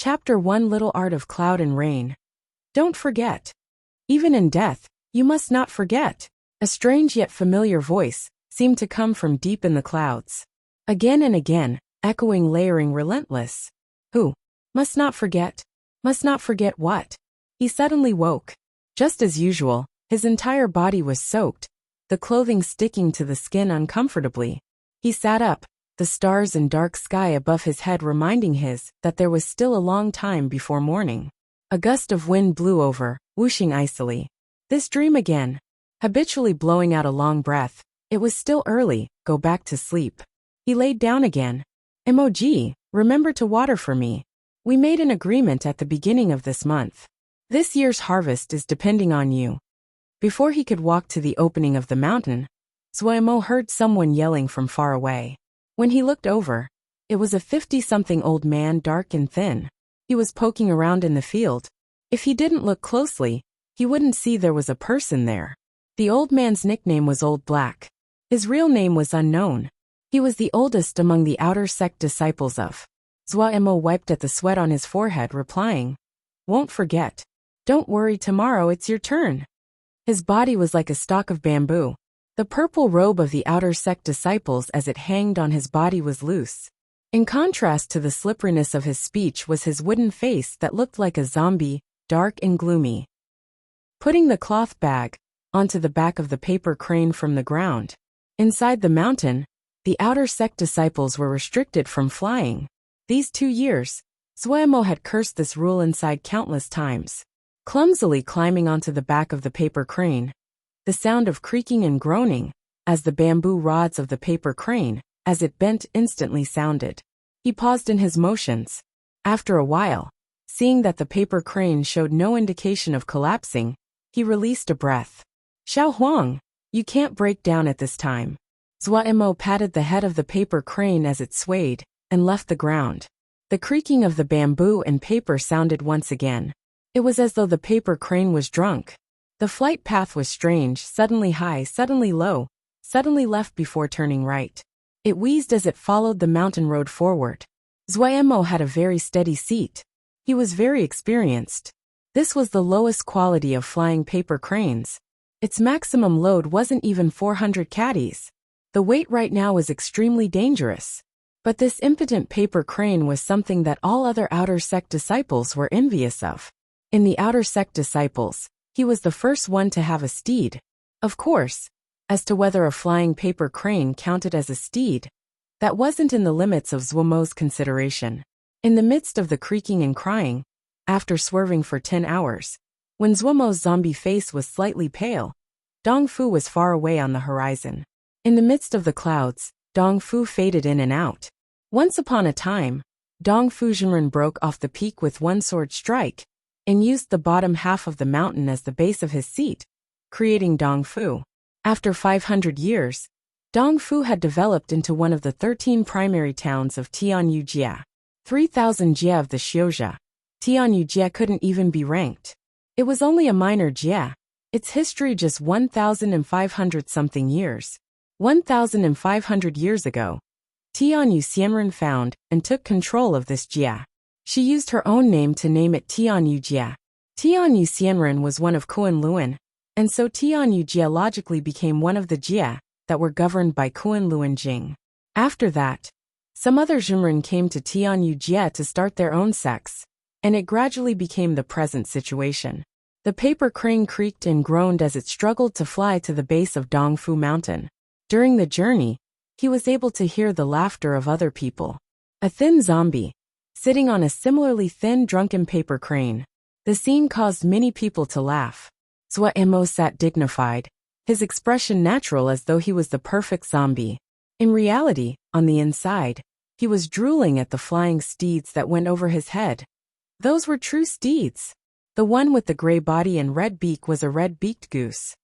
Chapter 1 Little Art of Cloud and Rain. Don't forget. Even in death, you must not forget. A strange yet familiar voice seemed to come from deep in the clouds. Again and again, echoing, layering, relentless. Who? Must not forget? Must not forget what? He suddenly woke. Just as usual, his entire body was soaked, the clothing sticking to the skin uncomfortably. He sat up, the stars and dark sky above his head reminding his that there was still a long time before morning. A gust of wind blew over, whooshing icily. This dream again. Habitually blowing out a long breath. It was still early, go back to sleep. He laid down again. Emoji, remember to water for me. We made an agreement at the beginning of this month. This year's harvest is depending on you. Before he could walk to the opening of the mountain, Zuemo heard someone yelling from far away. When he looked over, it was a 50-something old man, dark and thin. He was poking around in the field. If he didn't look closely, he wouldn't see there was a person there. The old man's nickname was Old Black. His real name was unknown. He was the oldest among the outer sect disciples of. Zuemo wiped at the sweat on his forehead, replying, "Won't forget. Don't worry, tomorrow it's your turn." His body was like a stalk of bamboo. The purple robe of the outer sect disciples as it hanged on his body was loose. In contrast to the slipperiness of his speech was his wooden face that looked like a zombie, dark and gloomy. Putting the cloth bag onto the back of the paper crane from the ground. Inside the mountain, the outer sect disciples were restricted from flying. These 2 years, Zuemo had cursed this rule inside countless times. Clumsily climbing onto the back of the paper crane. The sound of creaking and groaning, as the bamboo rods of the paper crane, as it bent, instantly sounded. He paused in his motions. After a while, seeing that the paper crane showed no indication of collapsing, he released a breath. "Xiao Huang, you can't break down at this time." Zuemo patted the head of the paper crane as it swayed, and left the ground. The creaking of the bamboo and paper sounded once again. It was as though the paper crane was drunk. The flight path was strange, suddenly high, suddenly low, suddenly left before turning right. It wheezed as it followed the mountain road forward. Zuemo had a very steady seat. He was very experienced. This was the lowest quality of flying paper cranes. Its maximum load wasn't even 400 caddies. The weight right now was extremely dangerous. But this impotent paper crane was something that all other outer sect disciples were envious of. In the outer sect disciples, he was the first one to have a steed. Of course, as to whether a flying paper crane counted as a steed, that wasn't in the limits of Zuemo's consideration. In the midst of the creaking and crying, after swerving for 10 hours, when Zuemo's zombie face was slightly pale, Dongfu was far away on the horizon. In the midst of the clouds, Dongfu faded in and out. Once upon a time, Dongfu Jinren broke off the peak with one sword strike, and used the bottom half of the mountain as the base of his seat, creating Dongfu. After 500 years, Dongfu had developed into one of the 13 primary towns of Tianyu Jia. 3,000 Jia of the Xiuzha. Tianyu Jia couldn't even be ranked. It was only a minor Jia. Its history just 1,500-something years. 1,500 years ago, Tianyu Xianren found and took control of this Jia. She used her own name to name it Tianyu Jia. Tianyu Xianren was one of Kunlun, and so Tianyu Jia logically became one of the Jia that were governed by Kunlun Jing. After that, some other Jinren came to Tianyu Jia to start their own sects, and it gradually became the present situation. The paper crane creaked and groaned as it struggled to fly to the base of Dongfu Mountain. During the journey, he was able to hear the laughter of other people. A thin zombie, sitting on a similarly thin drunken paper crane. The scene caused many people to laugh. Zuemo sat dignified, his expression natural as though he was the perfect zombie. In reality, on the inside, he was drooling at the flying steeds that went over his head. Those were true steeds. The one with the gray body and red beak was a red-beaked goose.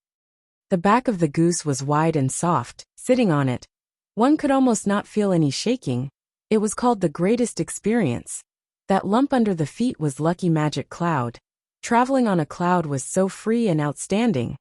The back of the goose was wide and soft. Sitting on it, one could almost not feel any shaking. It was called the greatest experience. That lump under the feet was lucky magic cloud. Traveling on a cloud was so free and outstanding.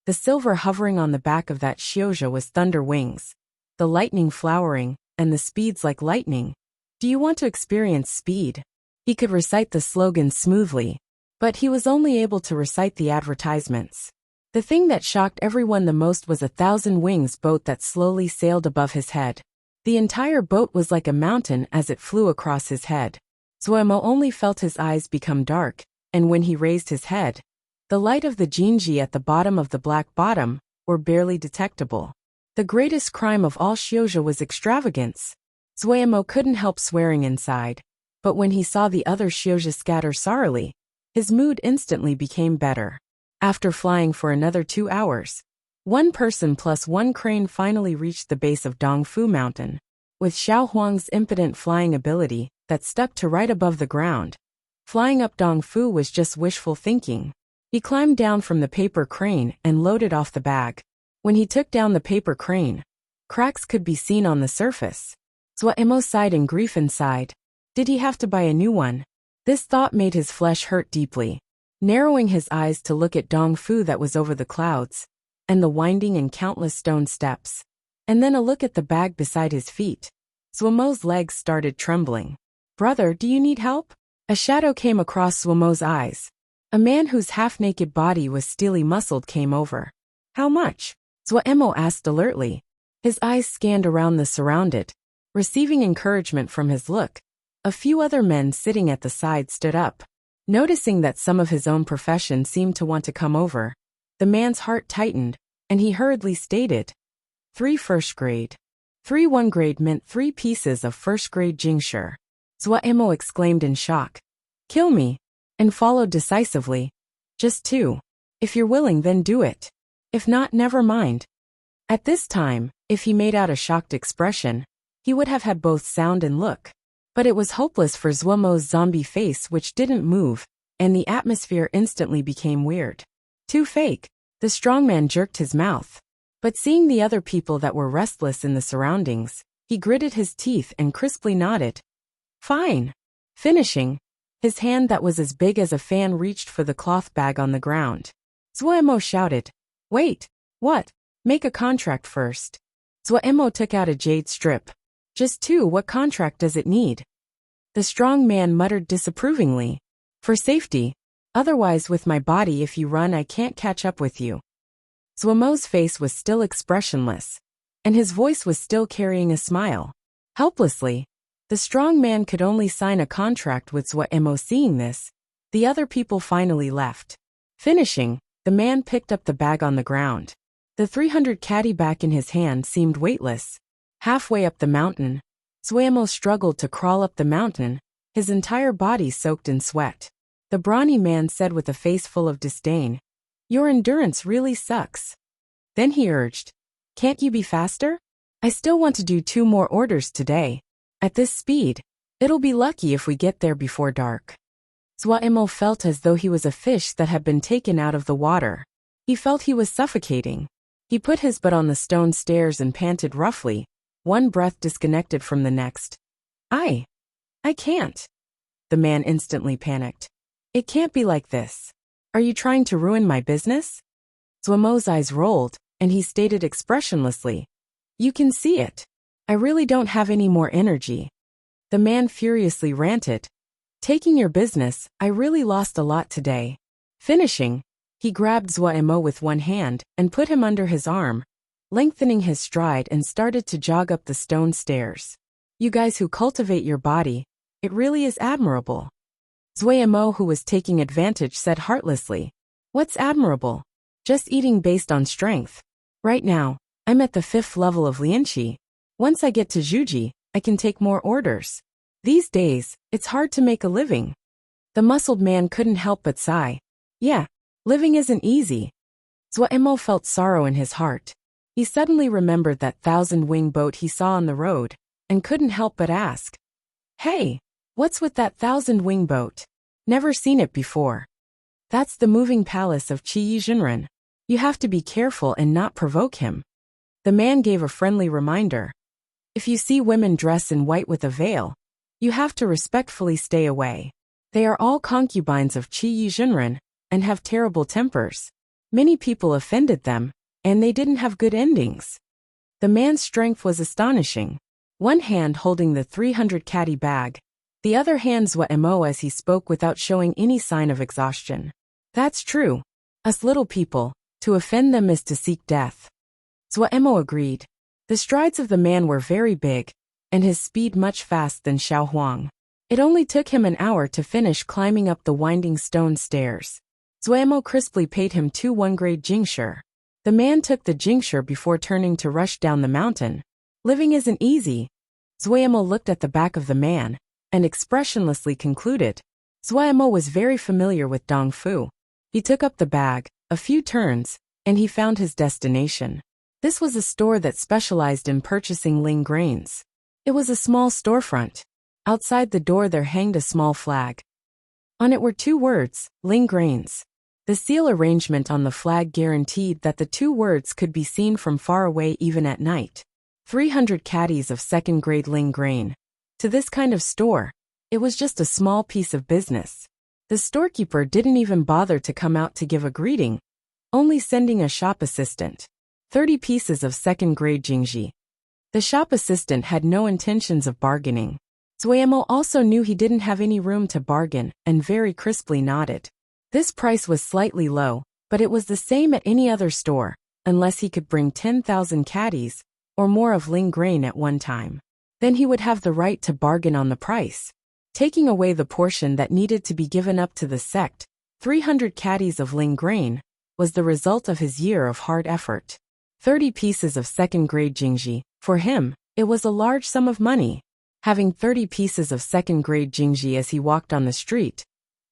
The silver hovering on the back of that Xiuzha was thunder wings. The lightning flowering, and the speeds like lightning. Do you want to experience speed? He could recite the slogans smoothly, but he was only able to recite the advertisements. The thing that shocked everyone the most was a 1,000-wings boat that slowly sailed above his head. The entire boat was like a mountain as it flew across his head. Zuemo only felt his eyes become dark, and when he raised his head, the light of the Jinji at the bottom of the black bottom were barely detectable. The greatest crime of all shoujo was extravagance. Zuemo couldn't help swearing inside, but when he saw the other shoujo scatter sorrowfully, his mood instantly became better. After flying for another 2 hours, one person plus one crane finally reached the base of Dongfu Mountain. With Xiao Huang's impotent flying ability that stuck to right above the ground, flying up Dongfu was just wishful thinking. He climbed down from the paper crane and loaded off the bag. When he took down the paper crane, cracks could be seen on the surface. Zuemo sighed in grief and sighed. Did he have to buy a new one? This thought made his flesh hurt deeply. Narrowing his eyes to look at Dongfu that was over the clouds, and the winding and countless stone steps, and then a look at the bag beside his feet, Zuemo's legs started trembling. Brother, do you need help? A shadow came across Zuemo's eyes. A man whose half-naked body was steely muscled came over. How much? Zuemo asked alertly. His eyes scanned around the surrounded. Receiving encouragement from his look, a few other men sitting at the side stood up. Noticing that some of his own profession seemed to want to come over, the man's heart tightened, and he hurriedly stated, 3 first grade. 3 1 grade meant 3 pieces of first grade Jingshi. Zuemo exclaimed in shock. Kill me, and followed decisively. Just 2. If you're willing, then do it. If not, never mind. At this time, if he made out a shocked expression, he would have had both sound and look. But it was hopeless for Zuemo's zombie face, which didn't move, and the atmosphere instantly became weird. Too fake. The strongman jerked his mouth. But seeing the other people that were restless in the surroundings, he gritted his teeth and crisply nodded. Fine. Finishing, his hand that was as big as a fan reached for the cloth bag on the ground. Zuemo shouted. Wait, what? Make a contract first. Zuemo took out a jade strip. Just 2, what contract does it need? The strong man muttered disapprovingly. For safety. Otherwise with my body if you run I can't catch up with you. Zuemo's face was still expressionless, and his voice was still carrying a smile. Helplessly, the strong man could only sign a contract with Zuemo. Seeing this, the other people finally left. Finishing, the man picked up the bag on the ground. The 300 caddy back in his hand seemed weightless. Halfway up the mountain, Zuemo struggled to crawl up the mountain, his entire body soaked in sweat. The brawny man said with a face full of disdain, Your endurance really sucks. Then he urged, Can't you be faster? I still want to do 2 more orders today. At this speed, it'll be lucky if we get there before dark. Zuemo felt as though he was a fish that had been taken out of the water. He felt he was suffocating. He put his butt on the stone stairs and panted roughly, one breath disconnected from the next. I can't. The man instantly panicked. It can't be like this. Are you trying to ruin my business? Zuemo's eyes rolled, and he stated expressionlessly. You can see it. I really don't have any more energy. The man furiously ranted. Taking your business, I really lost a lot today. Finishing, he grabbed Zuemo with one hand and put him under his arm, lengthening his stride and started to jog up the stone stairs. You guys who cultivate your body, it really is admirable. Zuemo, who was taking advantage, said heartlessly. What's admirable? Just eating based on strength. Right now, I'm at the 5th level of Lianqi. Once I get to Zhuji, I can take more orders. These days, it's hard to make a living. The muscled man couldn't help but sigh. Yeah, living isn't easy. Zuemo felt sorrow in his heart. He suddenly remembered that 1,000-wing boat he saw on the road, and couldn't help but ask. Hey, what's with that 1,000-wing boat? Never seen it before. That's the moving palace of Qi Jinren. You have to be careful and not provoke him. The man gave a friendly reminder. If you see women dress in white with a veil, you have to respectfully stay away. They are all concubines of Qi Jinren, and have terrible tempers. Many people offended them, and they didn't have good endings. The man's strength was astonishing. One hand holding the 300 caddy bag, The other hand Zhuemo as he spoke without showing any sign of exhaustion. That's true. Us little people, to offend them is to seek death. Zhuemo agreed. The strides of the man were very big, and his speed much faster than Xiao Huang. It only took him an hour to finish climbing up the winding stone stairs. Zhuemo crisply paid him 2 1-grade jingshi. The man took the jingshi before turning to rush down the mountain. Living isn't easy. Zhuemo looked at the back of the man, and expressionlessly concluded. Zhuemo was very familiar with Dong Fu. He took up the bag, a few turns, and he found his destination. This was a store that specialized in purchasing ling grains. It was a small storefront. Outside the door there hanged a small flag. On it were 2 words, ling grains. The seal arrangement on the flag guaranteed that the 2 words could be seen from far away even at night. 300 caddies of second-grade ling grain. To this kind of store, it was just a small piece of business. The storekeeper didn't even bother to come out to give a greeting, only sending a shop assistant. 30 pieces of second-grade jingji. The shop assistant had no intentions of bargaining. Zhuemo also knew he didn't have any room to bargain and very crisply nodded. This price was slightly low, but it was the same at any other store, unless he could bring 10,000 caddies or more of ling grain at one time. Then he would have the right to bargain on the price. Taking away the portion that needed to be given up to the sect, 300 caddies of ling grain, was the result of his year of hard effort. 30 pieces of second-grade jingji, for him, it was a large sum of money. Having 30 pieces of second-grade jingji as he walked on the street,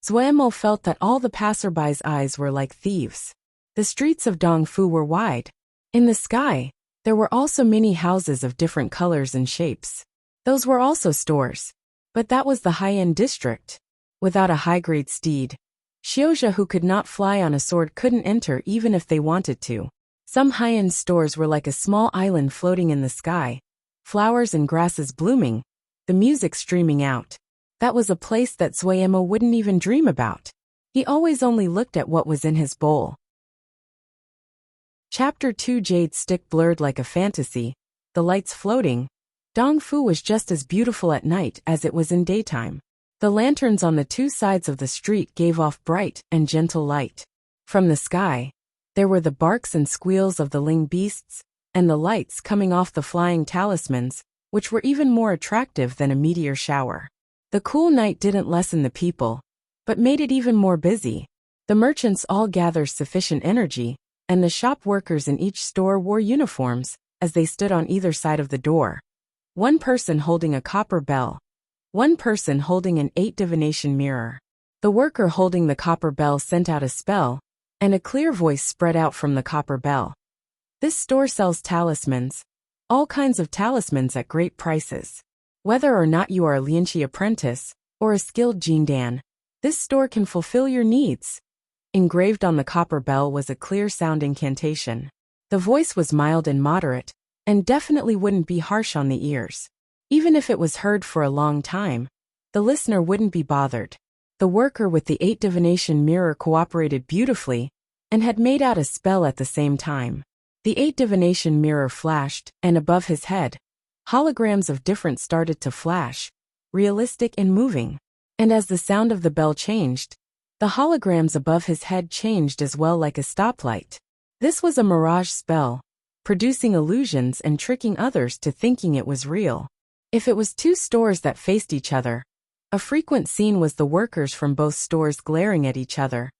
Zhuemo felt that all the passerbys' eyes were like thieves. The streets of Dongfu were wide. In the sky, there were also many houses of different colors and shapes. Those were also stores. But that was the high-end district. Without a high-grade steed, Xiozha who could not fly on a sword couldn't enter even if they wanted to. Some high-end stores were like a small island floating in the sky, flowers and grasses blooming, the music streaming out. That was a place that Zhuemo wouldn't even dream about. He always only looked at what was in his bowl. Chapter 2 Jade Stick blurred like a fantasy, the lights floating. Dongfu was just as beautiful at night as it was in daytime. The lanterns on the 2 sides of the street gave off bright and gentle light. From the sky, there were the barks and squeals of the ling beasts, and the lights coming off the flying talismans, which were even more attractive than a meteor shower. The cool night didn't lessen the people, but made it even more busy. The merchants all gathered sufficient energy, and the shop workers in each store wore uniforms as they stood on either side of the door. One person holding a copper bell. One person holding an 8 divination mirror. The worker holding the copper bell sent out a spell, and a clear voice spread out from the copper bell. This store sells talismans, all kinds of talismans at great prices. Whether or not you are a Lianqi apprentice or a skilled Jindan, this store can fulfill your needs. Engraved on the copper bell was a clear-sound incantation. The voice was mild and moderate, and definitely wouldn't be harsh on the ears. Even if it was heard for a long time, the listener wouldn't be bothered. The worker with the 8 divination mirror cooperated beautifully, and had made out a spell at the same time. The 8 divination mirror flashed, and above his head, holograms of different started to flash, realistic and moving. And as the sound of the bell changed, the holograms above his head changed as well like a stoplight. This was a mirage spell, producing illusions and tricking others to thinking it was real. If it was 2 stores that faced each other, a frequent scene was the workers from both stores glaring at each other,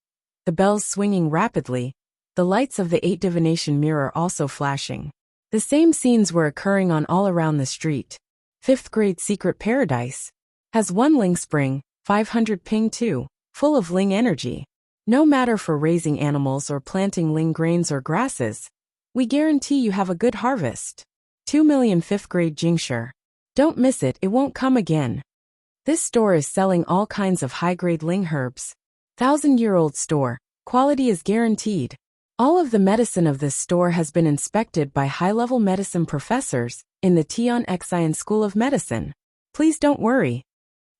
the bells swinging rapidly, the lights of the 8 divination mirror also flashing. The same scenes were occurring on all around the street. 5th grade secret paradise has 1 ling spring, 500 ping 2, full of ling energy. No matter for raising animals or planting ling grains or grasses, we guarantee you have a good harvest. 2 million 5th grade jingshi. Don't miss it, it won't come again. This store is selling all kinds of high-grade ling herbs. 1,000-year-old store, quality is guaranteed. All of the medicine of this store has been inspected by high-level medicine professors in the Tian Xian School of Medicine. Please don't worry.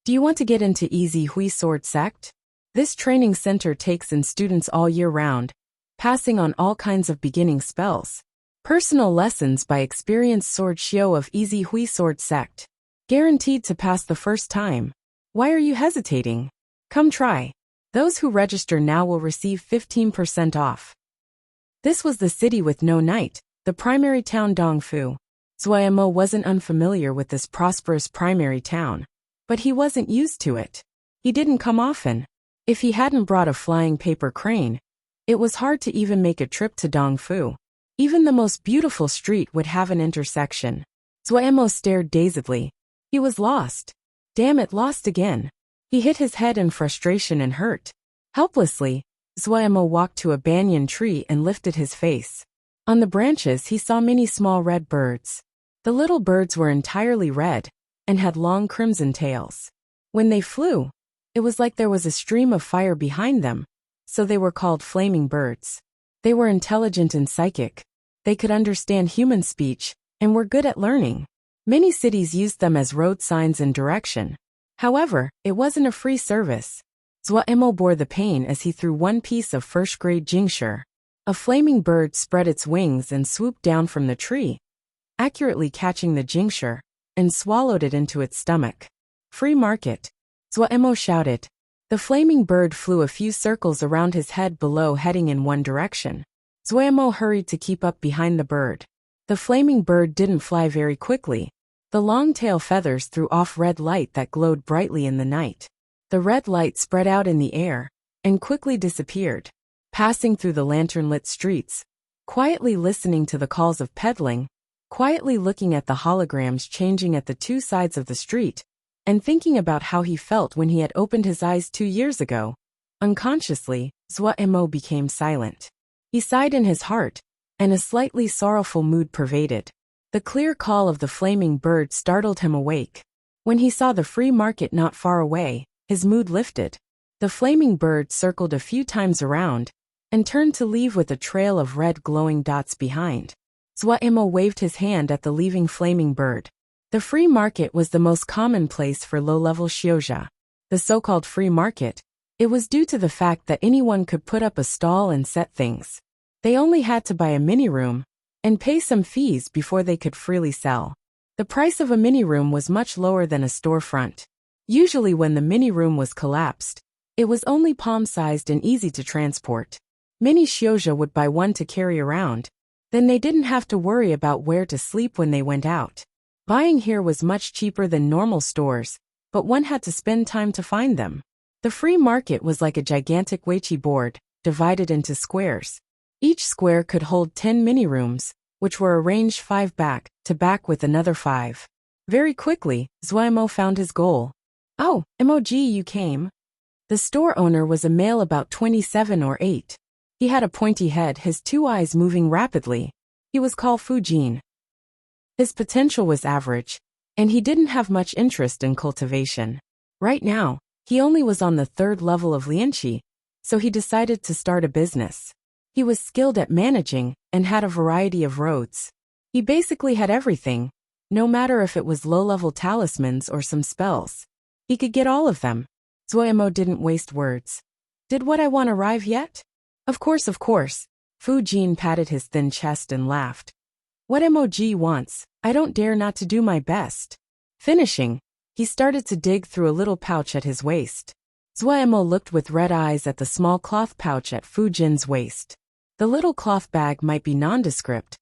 Do you want to get into Easy Hui Sword Sect? This training center takes in students all year round, passing on all kinds of beginning spells. Personal lessons by experienced sword shio of Easy Hui Sword Sect. Guaranteed to pass the first time. Why are you hesitating? Come try. Those who register now will receive 15% off. This was the city with no night, the primary town Dongfu. Zuomo wasn't unfamiliar with this prosperous primary town, but he wasn't used to it. He didn't come often. If he hadn't brought a flying paper crane, it was hard to even make a trip to Dongfu. Even the most beautiful street would have an intersection. Zuomo stared dazedly. He was lost. Damn it, lost again. He hit his head in frustration and hurt. Helplessly, Zuomo walked to a banyan tree and lifted his face. On the branches he saw many small red birds. The little birds were entirely red, and had long crimson tails. When they flew, it was like there was a stream of fire behind them, so they were called flaming birds. They were intelligent and psychic. They could understand human speech, and were good at learning. Many cities used them as road signs and direction. However, it wasn't a free service. Zuomo bore the pain as he threw one piece of first-grade jingshi. A flaming bird spread its wings and swooped down from the tree, accurately catching the jingshi, and swallowed it into its stomach. Free market. Zuomo shouted. The flaming bird flew a few circles around his head below, heading in one direction. Zuomo hurried to keep up behind the bird. The flaming bird didn't fly very quickly. The long tail feathers threw off red light that glowed brightly in the night. The red light spread out in the air, and quickly disappeared. Passing through the lantern-lit streets, quietly listening to the calls of peddling, quietly looking at the holograms changing at the two sides of the street, and thinking about how he felt when he had opened his eyes 2 years ago. Unconsciously, Zuomo became silent. He sighed in his heart, and a slightly sorrowful mood pervaded. The clear call of the flaming bird startled him awake. When he saw the free market not far away, his mood lifted. The flaming bird circled a few times around, and turned to leave with a trail of red glowing dots behind. Zuomo waved his hand at the leaving flaming bird. The free market was the most common place for low-level Xiozha. The so-called free market, it was due to the fact that anyone could put up a stall and set things. They only had to buy a mini-room, and pay some fees before they could freely sell. The price of a mini-room was much lower than a storefront. Usually when the mini-room was collapsed, it was only palm-sized and easy to transport. Many Xiozha would buy one to carry around. Then they didn't have to worry about where to sleep when they went out. Buying here was much cheaper than normal stores, but one had to spend time to find them. The free market was like a gigantic weiqi board, divided into squares. Each square could hold 10 mini-rooms, which were arranged 5 back to back with another 5. Very quickly, Zuomo found his goal. Oh, MOG, you came. The store owner was a male about 27 or 8. He had a pointy head, his 2 eyes moving rapidly. He was called Fujin. His potential was average, and he didn't have much interest in cultivation. Right now, he only was on the 3rd level of Lianqi, so he decided to start a business. He was skilled at managing, and had a variety of roads. He basically had everything, no matter if it was low-level talismans or some spells. He could get all of them. Zuomo didn't waste words. Did what I want arrive yet? Of course. Fujin patted his thin chest and laughed. What MOG wants, I don't dare not to do my best. Finishing, he started to dig through a little pouch at his waist. Zuomo looked with red eyes at the small cloth pouch at Fujin's waist. The little cloth bag might be nondescript,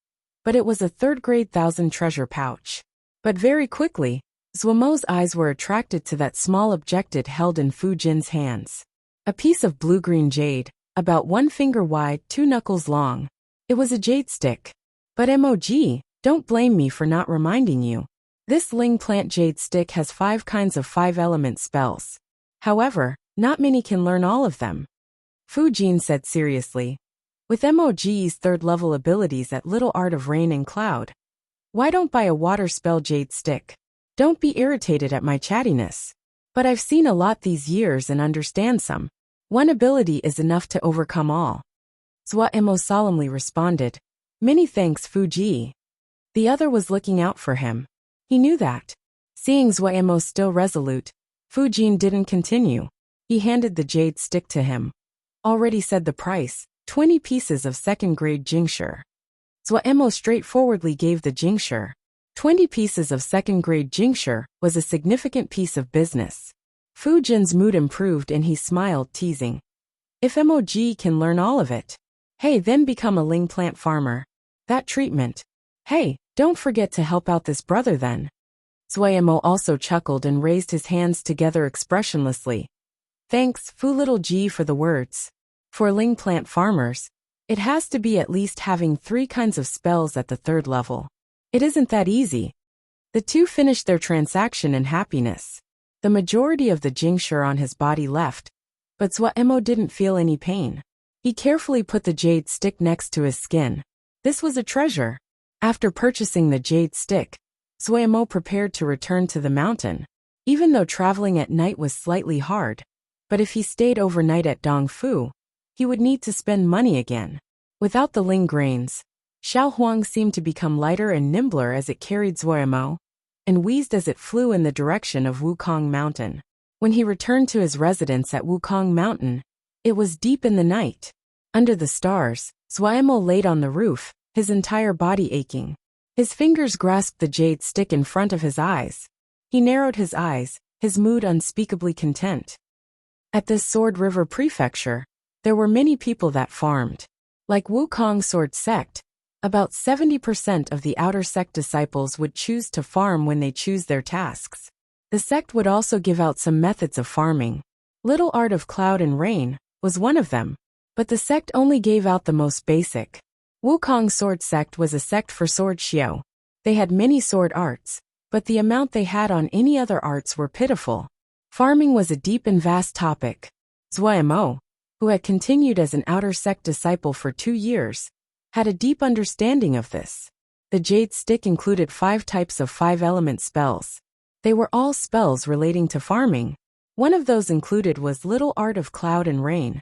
but it was a 3rd-grade 1,000 treasure pouch. But very quickly, Zuomo's eyes were attracted to that small object held in Fujin's hands. A piece of blue-green jade, about 1 finger wide, 2 knuckles long. It was a jade stick. But MOG, don't blame me for not reminding you. This Ling plant jade stick has 5 kinds of 5-element spells. However, not many can learn all of them. Fujin said seriously. With MOG's 3rd-level abilities at Little Art of Rain and Cloud, why don't buy a water spell jade stick? Don't be irritated at my chattiness. But I've seen a lot these years and understand some. One ability is enough to overcome all. Zuomo solemnly responded. Many thanks, Fuji. The other was looking out for him. He knew that. Seeing Zuomo still resolute, Fujin didn't continue. He handed the jade stick to him. Already said the price, 20 pieces of 2nd-grade jingshi. Zuomo straightforwardly gave the jingshi. 20 pieces of 2nd-grade jingshi was a significant piece of business. Fu Jin's mood improved and he smiled, teasing. If MOG can learn all of it, hey, then become a Ling plant farmer. That treatment. Hey, don't forget to help out this brother then. Zuemo also chuckled and raised his hands together expressionlessly. Thanks, Fu Little G, for the words. For Ling plant farmers, it has to be at least having 3 kinds of spells at the 3rd level. It isn't that easy. The two finished their transaction in happiness. The majority of the Jingshur on his body left, but Zuemo didn't feel any pain. He carefully put the jade stick next to his skin. This was a treasure. After purchasing the jade stick, Zuemo prepared to return to the mountain. Even though traveling at night was slightly hard, but if he stayed overnight at Dongfu, he would need to spend money again. Without the Ling grains, Xiao Huang seemed to become lighter and nimbler as it carried Zuemo, and wheezed as it flew in the direction of Wukong Mountain. When he returned to his residence at Wukong Mountain, it was deep in the night. Under the stars, Zuemo laid on the roof, his entire body aching. His fingers grasped the jade stick in front of his eyes. He narrowed his eyes, his mood unspeakably content. At this Sword River Prefecture, there were many people that farmed. Like Wukong Sword Sect, about 70% of the outer sect disciples would choose to farm when they choose their tasks. The sect would also give out some methods of farming. Little Art of Cloud and Rain was one of them, but the sect only gave out the most basic. Wukong Sword Sect was a sect for sword xiao. They had many sword arts, but the amount they had on any other arts were pitiful. Farming was a deep and vast topic. Zuemo, who had continued as an outer sect disciple for 2 years, had a deep understanding of this. The jade stick included 5 types of 5-element spells. They were all spells relating to farming. One of those included was Little Art of Cloud and Rain.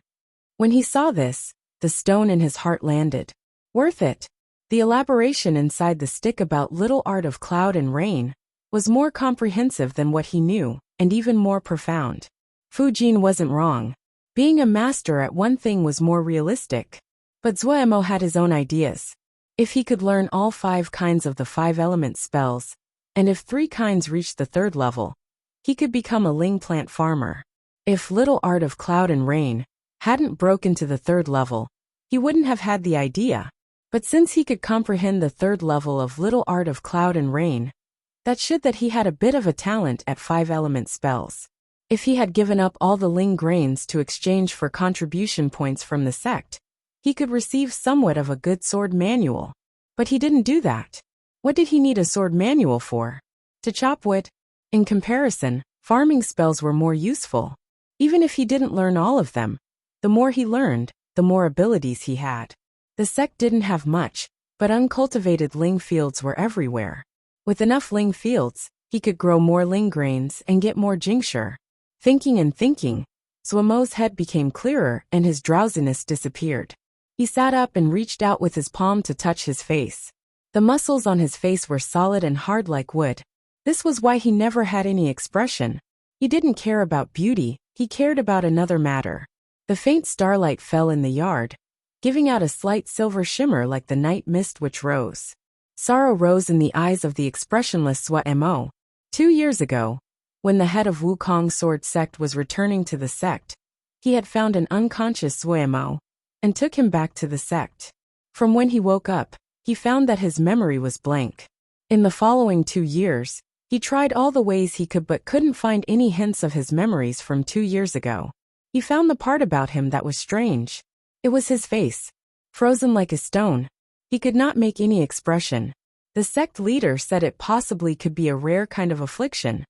When he saw this, the stone in his heart landed. Worth it. The elaboration inside the stick about Little Art of Cloud and Rain was more comprehensive than what he knew, and even more profound. Fu Jin wasn't wrong. Being a master at one thing was more realistic. But Zuemo had his own ideas. If he could learn all 5 kinds of the 5-element spells, and if 3 kinds reached the 3rd level, he could become a Ling plant farmer. If Little Art of Cloud and Rain hadn't broken to the 3rd level, he wouldn't have had the idea. But since he could comprehend the 3rd level of Little Art of Cloud and Rain, that showed that he had a bit of a talent at 5-element spells. If he had given up all the Ling grains to exchange for contribution points from the sect, he could receive somewhat of a good sword manual. But he didn't do that. What did he need a sword manual for? To chop wood? In comparison, farming spells were more useful. Even if he didn't learn all of them, the more he learned, the more abilities he had. The sect didn't have much, but uncultivated Ling fields were everywhere. With enough Ling fields, he could grow more Ling grains and get more Jingshur. Thinking and thinking, Zuemo's head became clearer and his drowsiness disappeared. He sat up and reached out with his palm to touch his face. The muscles on his face were solid and hard like wood. This was why he never had any expression. He didn't care about beauty, he cared about another matter. The faint starlight fell in the yard, giving out a slight silver shimmer like the night mist which rose. Sorrow rose in the eyes of the expressionless Zuemo. 2 years ago, when the head of Wukong Sword Sect was returning to the sect, he had found an unconscious Zuemo and took him back to the sect. From when he woke up, he found that his memory was blank. In the following 2 years, he tried all the ways he could but couldn't find any hints of his memories from 2 years ago. He found the part about him that was strange. It was his face. Frozen like a stone. He could not make any expression. The sect leader said it possibly could be a rare kind of affliction.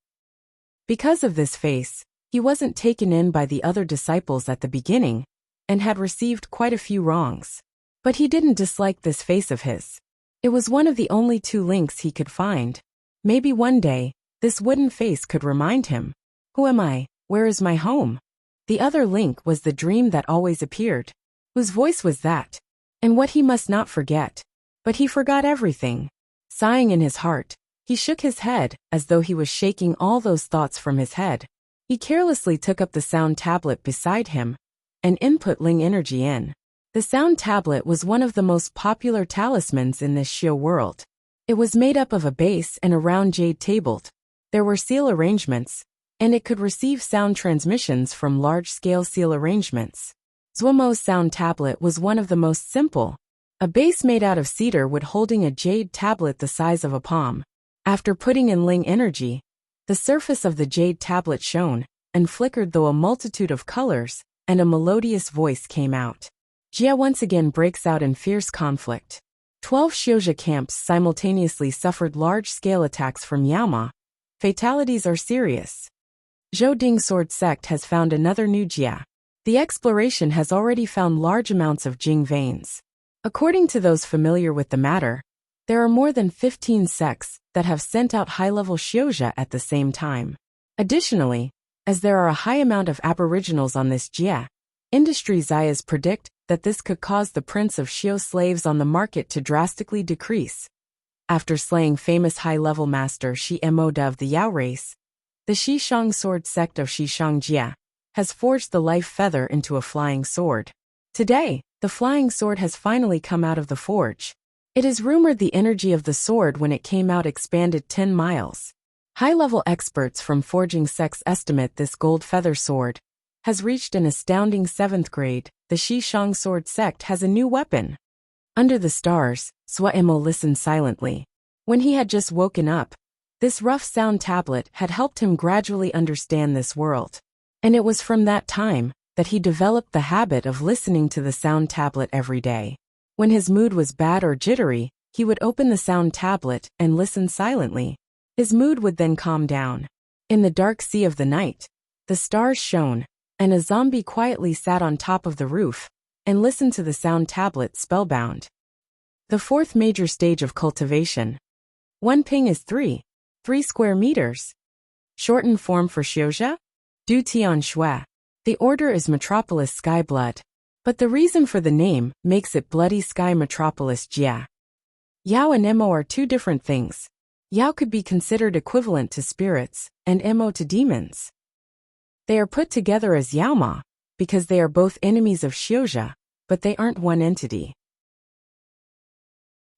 Because of this face, he wasn't taken in by the other disciples at the beginning, and had received quite a few wrongs. But he didn't dislike this face of his. It was one of the only 2 links he could find. Maybe one day, this wooden face could remind him. Who am I? Where is my home? The other link was the dream that always appeared. Whose voice was that? And what he must not forget. But he forgot everything. Sighing in his heart, he shook his head, as though he was shaking all those thoughts from his head. He carelessly took up the sound tablet beside him, and input Ling energy in. The sound tablet was one of the most popular talismans in this Xiao world. It was made up of a base and a round jade tablet. There were seal arrangements, and it could receive sound transmissions from large-scale seal arrangements. Zuomo's sound tablet was one of the most simple, a base made out of cedar wood holding a jade tablet the size of a palm. After putting in Ling energy, the surface of the jade tablet shone and flickered through a multitude of colors, and a melodious voice came out. Jia once again breaks out in fierce conflict. 12 Xiuzha camps simultaneously suffered large-scale attacks from Yaoma. Fatalities are serious. Zhou Ding Sword Sect has found another new Jia. The exploration has already found large amounts of Jing veins. According to those familiar with the matter, there are more than 15 sects that have sent out high-level Xiuzha at the same time. Additionally, as there are a high amount of aboriginals on this Jia, industry Zayas predict that this could cause the prince of Xiu slaves on the market to drastically decrease. After slaying famous high-level master Shi Emoda of the Yao race, the Xishang sword sect of Xishang Jia has forged the life feather into a flying sword. Today, the flying sword has finally come out of the forge. It is rumored the energy of the sword when it came out expanded 10 miles. High-level experts from forging sects estimate this gold feather sword has reached an astounding 7th grade. The Xishang sword sect has a new weapon. Under the stars, Suemo listened silently. When he had just woken up, this rough sound tablet had helped him gradually understand this world. And it was from that time that he developed the habit of listening to the sound tablet every day. When his mood was bad or jittery, he would open the sound tablet and listen silently. His mood would then calm down. In the dark sea of the night, the stars shone, and a zombie quietly sat on top of the roof and listened to the sound tablet spellbound. The 4th major stage of cultivation. 1 ping is 3 square meters. Shortened form for Xiuzha? Du Tian Shui. The order is Metropolis Sky Blood. But the reason for the name makes it Bloody Sky Metropolis Jia. Yao and Emo are two different things. Yao could be considered equivalent to spirits, and Emo to demons. They are put together as Yaoma, because they are both enemies of Xiuzha, but they aren't one entity.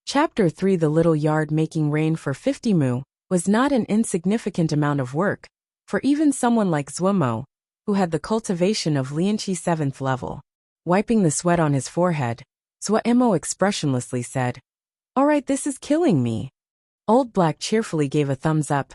Chapter 3. The little yard making rain for 50 mu was not an insignificant amount of work, for even someone like Zuomo, who had the cultivation of Lianqi 7th level. Wiping the sweat on his forehead, Zuomo expressionlessly said, "Alright, this is killing me." Old Black cheerfully gave a thumbs up.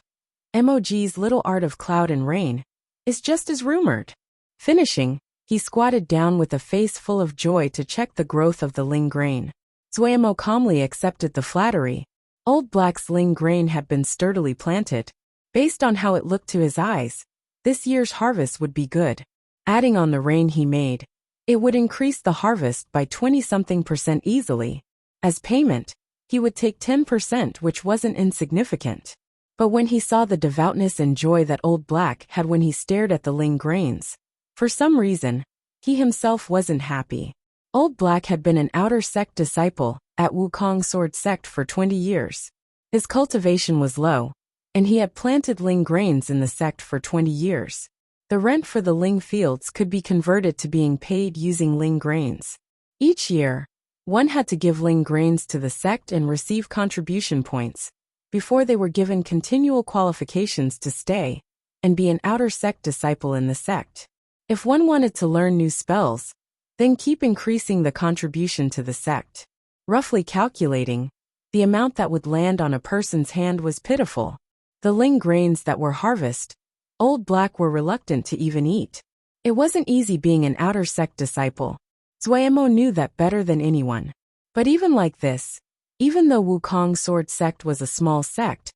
MOG's little art of cloud and rain is just as rumored. Finishing, he squatted down with a face full of joy to check the growth of the Ling grain. Zuomo calmly accepted the flattery. Old Black's Ling grain had been sturdily planted. Based on how it looked to his eyes, this year's harvest would be good. Adding on the rain he made, it would increase the harvest by 20-something% easily. As payment, he would take 10%, which wasn't insignificant. But when he saw the devoutness and joy that Old Black had when he stared at the Ling grains, for some reason, he himself wasn't happy. Old Black had been an outer sect disciple at Wukong Sword Sect for 20 years. His cultivation was low, and he had planted Ling grains in the sect for 20 years. The rent for the Ling fields could be converted to being paid using Ling grains. Each year, one had to give Ling grains to the sect and receive contribution points before they were given continual qualifications to stay and be an outer sect disciple in the sect. If one wanted to learn new spells, then keep increasing the contribution to the sect. Roughly calculating, the amount that would land on a person's hand was pitiful. The Ling grains that were harvested, Old Black were reluctant to even eat. It wasn't easy being an outer sect disciple. Zuomo knew that better than anyone. But even like this, even though Wukong Sword Sect was a small sect,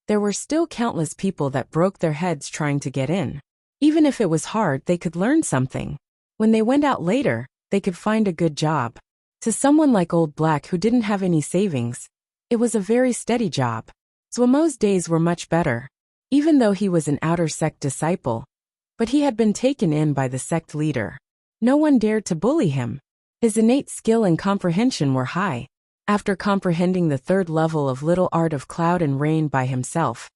there were still countless people that broke their heads trying to get in. Even if it was hard, they could learn something. When they went out later, they could find a good job. To someone like Old Black who didn't have any savings, it was a very steady job. Zuomo's days were much better, even though he was an outer sect disciple. But he had been taken in by the sect leader. No one dared to bully him. His innate skill and comprehension were high. After comprehending the 3rd level of Little Art of Cloud and Rain by himself,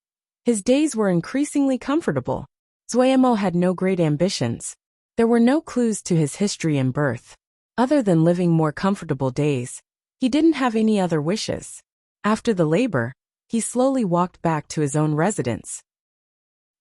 his days were increasingly comfortable. Zuomo had no great ambitions. There were no clues to his history and birth. Other than living more comfortable days, he didn't have any other wishes. After the labor, he slowly walked back to his own residence.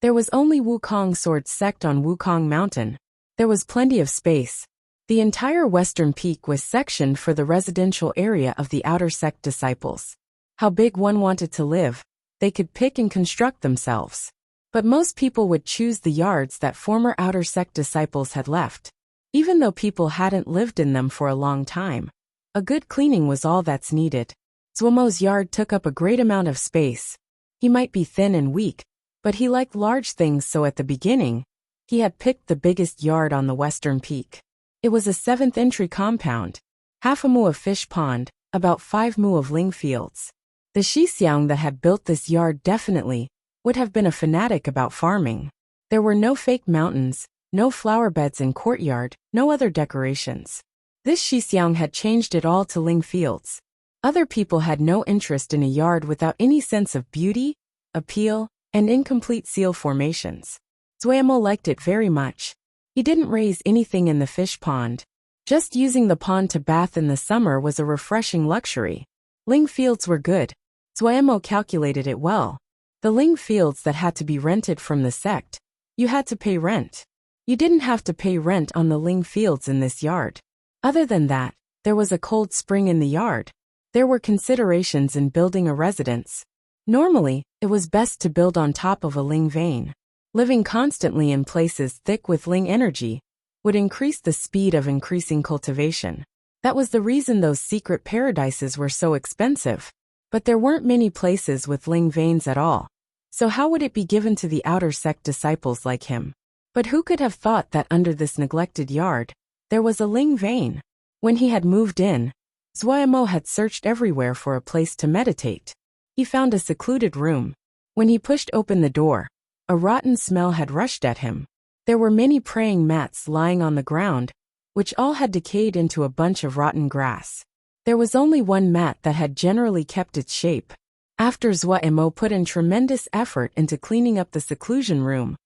There was only Wukong Sword sect on Wukong Mountain. There was plenty of space. The entire western peak was sectioned for the residential area of the outer sect disciples. How big one wanted to live, they could pick and construct themselves. But most people would choose the yards that former outer sect disciples had left. Even though people hadn't lived in them for a long time, a good cleaning was all that's needed. Zhuomo's yard took up a great amount of space. He might be thin and weak, but he liked large things, so at the beginning, he had picked the biggest yard on the western peak. It was a 7th entry compound, half a mu of fish pond, about 5 mu of ling fields. The Xixiang that had built this yard definitely would have been a fanatic about farming. There were no fake mountains, no flower beds in courtyard, no other decorations. This Xixiang had changed it all to ling fields. Other people had no interest in a yard without any sense of beauty, appeal, and incomplete seal formations. Zhuomo liked it very much. He didn't raise anything in the fish pond. Just using the pond to bath in the summer was a refreshing luxury. Ling fields were good. Zhuomo calculated it well. The ling fields that had to be rented from the sect, you had to pay rent. You didn't have to pay rent on the ling fields in this yard. Other than that, there was a cold spring in the yard. There were considerations in building a residence. Normally, it was best to build on top of a ling vein. Living constantly in places thick with ling energy would increase the speed of increasing cultivation. That was the reason those secret paradises were so expensive. But there weren't many places with ling veins at all. So how would it be given to the outer sect disciples like him? But who could have thought that under this neglected yard, there was a ling vein? When he had moved in, Zhuomo had searched everywhere for a place to meditate. He found a secluded room. When he pushed open the door, a rotten smell had rushed at him. There were many praying mats lying on the ground, which all had decayed into a bunch of rotten grass. There was only one mat that had generally kept its shape. After Zhuomo put in tremendous effort into cleaning up the seclusion room,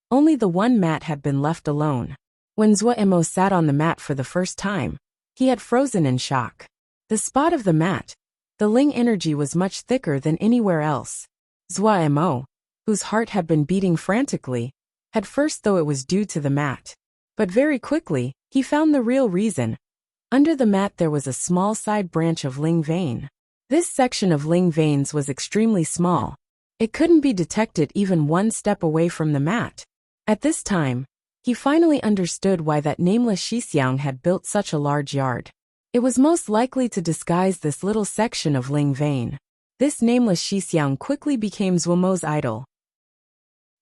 only the one mat had been left alone. When Zhuomo sat on the mat for the first time, he had frozen in shock. The spot of the mat, the ling energy was much thicker than anywhere else. Zhuomo, whose heart had been beating frantically, had first thought it was due to the mat. But very quickly, he found the real reason. Under the mat there was a small side branch of ling vein. This section of ling veins was extremely small. It couldn't be detected even one step away from the mat. At this time, he finally understood why that nameless Xixiang had built such a large yard. It was most likely to disguise this little section of ling vein. This nameless Xixiang quickly became Zhuomo's idol.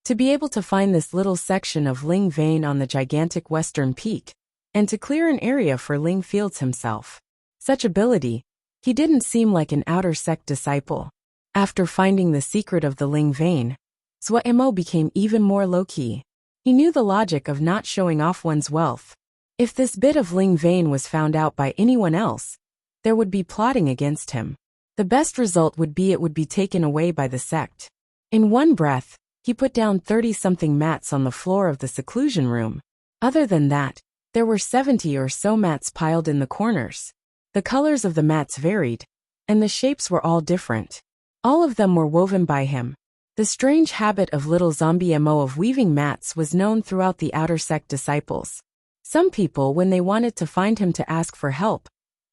To be able to find this little section of ling vein on the gigantic western peak, and to clear an area for ling fields himself. Such ability, he didn't seem like an outer sect disciple. After finding the secret of the ling vein, Zhuomo became even more low-key. He knew the logic of not showing off one's wealth. If this bit of ling vein was found out by anyone else, there would be plotting against him. The best result would be it would be taken away by the sect. In one breath, he put down 30-something mats on the floor of the seclusion room. Other than that, there were 70 or so mats piled in the corners. The colors of the mats varied, and the shapes were all different. All of them were woven by him. The strange habit of little zombie Mo of weaving mats was known throughout the outer sect disciples. Some people, when they wanted to find him to ask for help,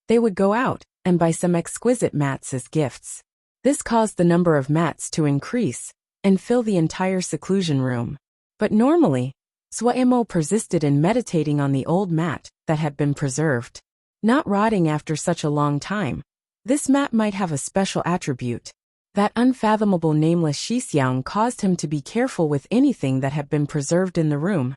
they would go out and buy some exquisite mats as gifts. This caused the number of mats to increase and fill the entire seclusion room. But normally, Zhuomo persisted in meditating on the old mat that had been preserved. Not rotting after such a long time, this mat might have a special attribute. That unfathomable nameless Xixiang caused him to be careful with anything that had been preserved in the room.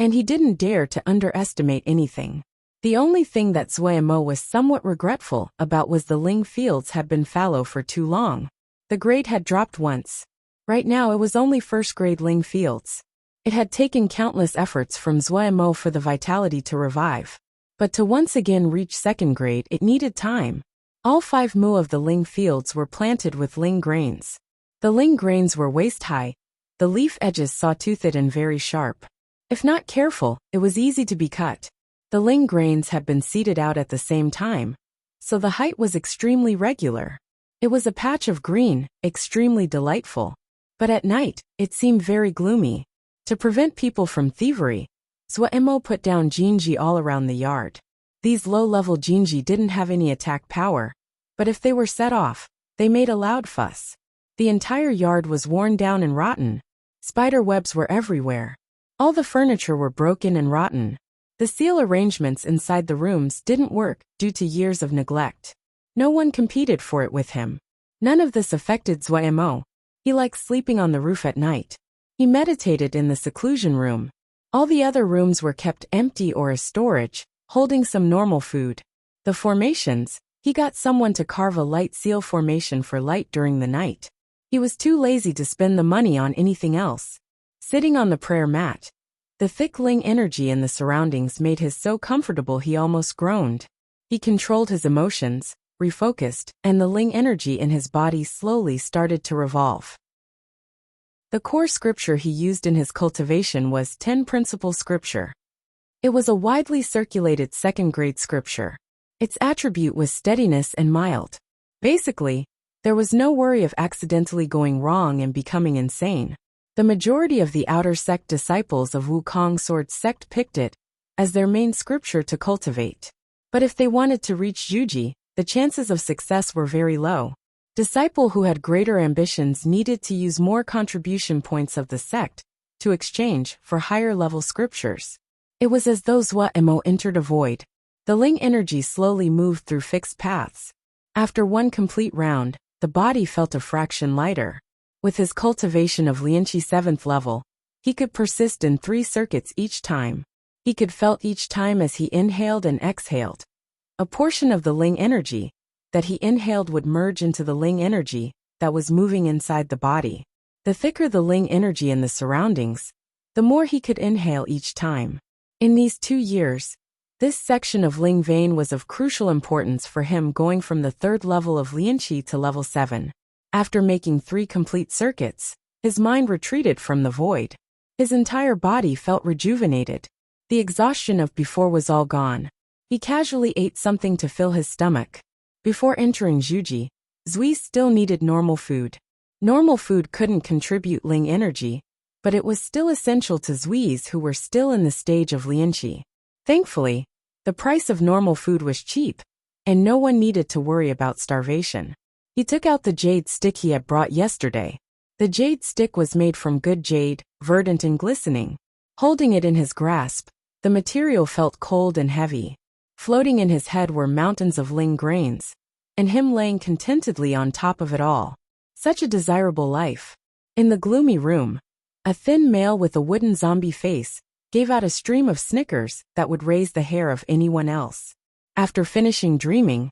And he didn't dare to underestimate anything. The only thing that Zhuomo was somewhat regretful about was the ling fields had been fallow for too long. The grade had dropped once. Right now it was only first-grade ling fields. It had taken countless efforts from Zhuomo for the vitality to revive. But to once again reach second grade it needed time. All 5 mu of the ling fields were planted with ling grains. The ling grains were waist-high, the leaf edges saw-toothed and very sharp. If not careful, it was easy to be cut. The ling grains had been seeded out at the same time, so the height was extremely regular. It was a patch of green, extremely delightful. But at night, it seemed very gloomy. To prevent people from thievery, Swordsmanship put down Jinji all around the yard. These low-level Jinji didn't have any attack power, but if they were set off, they made a loud fuss. The entire yard was worn down and rotten. Spider webs were everywhere. All the furniture were broken and rotten. The seal arrangements inside the rooms didn't work due to years of neglect. No one competed for it with him. None of this affected Swordsmanship. He liked sleeping on the roof at night. He meditated in the seclusion room. All the other rooms were kept empty or as storage, holding some normal food. The formations, he got someone to carve a light seal formation for light during the night. He was too lazy to spend the money on anything else. Sitting on the prayer mat, the thick Ling energy in the surroundings made his so comfortable he almost groaned. He controlled his emotions, refocused, and the Ling energy in his body slowly started to revolve. The core scripture he used in his cultivation was 10 Principle Scripture. It was a widely circulated second-grade scripture. Its attribute was steadiness and mild. Basically, there was no worry of accidentally going wrong and becoming insane. The majority of the outer sect disciples of Wukong Sword sect picked it as their main scripture to cultivate. But if they wanted to reach Juji, the chances of success were very low. Disciple who had greater ambitions needed to use more contribution points of the sect to exchange for higher-level scriptures. It was as though Swordsmanship entered a void. The Ling energy slowly moved through fixed paths. After one complete round, the body felt a fraction lighter. With his cultivation of Lianqi 7th level, he could persist in 3 circuits each time. He could felt each time as he inhaled and exhaled. A portion of the Ling energy that he inhaled would merge into the Ling energy that was moving inside the body. The thicker the Ling energy in the surroundings, the more he could inhale each time. In these 2 years, this section of Ling vein was of crucial importance for him going from the 3rd level of Lianqi to level 7. After making 3 complete circuits, his mind retreated from the void. His entire body felt rejuvenated. The exhaustion of before was all gone. He casually ate something to fill his stomach. Before entering Juji, Zui still needed normal food. Normal food couldn't contribute Ling energy, but it was still essential to Zuis who were still in the stage of Lianqi. Thankfully, the price of normal food was cheap, and no one needed to worry about starvation. He took out the jade stick he had brought yesterday. The jade stick was made from good jade, verdant and glistening. Holding it in his grasp, the material felt cold and heavy. Floating in his head were mountains of Ling grains, and him laying contentedly on top of it all. Such a desirable life. In the gloomy room, a thin male with a wooden zombie face gave out a stream of snickers that would raise the hair of anyone else. After finishing dreaming,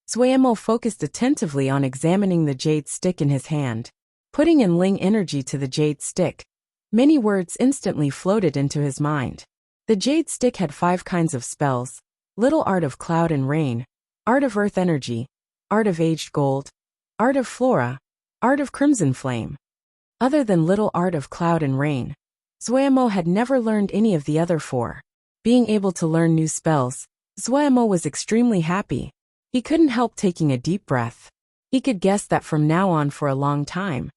Swordsmanship focused attentively on examining the jade stick in his hand. Putting in Ling energy to the jade stick, many words instantly floated into his mind. The jade stick had 5 kinds of spells: Little Art of Cloud and Rain, Art of Earth Energy, Art of Aged Gold, Art of Flora, Art of Crimson Flame. Other than Little Art of Cloud and Rain, Swordsmanship had never learned any of the other 4. Being able to learn new spells, Swordsmanship was extremely happy. He couldn't help taking a deep breath. He could guess that from now on for a long time,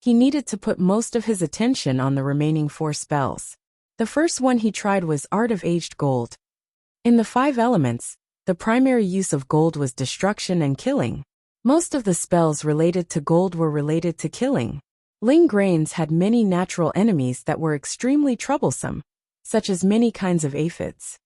he needed to put most of his attention on the remaining 4 spells. The first one he tried was Art of Aged Gold. In the 5 elements, the primary use of gold was destruction and killing. Most of the spells related to gold were related to killing. Ling grains had many natural enemies that were extremely troublesome, such as many kinds of aphids.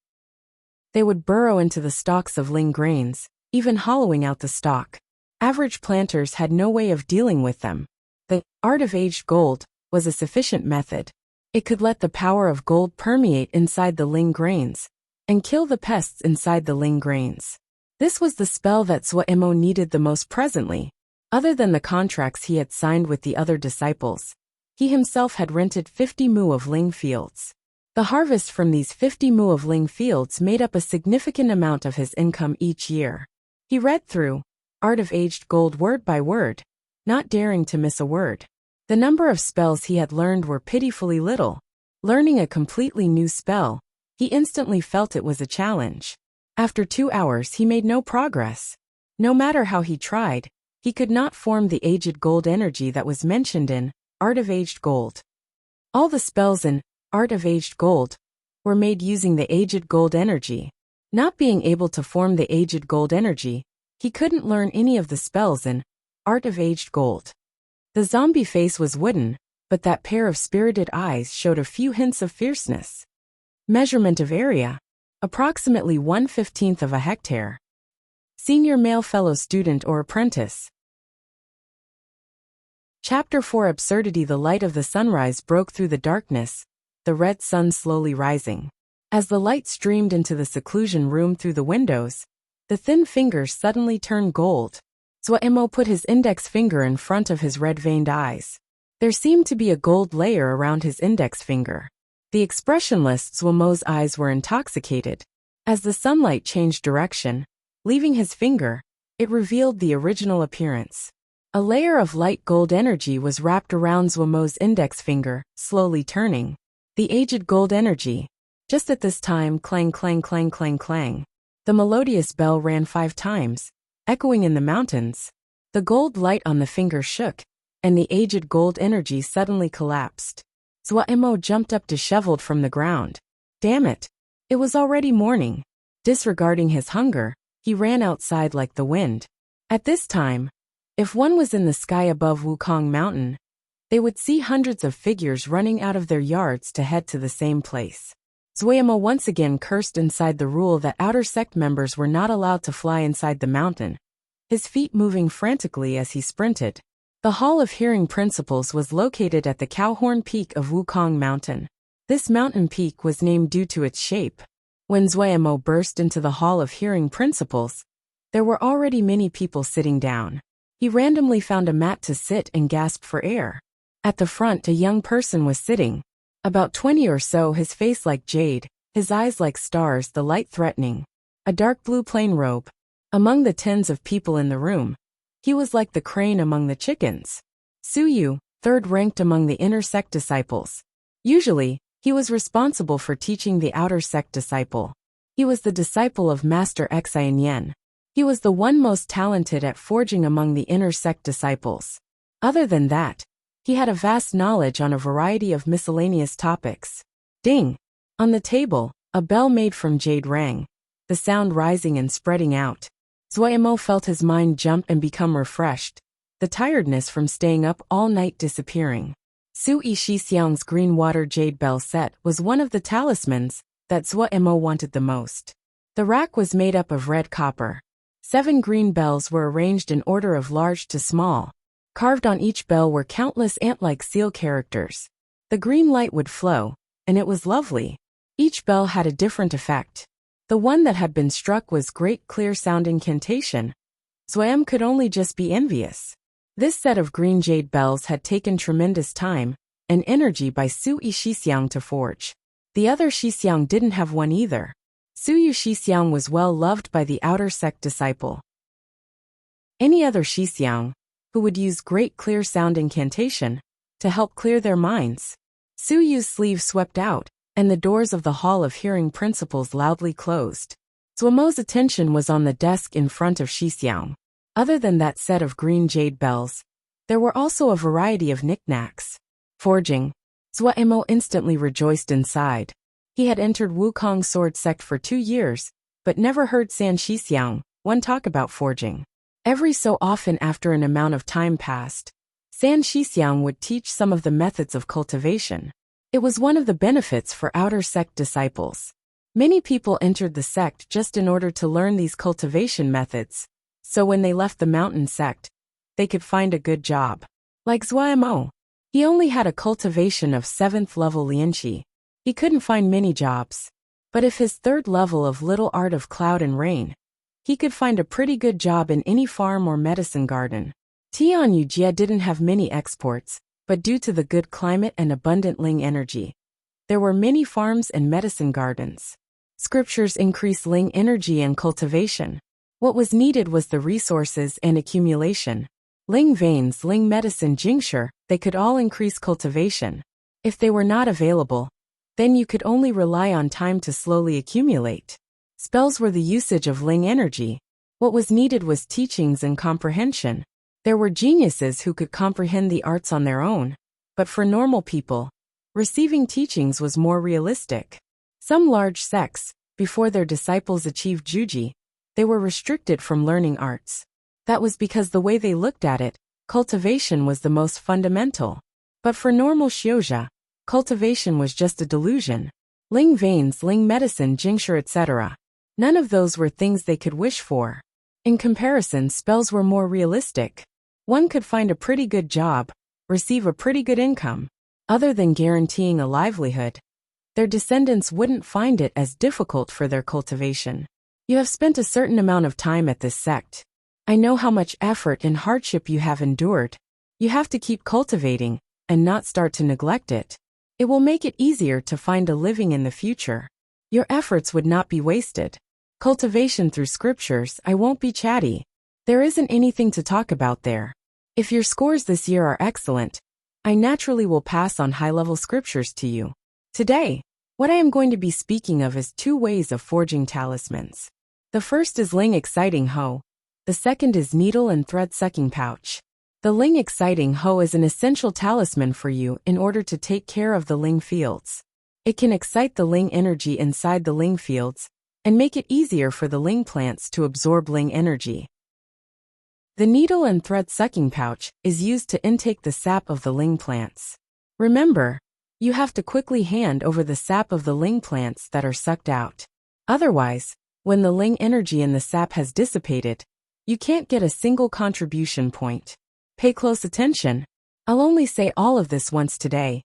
They would burrow into the stalks of Ling grains, even hollowing out the stalk. Average planters had no way of dealing with them. The Art of Aged Gold was a sufficient method. It could let the power of gold permeate inside the Ling grains and kill the pests inside the Ling grains. This was the spell that Swordsmanship needed the most presently. Other than the contracts he had signed with the other disciples, he himself had rented 50 mu of Ling fields. The harvest from these 50 mu of Ling fields made up a significant amount of his income each year. He read through Art of Aged Gold word by word, not daring to miss a word. The number of spells he had learned were pitifully little. Learning a completely new spell, he instantly felt it was a challenge. After 2 hours he made no progress. No matter how he tried, he could not form the aged gold energy that was mentioned in Art of Aged Gold. All the spells in Art of Aged Gold were made using the Aged Gold energy. Not being able to form the Aged Gold energy, he couldn't learn any of the spells in Art of Aged Gold. The zombie face was wooden, but that pair of spirited eyes showed a few hints of fierceness. Measurement of area: approximately 1/15 of a hectare. Senior male fellow student or apprentice. Chapter 4 Absurdity. The light of the sunrise broke through the darkness, the red sun slowly rising. As the light streamed into the seclusion room through the windows, the thin fingers suddenly turned gold. Zhuemo put his index finger in front of his red-veined eyes. There seemed to be a gold layer around his index finger. The expressionless Zhuemo's eyes were intoxicated. As the sunlight changed direction, leaving his finger, it revealed the original appearance. A layer of light gold energy was wrapped around Zhuemo's index finger, slowly turning. The aged gold energy. Just at this time, clang, clang, clang, clang, clang. The melodious bell rang 5 times, echoing in the mountains. The gold light on the finger shook, and the aged gold energy suddenly collapsed. Zhuemo jumped up disheveled from the ground. Damn it! It was already morning. Disregarding his hunger, he ran outside like the wind. At this time, if one was in the sky above Wukong Mountain, they would see hundreds of figures running out of their yards to head to the same place. Zhuemo once again cursed inside the rule that outer sect members were not allowed to fly inside the mountain, his feet moving frantically as he sprinted. The Hall of Hearing Principles was located at the Cowhorn Peak of Wukong Mountain. This mountain peak was named due to its shape. When Zhuemo burst into the Hall of Hearing Principles, there were already many people sitting down. He randomly found a mat to sit and gasped for air. At the front, a young person was sitting. About 20 or so, his face like jade, his eyes like stars, the light threatening. A dark blue plain robe. Among the tens of people in the room, he was like the crane among the chickens. Suyu, third ranked among the inner sect disciples. Usually, he was responsible for teaching the outer sect disciple. He was the disciple of Master Xianyan. He was the one most talented at forging among the inner sect disciples. Other than that, he had a vast knowledge on a variety of miscellaneous topics. Ding! On the table, a bell made from jade rang, the sound rising and spreading out. Zhuemo felt his mind jump and become refreshed, the tiredness from staying up all night disappearing. Sui Shixiang's green water jade bell set was one of the talismans that Zhuemo wanted the most. The rack was made up of red copper. 7 green bells were arranged in order of large to small. Carved on each bell were countless ant-like seal characters. The green light would flow, and it was lovely. Each bell had a different effect. The one that had been struck was Great Clear Sound Incantation. Zhuemo could only just be envious. This set of green jade bells had taken tremendous time and energy by Sui Shixiang to forge. The other Shixiang didn't have one either. Suyu Shixiang was well loved by the outer sect disciple. Any other Shixiang who would use Great Clear Sound Incantation to help clear their minds. Suyu's sleeve swept out, and the doors of the Hall of Hearing Principles loudly closed. Zhuemo's attention was on the desk in front of Shixiang. Other than that set of green jade bells, there were also a variety of knickknacks. Forging. Zhuemo instantly rejoiced inside. He had entered Wukong Sword Sect for 2 years, but never heard San Shixiang one talk about forging. Every so often after an amount of time passed, San Shixiang would teach some of the methods of cultivation. It was one of the benefits for outer sect disciples. Many people entered the sect just in order to learn these cultivation methods, so when they left the mountain sect, they could find a good job. Like Zhuemo, he only had a cultivation of 7th level Lianqi. He couldn't find many jobs. But if his 3rd level of Little Art of Cloud and Rain, he could find a pretty good job in any farm or medicine garden. Tianyu Jie didn't have many exports, but due to the good climate and abundant Ling energy, there were many farms and medicine gardens. Scriptures increase Ling energy and cultivation. What was needed was the resources and accumulation. Ling veins, Ling medicine, Jingshi, they could all increase cultivation. If they were not available, then you could only rely on time to slowly accumulate. Spells were the usage of Ling energy. What was needed was teachings and comprehension. There were geniuses who could comprehend the arts on their own. But for normal people, receiving teachings was more realistic. Some large sects, before their disciples achieved juji, they were restricted from learning arts. That was because the way they looked at it, cultivation was the most fundamental. But for normal Xiuzha, cultivation was just a delusion. Ling veins, ling medicine, jingshi, etc. None of those were things they could wish for. In comparison, spells were more realistic. One could find a pretty good job, receive a pretty good income. Other than guaranteeing a livelihood, their descendants wouldn't find it as difficult for their cultivation. You have spent a certain amount of time at this sect. I know how much effort and hardship you have endured. You have to keep cultivating, and not start to neglect it. It will make it easier to find a living in the future. Your efforts would not be wasted. Cultivation through scriptures. I won't be chatty. There isn't anything to talk about there. If your scores this year are excellent, I naturally will pass on high-level scriptures to you. Today, what I am going to be speaking of is 2 ways of forging talismans. The first is Ling Exciting Hoe. The second is Needle and Thread Sucking Pouch. The Ling Exciting Hoe is an essential talisman for you in order to take care of the Ling fields. It can excite the Ling energy inside the Ling fields and make it easier for the Ling plants to absorb Ling energy. The Needle and Thread Sucking Pouch is used to intake the sap of the Ling plants. Remember, you have to quickly hand over the sap of the Ling plants that are sucked out. Otherwise, when the Ling energy in the sap has dissipated, you can't get a single contribution point. Pay close attention. I'll only say all of this once today.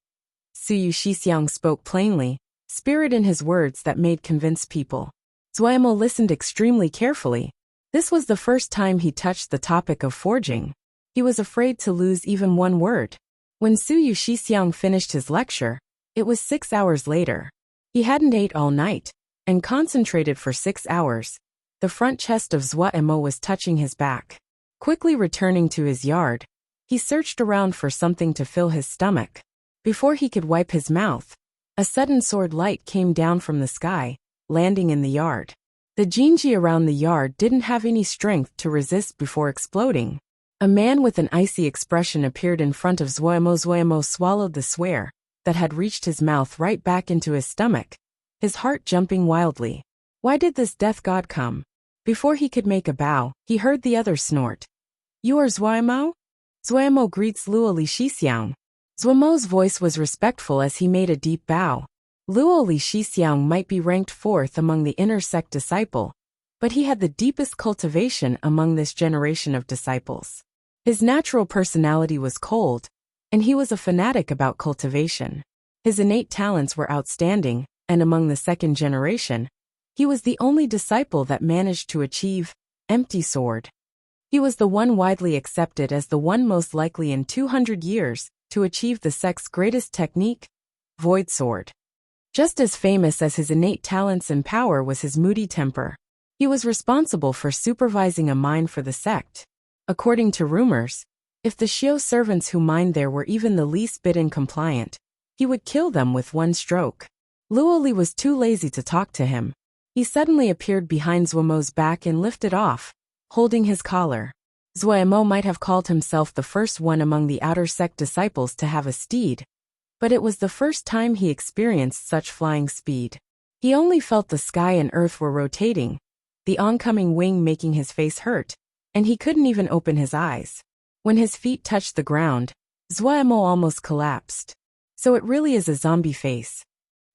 Suyu Shixiang spoke plainly, spirit in his words that made convince people. Zuomo listened extremely carefully. This was the first time he touched the topic of forging. He was afraid to lose even one word. When Suyu Shixiang finished his lecture, it was 6 hours later. He hadn't ate all night, and concentrated for 6 hours. The front chest of Zuomo was touching his back. Quickly returning to his yard, he searched around for something to fill his stomach. Before he could wipe his mouth, a sudden sword light came down from the sky, landing in the yard. The Jinji around the yard didn't have any strength to resist before exploding. A man with an icy expression appeared in front of Zuomo. Zuomo swallowed the swear that had reached his mouth right back into his stomach, his heart jumping wildly. Why did this death god come? Before he could make a bow, he heard the other snort. You are Zuomo? Zuomo greets Luo Li Shixiang. Zuomo's voice was respectful as he made a deep bow. Luo Li Shixiang might be ranked 4th among the inner sect disciple, but he had the deepest cultivation among this generation of disciples. His natural personality was cold, and he was a fanatic about cultivation. His innate talents were outstanding, and among the second generation, he was the only disciple that managed to achieve empty sword. He was the one widely accepted as the one most likely in 200 years to achieve the sect's greatest technique, void sword. Just as famous as his innate talents and power was his moody temper. He was responsible for supervising a mine for the sect. According to rumors, if the Xiao servants who mined there were even the least bit incompliant, he would kill them with one stroke. Luo Li was too lazy to talk to him. He suddenly appeared behind Zuomo's back and lifted off, holding his collar. Zuomo might have called himself the first one among the outer sect disciples to have a steed, but it was the first time he experienced such flying speed. He only felt the sky and earth were rotating, the oncoming wing making his face hurt, and he couldn't even open his eyes. When his feet touched the ground, Zuomo almost collapsed. So it really is a zombie face.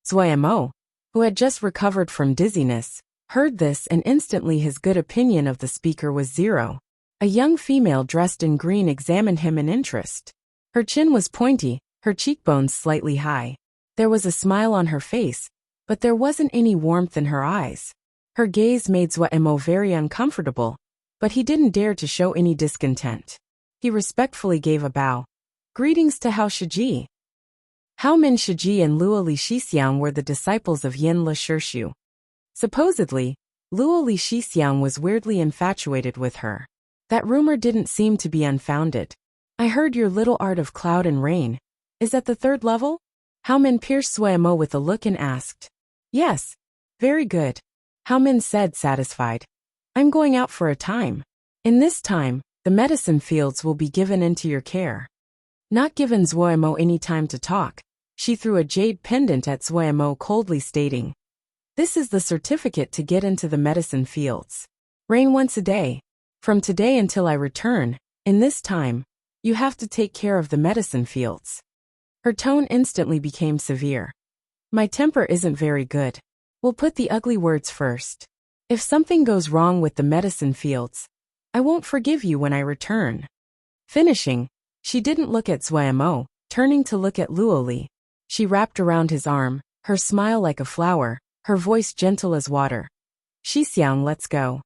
Zuomo, who had just recovered from dizziness, heard this, and instantly his good opinion of the speaker was zero. A young female dressed in green examined him in interest. Her chin was pointy, her cheekbones slightly high. There was a smile on her face, but there wasn't any warmth in her eyes. Her gaze made Zuomo very uncomfortable, but he didn't dare to show any discontent. He respectfully gave a bow. Greetings to Hao Shiji. Hao Min Shiji and Luo Li Shixiang were the disciples of Yin Le Shirshu. Supposedly, Luo Li Shixiang was weirdly infatuated with her. That rumor didn't seem to be unfounded. I heard your little art of cloud and rain. Is at the 3rd level? Hao Min pierced Zuomo with a look and asked. Yes. Very good. Hao Min said, satisfied. I'm going out for a time. In this time, the medicine fields will be given into your care. Not giving Zuomo any time to talk, she threw a jade pendant at Zuomo coldly stating, "This is the certificate to get into the medicine fields. Rain once a day. From today until I return, in this time, you have to take care of the medicine fields." Her tone instantly became severe. "My temper isn't very good. We'll put the ugly words first. If something goes wrong with the medicine fields, I won't forgive you when I return." Finishing, she didn't look at Zuomo, turning to look at Luoli. She wrapped around his arm, her smile like a flower, her voice gentle as water. "Xixiang, let's go."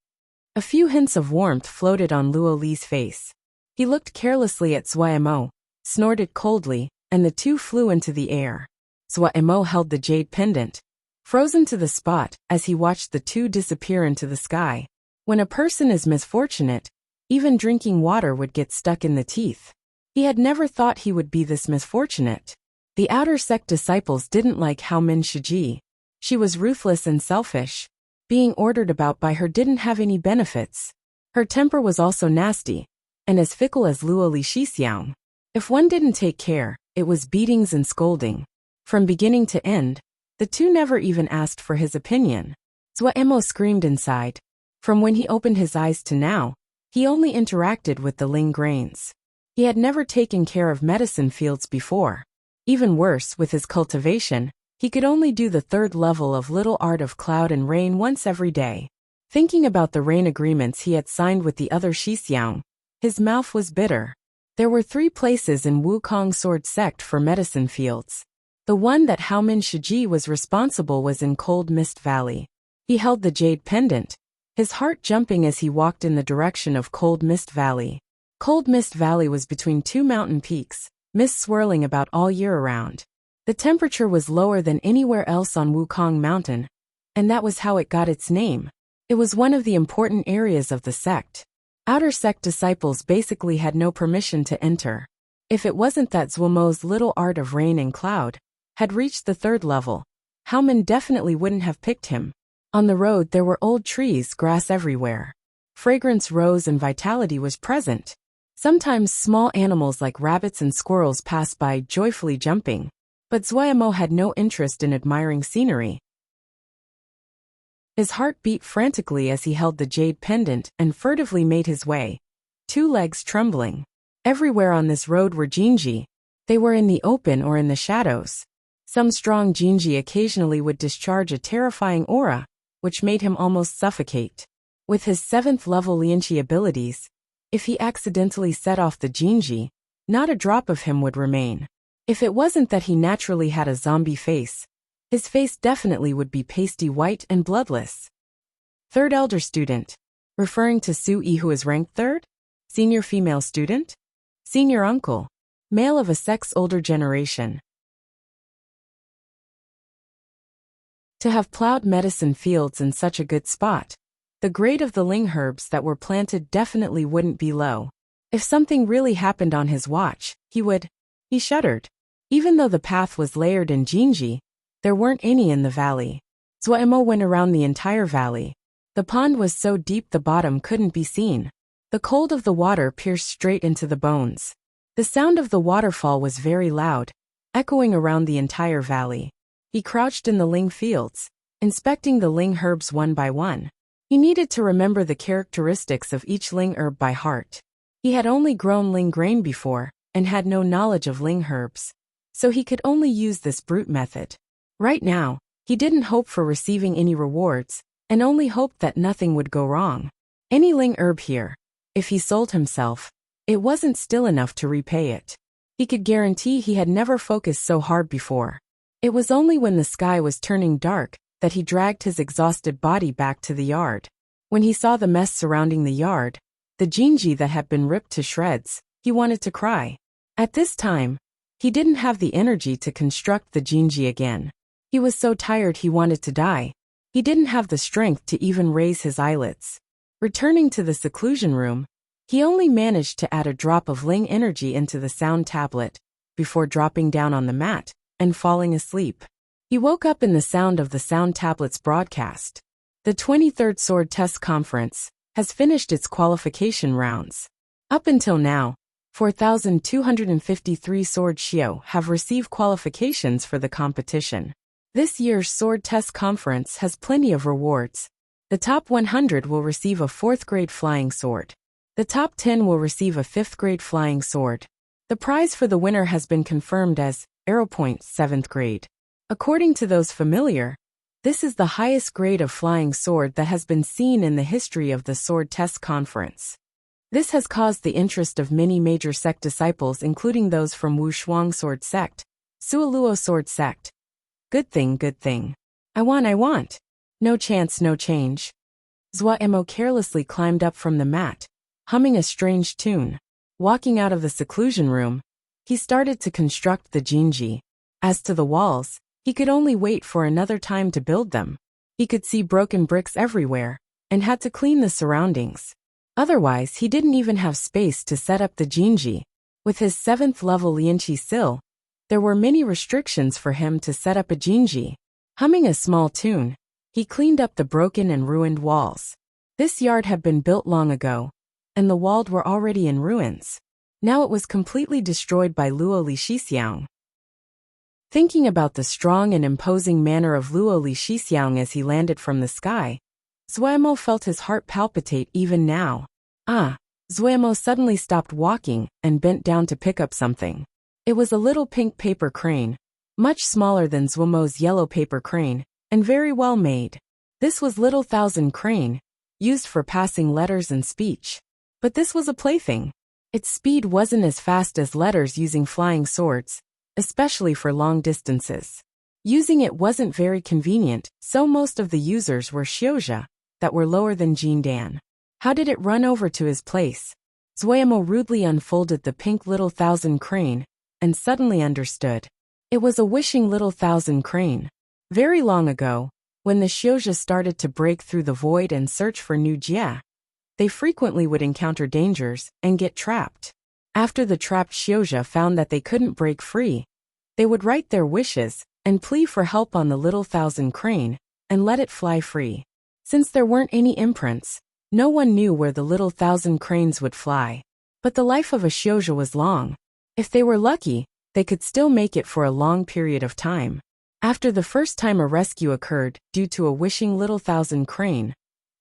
A few hints of warmth floated on Luoli's face. He looked carelessly at Zuomo, snorted coldly, and the two flew into the air. Zuomo held the jade pendant, frozen to the spot as he watched the two disappear into the sky. When a person is misfortunate, even drinking water would get stuck in the teeth. He had never thought he would be this misfortunate. The outer sect disciples didn't like Hao Min Shiji. She was ruthless and selfish. Being ordered about by her didn't have any benefits. Her temper was also nasty, and as fickle as Luoli Xixiang. If one didn't take care, it was beatings and scolding. From beginning to end, the two never even asked for his opinion. Zuomo screamed inside. From when he opened his eyes to now, he only interacted with the Ling grains. He had never taken care of medicine fields before. Even worse, with his cultivation, he could only do the third level of Little Art of Cloud and Rain once every day. Thinking about the rain agreements he had signed with the other Xixiang, his mouth was bitter. There were 3 places in Wukong Sword Sect for medicine fields. The one that Hao Min Shiji was responsible was in Cold Mist Valley. He held the jade pendant, his heart jumping as he walked in the direction of Cold Mist Valley. Cold Mist Valley was between 2 mountain peaks, mist swirling about all year around. The temperature was lower than anywhere else on Wukong Mountain, and that was how it got its name. It was one of the important areas of the sect. Outer sect disciples basically had no permission to enter. If it wasn't that Zuomo's Little Art of Rain and Cloud had reached the 3rd level, Hao Min definitely wouldn't have picked him. On the road there were old trees, grass everywhere. Fragrance rose and vitality was present. Sometimes small animals like rabbits and squirrels passed by, joyfully jumping. But Zuomo had no interest in admiring scenery. His heart beat frantically as he held the jade pendant and furtively made his way, 2 legs trembling. Everywhere on this road were Jinji. They were in the open or in the shadows. Some strong Jinji occasionally would discharge a terrifying aura, which made him almost suffocate. With his 7th level Lianqi abilities, if he accidentally set off the Jinji, not a drop of him would remain. If it wasn't that he naturally had a zombie face, his face definitely would be pasty white and bloodless. 3rd elder student. Referring to Sui, who is ranked 3rd? Senior female student? Senior uncle. Male of a sex older generation. To have plowed medicine fields in such a good spot, the grade of the ling herbs that were planted definitely wouldn't be low. If something really happened on his watch, he shuddered. Even though the path was layered in Jinji, there weren't any in the valley. Zuomo went around the entire valley. The pond was so deep the bottom couldn't be seen. The cold of the water pierced straight into the bones. The sound of the waterfall was very loud, echoing around the entire valley. He crouched in the ling fields, inspecting the ling herbs one by one. He needed to remember the characteristics of each ling herb by heart. He had only grown ling grain before, and had no knowledge of ling herbs, so he could only use this brute method. Right now, he didn't hope for receiving any rewards, and only hoped that nothing would go wrong. Any ling herb here, if he sold himself, it wasn't still enough to repay it. He could guarantee he had never focused so hard before. It was only when the sky was turning dark that he dragged his exhausted body back to the yard. When he saw the mess surrounding the yard, the Jinji that had been ripped to shreds, he wanted to cry. At this time, he didn't have the energy to construct the Jinji again. He was so tired he wanted to die. He didn't have the strength to even raise his eyelids. Returning to the seclusion room, he only managed to add a drop of ling energy into the sound tablet, before dropping down on the mat and falling asleep. He woke up in the sound of the sound tablet's broadcast. The 23rd Sword Test Conference has finished its qualification rounds. Up until now, 4,253 sword Xiao have received qualifications for the competition. This year's sword test conference has plenty of rewards. The top 100 will receive a 4th grade flying sword. The top 10 will receive a 5th grade flying sword. The prize for the winner has been confirmed as Arrow Point 7th grade. According to those familiar, this is the highest grade of flying sword that has been seen in the history of the sword test conference. This has caused the interest of many major sect disciples, including those from Wushuang Sword Sect, Suoluo Sword Sect. Good thing, good thing. I want. No chance, no change. Zhuemo carelessly climbed up from the mat, humming a strange tune. Walking out of the seclusion room, he started to construct the jinji. As to the walls, he could only wait for another time to build them. He could see broken bricks everywhere, and had to clean the surroundings. Otherwise, he didn't even have space to set up the jinji. With his 7th level Lianqi Sil, there were many restrictions for him to set up a jinji. Humming a small tune, he cleaned up the broken and ruined walls. This yard had been built long ago, and the walls were already in ruins. Now it was completely destroyed by Luo Li Shixiang. Thinking about the strong and imposing manner of Luo Li Shixiang as he landed from the sky, Zhuemo felt his heart palpitate even now. Zhuemo suddenly stopped walking and bent down to pick up something. It was a little pink paper crane, much smaller than Zhuemo's yellow paper crane, and very well made. This was Little Thousand Crane, used for passing letters and speech. But this was a plaything. Its speed wasn't as fast as letters using flying swords, especially for long distances. Using it wasn't very convenient, so most of the users were Xiuzha, that were lower than Jindan. How did it run over to his place? Zhuemo rudely unfolded the pink Little Thousand Crane, and suddenly understood. It was a wishing Little Thousand Crane. Very long ago, when the Xiuzha started to break through the void and search for new Jia, they frequently would encounter dangers and get trapped. After the trapped Xiuzha found that they couldn't break free, they would write their wishes and plea for help on the Little Thousand Crane and let it fly free. Since there weren't any imprints, no one knew where the Little Thousand Cranes would fly. But the life of a Xiuzha was long. If they were lucky, they could still make it for a long period of time. After the first time a rescue occurred due to a wishing Little Thousand Crane,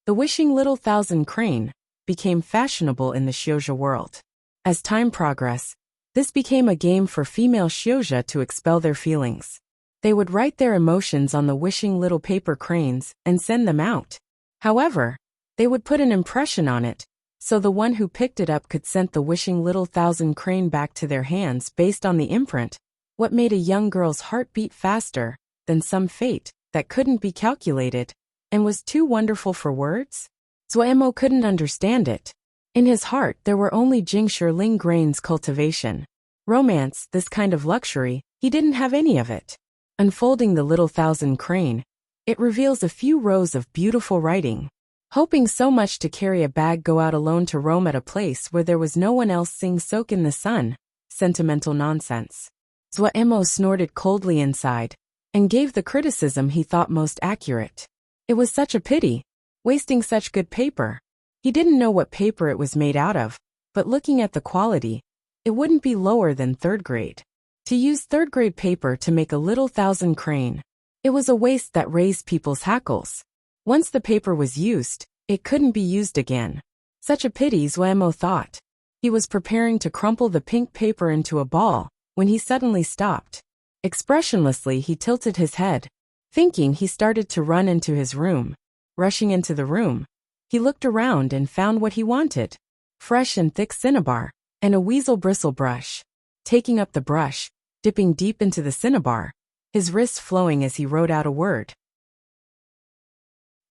the wishing Little Thousand Crane became fashionable in the Xiuzha world. As time progressed, this became a game for female Xiuzha to expel their feelings. They would write their emotions on the wishing little paper cranes and send them out. However, they would put an impression on it, so the one who picked it up could send the wishing Little Thousand Crane back to their hands based on the imprint. What made a young girl's heart beat faster than some fate that couldn't be calculated and was too wonderful for words? Zhuemo couldn't understand it. In his heart there were only Jingshirling grains cultivation. Romance, this kind of luxury, he didn't have any of it. Unfolding the Little Thousand Crane, it reveals a few rows of beautiful writing. Hoping so much to carry a bag, go out alone to roam at a place where there was no one else, sing soak in the sun. Sentimental nonsense. Zhuemo snorted coldly inside, and gave the criticism he thought most accurate. It was such a pity, wasting such good paper. He didn't know what paper it was made out of, but looking at the quality, it wouldn't be lower than 3rd grade. To use 3rd grade paper to make a Little Thousand Crane, it was a waste that raised people's hackles. Once the paper was used, it couldn't be used again. Such a pity, Zhuemo thought. He was preparing to crumple the pink paper into a ball, when he suddenly stopped. Expressionlessly he tilted his head. Thinking, he started to run into his room. Rushing into the room, he looked around and found what he wanted. Fresh and thick cinnabar, and a weasel bristle brush. Taking up the brush, dipping deep into the cinnabar, his wrists flowing as he wrote out a word.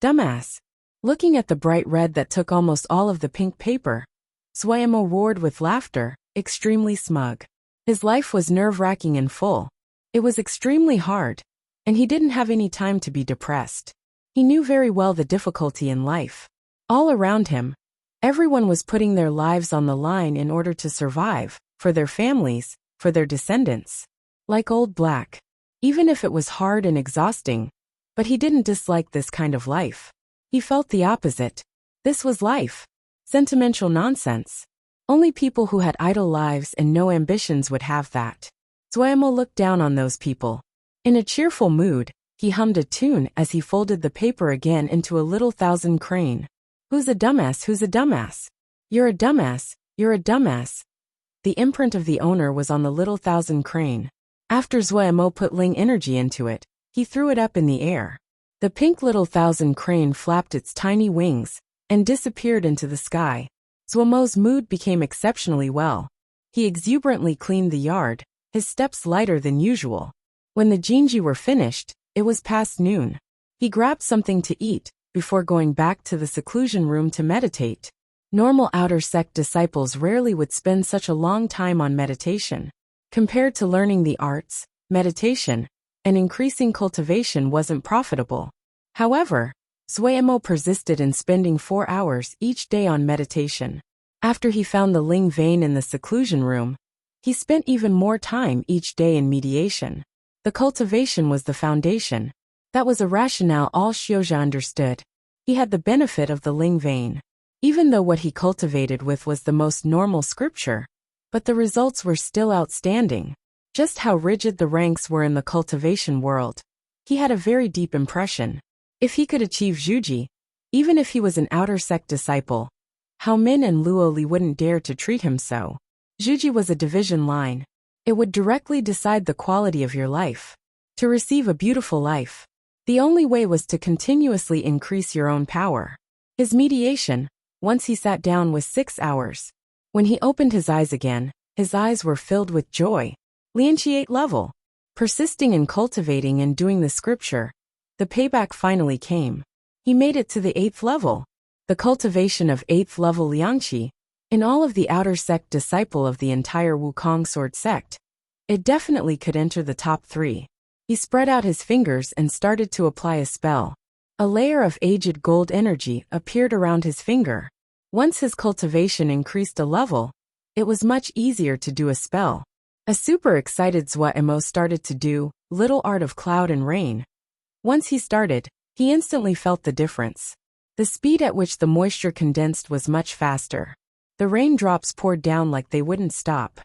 Dumbass. Looking at the bright red that took almost all of the pink paper, Zhuemo roared with laughter, extremely smug. His life was nerve-wracking and full. It was extremely hard, and he didn't have any time to be depressed. He knew very well the difficulty in life. All around him, everyone was putting their lives on the line in order to survive, for their families, for their descendants. Like Old Black. Even if it was hard and exhausting, but he didn't dislike this kind of life. He felt the opposite. This was life. Sentimental nonsense. Only people who had idle lives and no ambitions would have that. Zuemo looked down on those people. In a cheerful mood, he hummed a tune as he folded the paper again into a little thousand crane. Who's a dumbass? Who's a dumbass? You're a dumbass. You're a dumbass. The imprint of the owner was on the little thousand crane. After Zuemo put Ling energy into it, he threw it up in the air. The pink little thousand crane flapped its tiny wings and disappeared into the sky. Zuemo's mood became exceptionally well. He exuberantly cleaned the yard, his steps lighter than usual. When the Jinji were finished, it was past noon. He grabbed something to eat before going back to the seclusion room to meditate. Normal outer sect disciples rarely would spend such a long time on meditation. Compared to learning the arts, meditation and increasing cultivation wasn't profitable. However, Zuemo persisted in spending 4 hours each day on meditation. After he found the Ling vein in the seclusion room, he spent even more time each day in mediation. The cultivation was the foundation. That was a rationale all Xiuzha understood. He had the benefit of the Ling vein. Even though what he cultivated with was the most normal scripture, but the results were still outstanding. Just how rigid the ranks were in the cultivation world. He had a very deep impression. If he could achieve Zhuji, even if he was an outer sect disciple, Hao Min and Luo Li wouldn't dare to treat him so. Zhuji was a division line. It would directly decide the quality of your life. To receive a beautiful life, the only way was to continuously increase your own power. His mediation, once he sat down, was 6 hours. When he opened his eyes again, his eyes were filled with joy. Lianqi 8 level. Persisting in cultivating and doing the scripture, the payback finally came. He made it to the 8th level. The cultivation of 8th level Liangqi, in all of the outer sect disciple of the entire Wukong sword sect, it definitely could enter the top 3. He spread out his fingers and started to apply a spell. A layer of aged gold energy appeared around his finger. Once his cultivation increased a level, it was much easier to do a spell. A super excited Zuemo started to do Little Art of Cloud and Rain. Once he started, he instantly felt the difference. The speed at which the moisture condensed was much faster. The raindrops poured down like they wouldn't stop.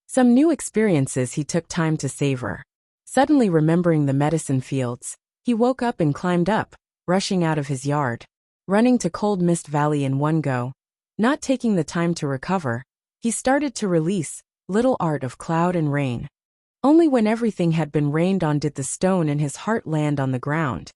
Some new experiences he took time to savor. Suddenly remembering the medicine fields, he woke up and climbed up, rushing out of his yard, running to Cold Mist Valley in one go. Not taking the time to recover, he started to release Little Art of Cloud and Rain. Only when everything had been rained on did the stone in his heart land on the ground.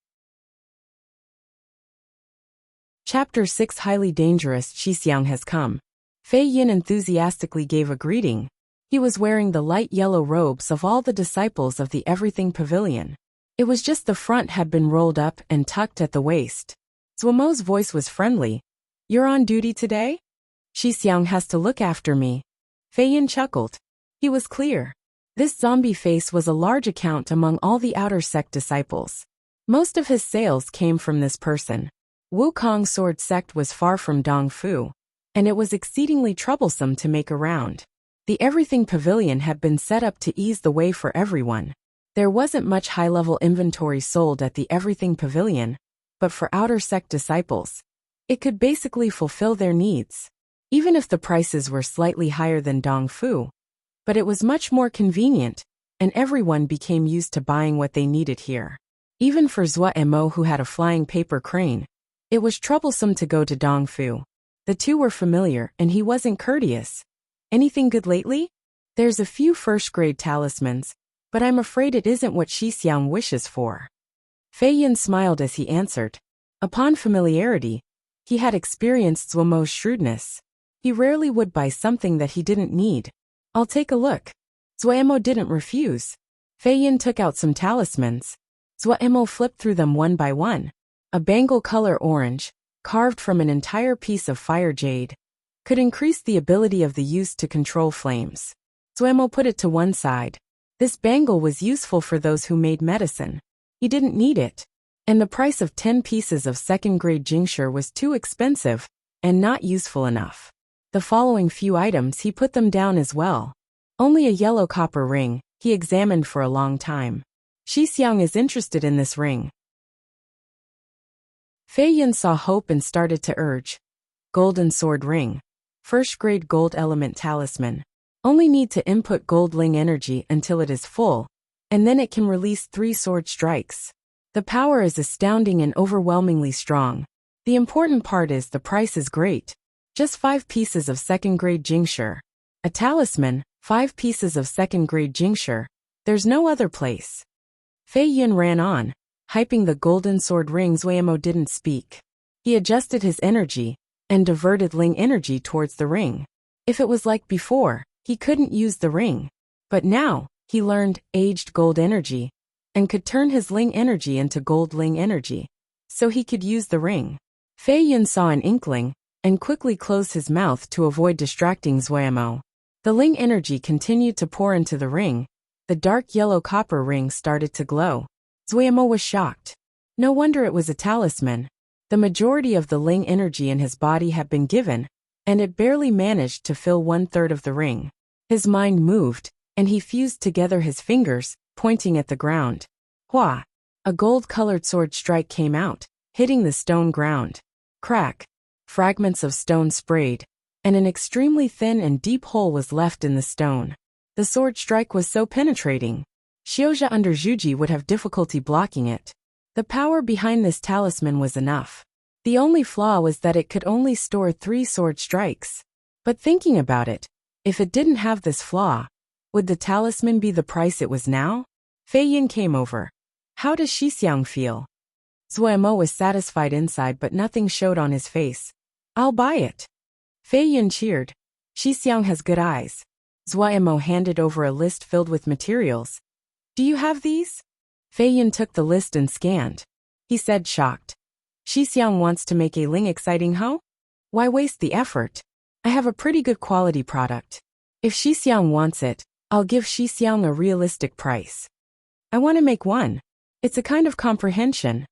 Chapter 6 Highly Dangerous Xixiang has come. Fei Yin enthusiastically gave a greeting. He was wearing the light yellow robes of all the disciples of the Everything Pavilion. It was just the front had been rolled up and tucked at the waist. Zuemo's voice was friendly. You're on duty today? Xixiang has to look after me. Fei Yin chuckled. He was clear. This zombie face was a large account among all the outer sect disciples. Most of his sales came from this person. Wukong sword sect was far from Dongfu, and it was exceedingly troublesome to make around. The Everything Pavilion had been set up to ease the way for everyone. There wasn't much high-level inventory sold at the Everything Pavilion, but for outer sect disciples, it could basically fulfill their needs. Even if the prices were slightly higher than Dongfu, but it was much more convenient, and everyone became used to buying what they needed here. Even for Zuemo, who had a flying paper crane, it was troublesome to go to Dongfu. The two were familiar and he wasn't courteous. Anything good lately? There's a few first-grade talismans, but I'm afraid it isn't what Xixiang wishes for. Fei Yin smiled as he answered. Upon familiarity, he had experienced Zuemo's shrewdness. He rarely would buy something that he didn't need. I'll take a look. Zuemo didn't refuse. Fei Yin took out some talismans. Zuemo flipped through them one by one. A bangle color orange, carved from an entire piece of fire jade, could increase the ability of the use to control flames. Zuemo put it to one side. This bangle was useful for those who made medicine. He didn't need it. And the price of 10 pieces of second-grade jingsher was too expensive and not useful enough. The following few items he put them down as well. Only a yellow copper ring, he examined for a long time. Xixiang is interested in this ring. Fei Yin saw hope and started to urge. Golden sword ring. First grade gold element talisman. Only need to input gold ling energy until it is full, and then it can release 3 sword strikes. The power is astounding and overwhelmingly strong. The important part is the price is great. Just 5 pieces of second grade Jingshi. A talisman, 5 pieces of second grade Jingshi. There's no other place. Fei Yun ran on, hyping the golden sword ring. Zuemo didn't speak. He adjusted his energy and diverted ling energy towards the ring. If it was like before, he couldn't use the ring. But now, he learned aged gold energy and could turn his ling energy into gold ling energy. So he could use the ring. Fei Yun saw an inkling and quickly closed his mouth to avoid distracting Zuemo. The ling energy continued to pour into the ring. The dark yellow copper ring started to glow. Zuemo was shocked. No wonder it was a talisman. The majority of the ling energy in his body had been given, and it barely managed to fill 1/3 of the ring. His mind moved, and he fused together his fingers, pointing at the ground. Hua! A gold-colored sword strike came out, hitting the stone ground. Crack! Fragments of stone sprayed, and an extremely thin and deep hole was left in the stone. The sword strike was so penetrating. Xiaozha under Zhuji would have difficulty blocking it. The power behind this talisman was enough. The only flaw was that it could only store 3 sword strikes. But thinking about it, if it didn't have this flaw, would the talisman be the price it was now? Fei Yun came over. How does Xixiang feel? Zuemo was satisfied inside but nothing showed on his face. I'll buy it. Fei Yun cheered. Xixiang has good eyes. Zuemo handed over a list filled with materials. Do you have these? Fei Yun took the list and scanned. He said shocked. Xixiang wants to make a ling exciting hoe? Why waste the effort? I have a pretty good quality product. If Xixiang wants it, I'll give Xixiang a realistic price. I want to make one. It's a kind of comprehension.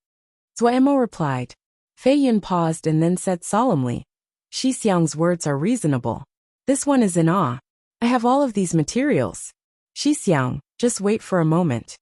Zuemo replied. Fei Yun paused and then said solemnly. Xixiang's words are reasonable. This one is in awe. I have all of these materials. Xixiang, just wait for a moment.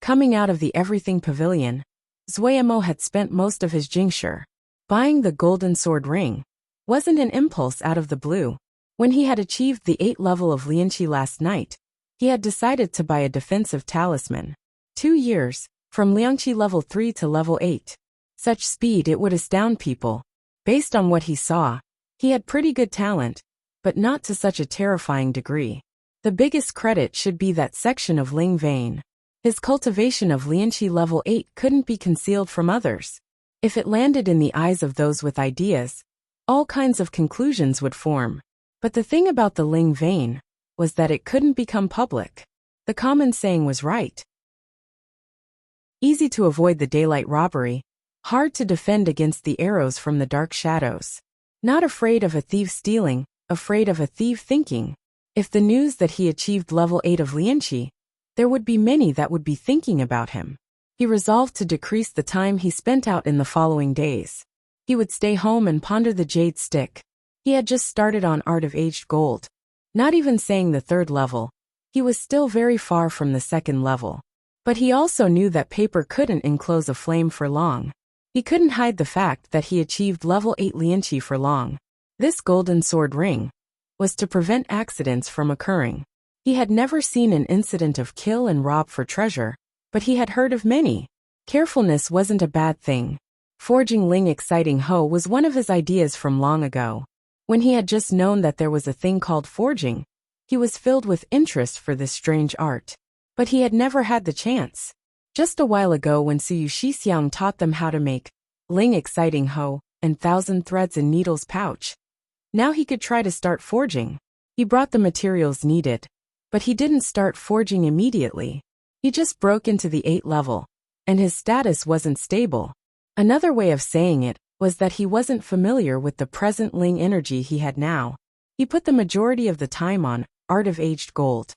Coming out of the Everything Pavilion, Zuemo had spent most of his Jingshi. Buying the golden sword ring wasn't an impulse out of the blue. When he had achieved the 8th level of Lianqi last night, he had decided to buy a defensive talisman. 2 years, from Lianqi level 3 to level 8. Such speed it would astound people. Based on what he saw, he had pretty good talent, but not to such a terrifying degree. The biggest credit should be that section of Ling vein. His cultivation of Lianqi level 8 couldn't be concealed from others. If it landed in the eyes of those with ideas, all kinds of conclusions would form. But the thing about the Ling vein was that it couldn't become public. The common saying was right. Easy to avoid the daylight robbery, hard to defend against the arrows from the dark shadows. Not afraid of a thief stealing, afraid of a thief thinking. If the news that he achieved level 8 of Lianqi, there would be many that would be thinking about him. He resolved to decrease the time he spent out in the following days. He would stay home and ponder the jade stick. He had just started on Art of Aged Gold. Not even saying the 3rd level, he was still very far from the 2nd level. But he also knew that paper couldn't enclose a flame for long. He couldn't hide the fact that he achieved level 8 Lianqi for long. This golden sword ring was to prevent accidents from occurring. He had never seen an incident of kill and rob for treasure, but he had heard of many. Carefulness wasn't a bad thing. Forging Ling exciting hoe was one of his ideas from long ago. When he had just known that there was a thing called forging, he was filled with interest for this strange art. But he had never had the chance. Just a while ago when Suyu Xixiang taught them how to make Ling exciting hoe and 1,000 threads and needles pouch. Now he could try to start forging. He brought the materials needed, but he didn't start forging immediately. He just broke into the 8th level, and his status wasn't stable. Another way of saying it was that he wasn't familiar with the present Ling energy he had now. He put the majority of the time on Art of Aged Gold.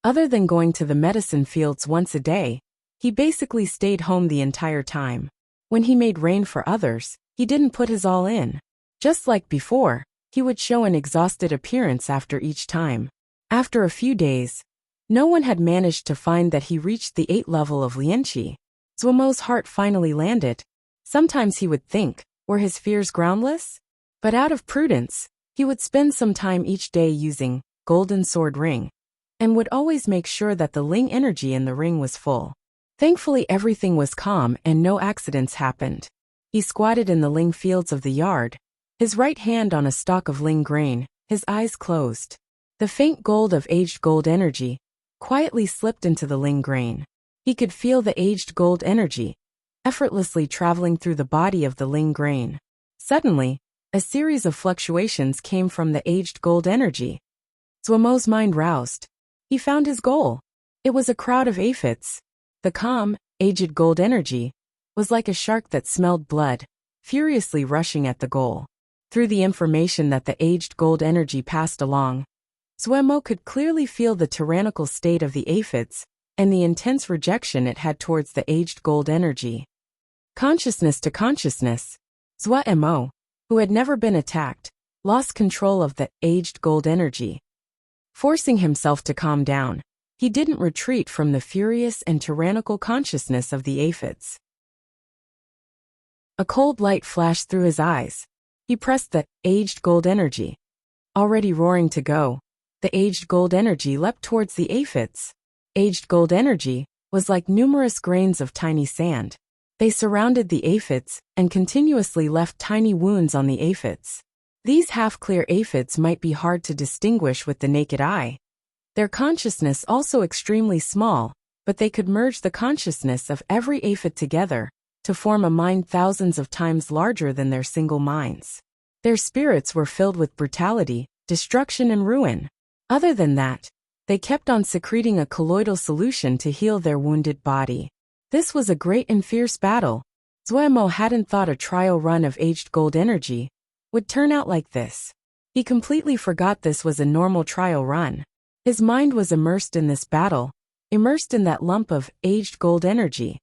Other than going to the medicine fields once a day, he basically stayed home the entire time. When he made rain for others, he didn't put his all in. Just like before, he would show an exhausted appearance after each time. After a few days, no one had managed to find that he reached the 8th level of Lianqi. Zuomo's heart finally landed. Sometimes he would think, were his fears groundless? But out of prudence, He would spend some time each day using golden sword ring, and would always make sure that the Ling energy in the ring was full. Thankfully everything was calm and no accidents happened. He squatted in the Ling fields of the yard, his right hand on a stalk of Ling grain, his eyes closed. The faint gold of aged gold energy quietly slipped into the Ling grain. He could feel the aged gold energy effortlessly traveling through the body of the Ling grain. Suddenly, a series of fluctuations came from the aged gold energy. Zuomo's mind roused. He found his goal. It was a crowd of aphids. The calm, aged gold energy was like a shark that smelled blood, furiously rushing at the goal. Through the information that the aged gold energy passed along, Zuomo could clearly feel the tyrannical state of the aphids and the intense rejection it had towards the aged gold energy. Consciousness to consciousness, Zuomo, who had never been attacked, lost control of the aged gold energy. Forcing himself to calm down, he didn't retreat from the furious and tyrannical consciousness of the aphids. A cold light flashed through his eyes. He pressed the aged gold energy. Already roaring to go, the aged gold energy leapt towards the aphids. Aged gold energy was like numerous grains of tiny sand. They surrounded the aphids and continuously left tiny wounds on the aphids. These half-clear aphids might be hard to distinguish with the naked eye. Their consciousness also extremely small, but they could merge the consciousness of every aphid together to form a mind thousands of times larger than their single minds. Their spirits were filled with brutality, destruction and ruin. Other than that, they kept on secreting a colloidal solution to heal their wounded body. This was a great and fierce battle. Zuomo hadn't thought a trial run of aged gold energy would turn out like this. He completely forgot this was a normal trial run. His mind was immersed in this battle, immersed in that lump of aged gold energy.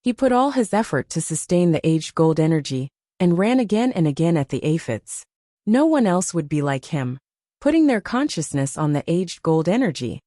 He put all his effort to sustain the aged gold energy and ran again and again at the aphids. No one else would be like him, putting their consciousness on the aged gold energy.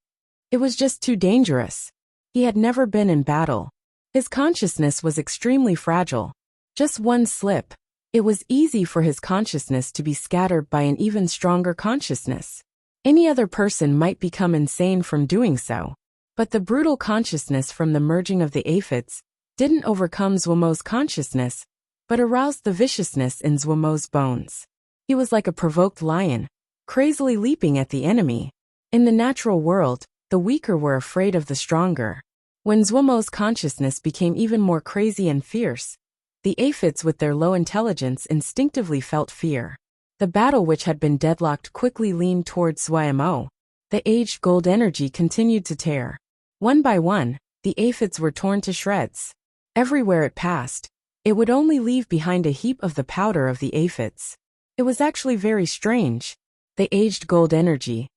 It was just too dangerous. He had never been in battle. His consciousness was extremely fragile. Just one slip. It was easy for his consciousness to be scattered by an even stronger consciousness. Any other person might become insane from doing so. But the brutal consciousness from the merging of the aphids didn't overcome Zuomo's consciousness, but aroused the viciousness in Zuomo's bones. He was like a provoked lion, crazily leaping at the enemy. In the natural world, the weaker were afraid of the stronger. When Zuomo's consciousness became even more crazy and fierce, the aphids with their low intelligence instinctively felt fear. The battle which had been deadlocked quickly leaned towards Zuomo. The aged gold energy continued to tear. One by one, the aphids were torn to shreds. Everywhere it passed, it would only leave behind a heap of the powder of the aphids. It was actually very strange. The aged gold energy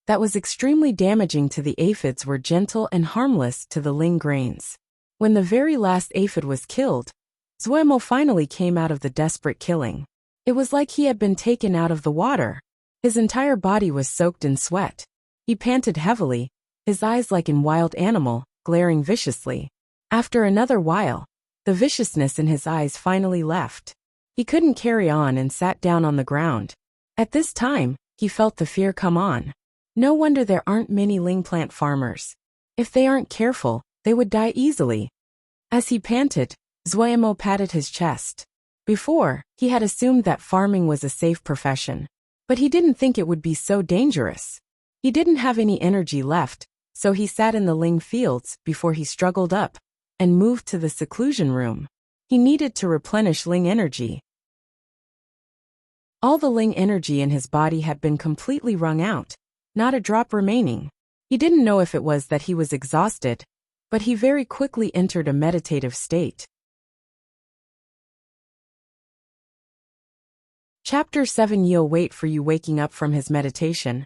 that was extremely damaging to the aphids were gentle and harmless to the Ling grains. When the very last aphid was killed, Zuomo finally came out of the desperate killing. It was like he had been taken out of the water. His entire body was soaked in sweat. He panted heavily, his eyes like a wild animal, glaring viciously. After another while, the viciousness in his eyes finally left. He couldn't carry on and sat down on the ground. At this time, he felt the fear come on. No wonder there aren't many Ling plant farmers. If they aren't careful, they would die easily. As he panted, Zuomo patted his chest. Before, he had assumed that farming was a safe profession. But he didn't think it would be so dangerous. He didn't have any energy left, so he sat in the Ling fields before he struggled up and moved to the seclusion room. He needed to replenish Ling energy. All the Ling energy in his body had been completely wrung out, not a drop remaining. He didn't know if it was that he was exhausted, but he very quickly entered a meditative state. Chapter 7. You'll wait for you. Waking up from his meditation,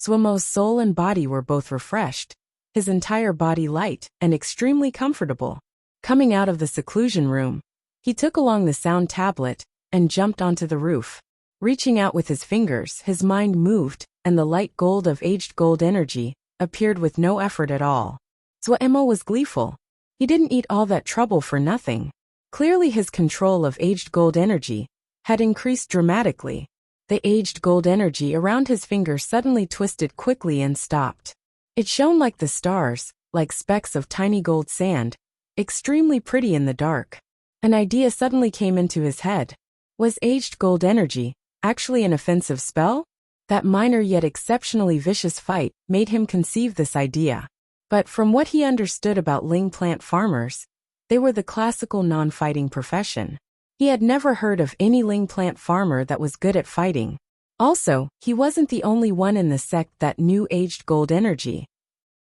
Zuomo's soul and body were both refreshed, his entire body light and extremely comfortable. Coming out of the seclusion room, he took along the sound tablet and jumped onto the roof. Reaching out with his fingers, his mind moved, and the light gold of aged gold energy appeared with no effort at all. Zuomo was gleeful. He didn't eat all that trouble for nothing. Clearly his control of aged gold energy had increased dramatically. The aged gold energy around his finger suddenly twisted quickly and stopped. It shone like the stars, like specks of tiny gold sand, extremely pretty in the dark. An idea suddenly came into his head. Was aged gold energy actually an offensive spell? That minor yet exceptionally vicious fight made him conceive this idea. But from what he understood about Ling plant farmers, they were the classical non-fighting profession. He had never heard of any Ling plant farmer that was good at fighting. Also, he wasn't the only one in the sect that knew aged gold energy.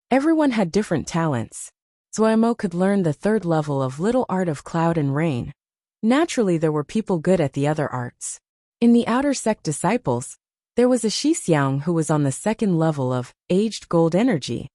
Everyone had different talents. Zuomo could learn the third level of Little Art of Cloud and Rain. Naturally, there were people good at the other arts. In the outer sect disciples, there was a Shixiang who was on the second level of aged gold energy.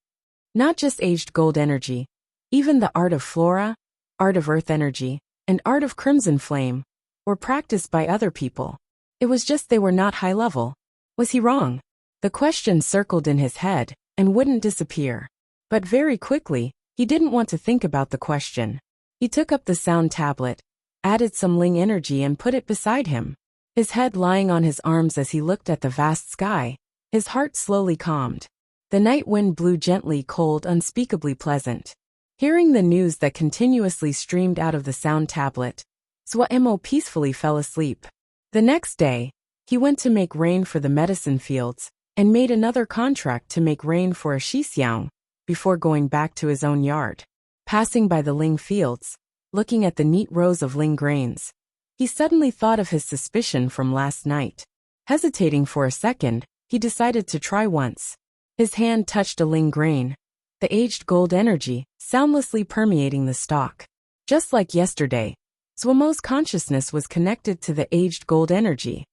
Not just aged gold energy, even the art of flora, art of earth energy, and art of crimson flame were practiced by other people. It was just they were not high level. Was he wrong? The question circled in his head and wouldn't disappear. But very quickly, he didn't want to think about the question. He took up the sound tablet, added some Ling energy and put it beside him. His head lying on his arms as he looked at the vast sky, his heart slowly calmed. The night wind blew gently cold, unspeakably pleasant. Hearing the news that continuously streamed out of the sound tablet, Zuomo peacefully fell asleep. The next day, he went to make rain for the medicine fields, and made another contract to make rain for a Shixiang, before going back to his own yard. Passing by the Ling fields, looking at the neat rows of Ling grains, he suddenly thought of his suspicion from last night. Hesitating for a second, he decided to try once. His hand touched a Ling grain, the aged gold energy, soundlessly permeating the stalk. Just like yesterday, Zuomo's consciousness was connected to the aged gold energy.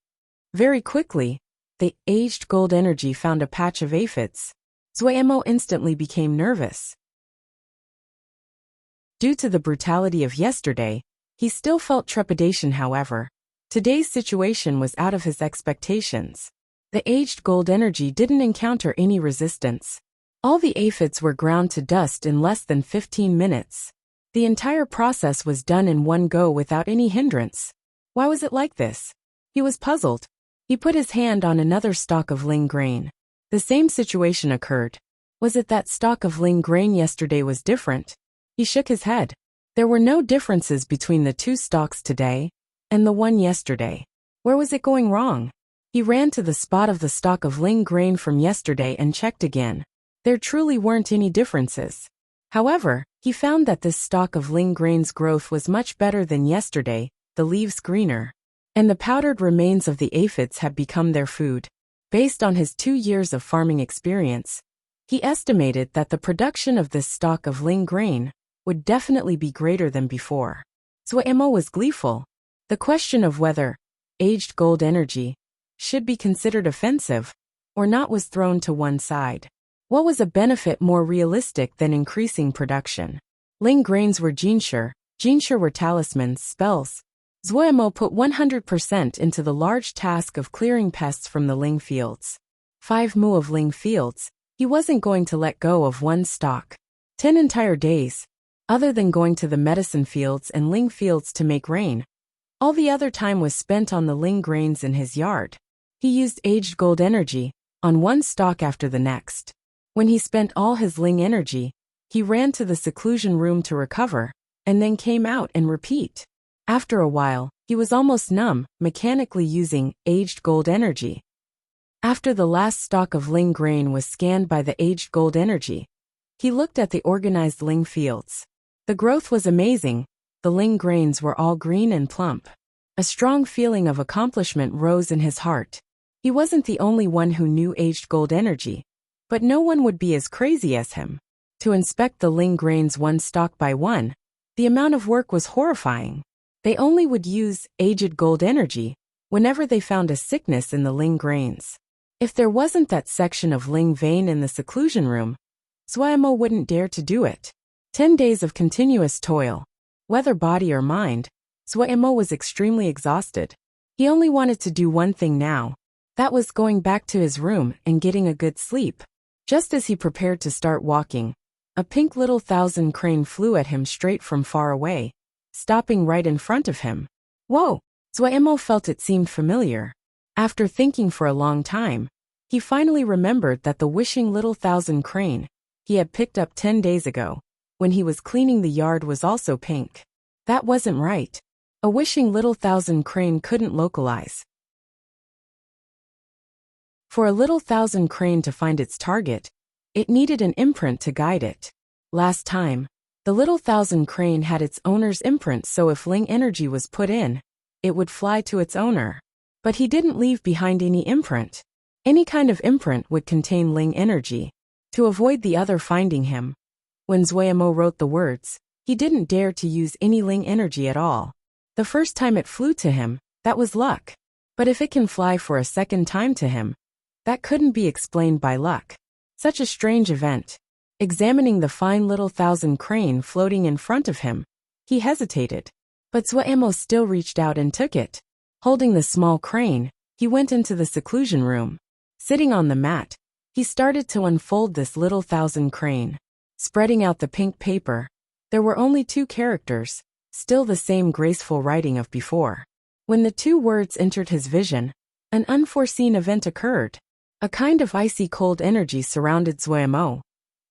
Very quickly, the aged gold energy found a patch of aphids. Zuomo instantly became nervous. Due to the brutality of yesterday, he still felt trepidation. However, today's situation was out of his expectations. The aged gold energy didn't encounter any resistance. All the aphids were ground to dust in less than 15 minutes. The entire process was done in one go without any hindrance. Why was it like this? He was puzzled. He put his hand on another stalk of Ling grain. The same situation occurred. Was it that stalk of Ling grain yesterday was different? He shook his head. There were no differences between the two stalks today and the one yesterday. Where was it going wrong? He ran to the spot of the stalk of Ling grain from yesterday and checked again. There truly weren't any differences. However, he found that this stalk of Ling grain's growth was much better than yesterday, the leaves greener, and the powdered remains of the aphids had become their food. Based on his 2 years of farming experience, he estimated that the production of this stalk of Ling grain would definitely be greater than before. Zuomo was gleeful. The question of whether aged gold energy should be considered offensive or not was thrown to one side. What was a benefit more realistic than increasing production? Ling grains were jinsure were talismans, spells. Zuomo put 100% into the large task of clearing pests from the Ling fields. 5 mu of Ling fields, he wasn't going to let go of one stalk. 10 entire days. Other than going to the medicine fields and Ling fields to make rain, all the other time was spent on the Ling grains in his yard. He used aged gold energy on one stalk after the next. When he spent all his Ling energy, he ran to the seclusion room to recover, and then came out and repeat. After a while, he was almost numb, mechanically using aged gold energy. After the last stalk of Ling grain was scanned by the aged gold energy, he looked at the organized Ling fields. The growth was amazing. The Ling grains were all green and plump. A strong feeling of accomplishment rose in his heart. He wasn't the only one who knew aged gold energy, but no one would be as crazy as him. To inspect the Ling grains one stalk by one, the amount of work was horrifying. They only would use aged gold energy whenever they found a sickness in the Ling grains. If there wasn't that section of Ling vein in the seclusion room, Zuomo wouldn't dare to do it. 10 days of continuous toil. Whether body or mind, Zuomo was extremely exhausted. He only wanted to do one thing now. That was going back to his room and getting a good sleep. Just as he prepared to start walking, a pink little thousand crane flew at him straight from far away, stopping right in front of him. Whoa! Zuomo felt it seemed familiar. After thinking for a long time, he finally remembered that the wishing little thousand crane he had picked up 10 days ago, when he was cleaning the yard, was also pink. That wasn't right. A wishing little thousand crane couldn't localize. For a little thousand crane to find its target, it needed an imprint to guide it. Last time, the little thousand crane had its owner's imprint, so if Ling energy was put in, it would fly to its owner. But he didn't leave behind any imprint. Any kind of imprint would contain Ling energy, to avoid the other finding him. When Zuemo wrote the words, he didn't dare to use any Ling energy at all. The first time it flew to him, that was luck. But if it can fly for a second time to him, that couldn't be explained by luck. Such a strange event. Examining the fine little thousand crane floating in front of him, he hesitated. But Zuemo still reached out and took it. Holding the small crane, he went into the seclusion room. Sitting on the mat, he started to unfold this little thousand crane. Spreading out the pink paper, there were only 2 characters, still the same graceful writing of before. When the 2 words entered his vision, an unforeseen event occurred. A kind of icy cold energy surrounded Zuemo.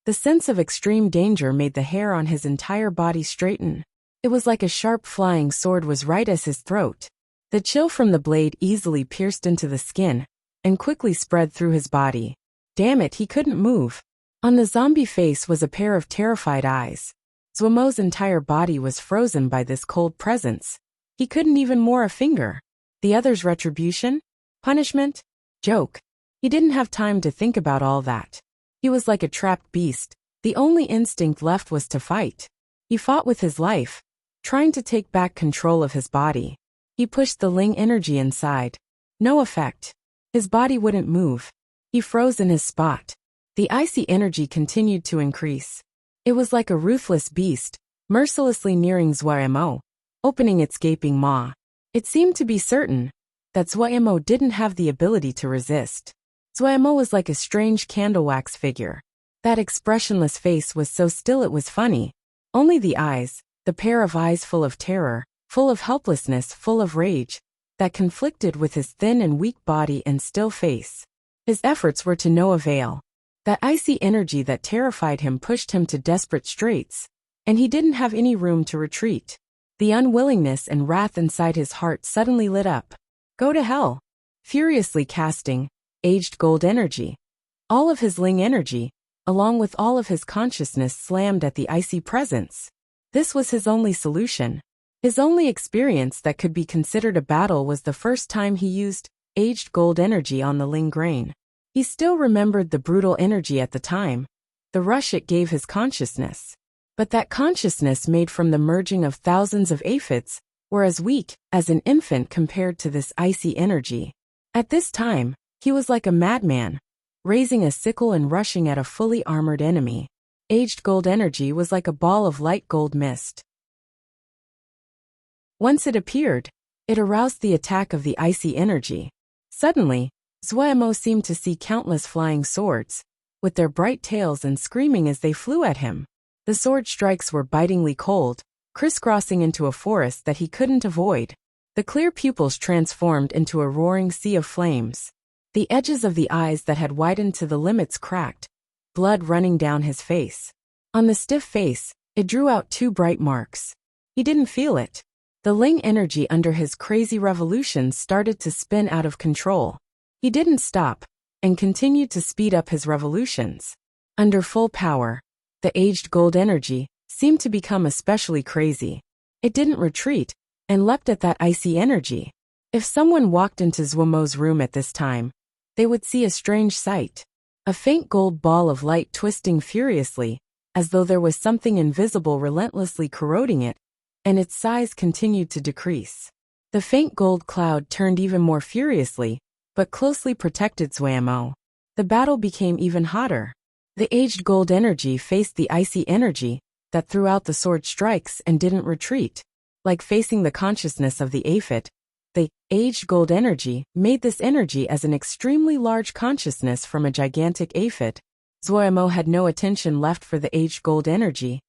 The sense of extreme danger made the hair on his entire body straighten. It was like a sharp flying sword was right at his throat. The chill from the blade easily pierced into the skin and quickly spread through his body. Damn it, he couldn't move. On the zombie face was a pair of terrified eyes. Zuemo's entire body was frozen by this cold presence. He couldn't even move a finger. The other's retribution? Punishment? Joke. He didn't have time to think about all that. He was like a trapped beast. The only instinct left was to fight. He fought with his life, trying to take back control of his body. He pushed the Ling energy inside. No effect. His body wouldn't move. He froze in his spot. The icy energy continued to increase. It was like a ruthless beast, mercilessly nearing Zuemo, opening its gaping maw. It seemed to be certain that Zuemo didn't have the ability to resist. Zuemo was like a strange candle wax figure. That expressionless face was so still it was funny. Only the eyes, the pair of eyes full of terror, full of helplessness, full of rage, that conflicted with his thin and weak body and still face. His efforts were to no avail. That icy energy that terrified him pushed him to desperate straits, and he didn't have any room to retreat. The unwillingness and wrath inside his heart suddenly lit up. Go to hell. Furiously casting aged gold energy. All of his Ling energy, along with all of his consciousness, slammed at the icy presence. This was his only solution. His only experience that could be considered a battle was the first time he used aged gold energy on the Ling grain. He still remembered the brutal energy at the time, the rush it gave his consciousness. But that consciousness made from the merging of thousands of aphids were as weak as an infant compared to this icy energy. At this time, he was like a madman, raising a sickle and rushing at a fully armored enemy. Aged gold energy was like a ball of light gold mist. Once it appeared, it aroused the attack of the icy energy. Suddenly, Zuemo seemed to see countless flying swords, with their bright tails and screaming as they flew at him. The sword strikes were bitingly cold, crisscrossing into a forest that he couldn't avoid. The clear pupils transformed into a roaring sea of flames. The edges of the eyes that had widened to the limits cracked, blood running down his face. On the stiff face, it drew out 2 bright marks. He didn't feel it. The Ling energy under his crazy revolutions started to spin out of control. He didn't stop, and continued to speed up his revolutions. Under full power, the aged gold energy seemed to become especially crazy. It didn't retreat, and leapt at that icy energy. If someone walked into Zuemo's room at this time, they would see a strange sight. A faint gold ball of light twisting furiously, as though there was something invisible relentlessly corroding it, and its size continued to decrease. The faint gold cloud turned even more furiously, but closely protected Zuemo. The battle became even hotter. The aged gold energy faced the icy energy that threw out the sword strikes and didn't retreat. Like facing the consciousness of the aphid, the aged gold energy made this energy as an extremely large consciousness from a gigantic aphid. Zuemo had no attention left for the aged gold energy.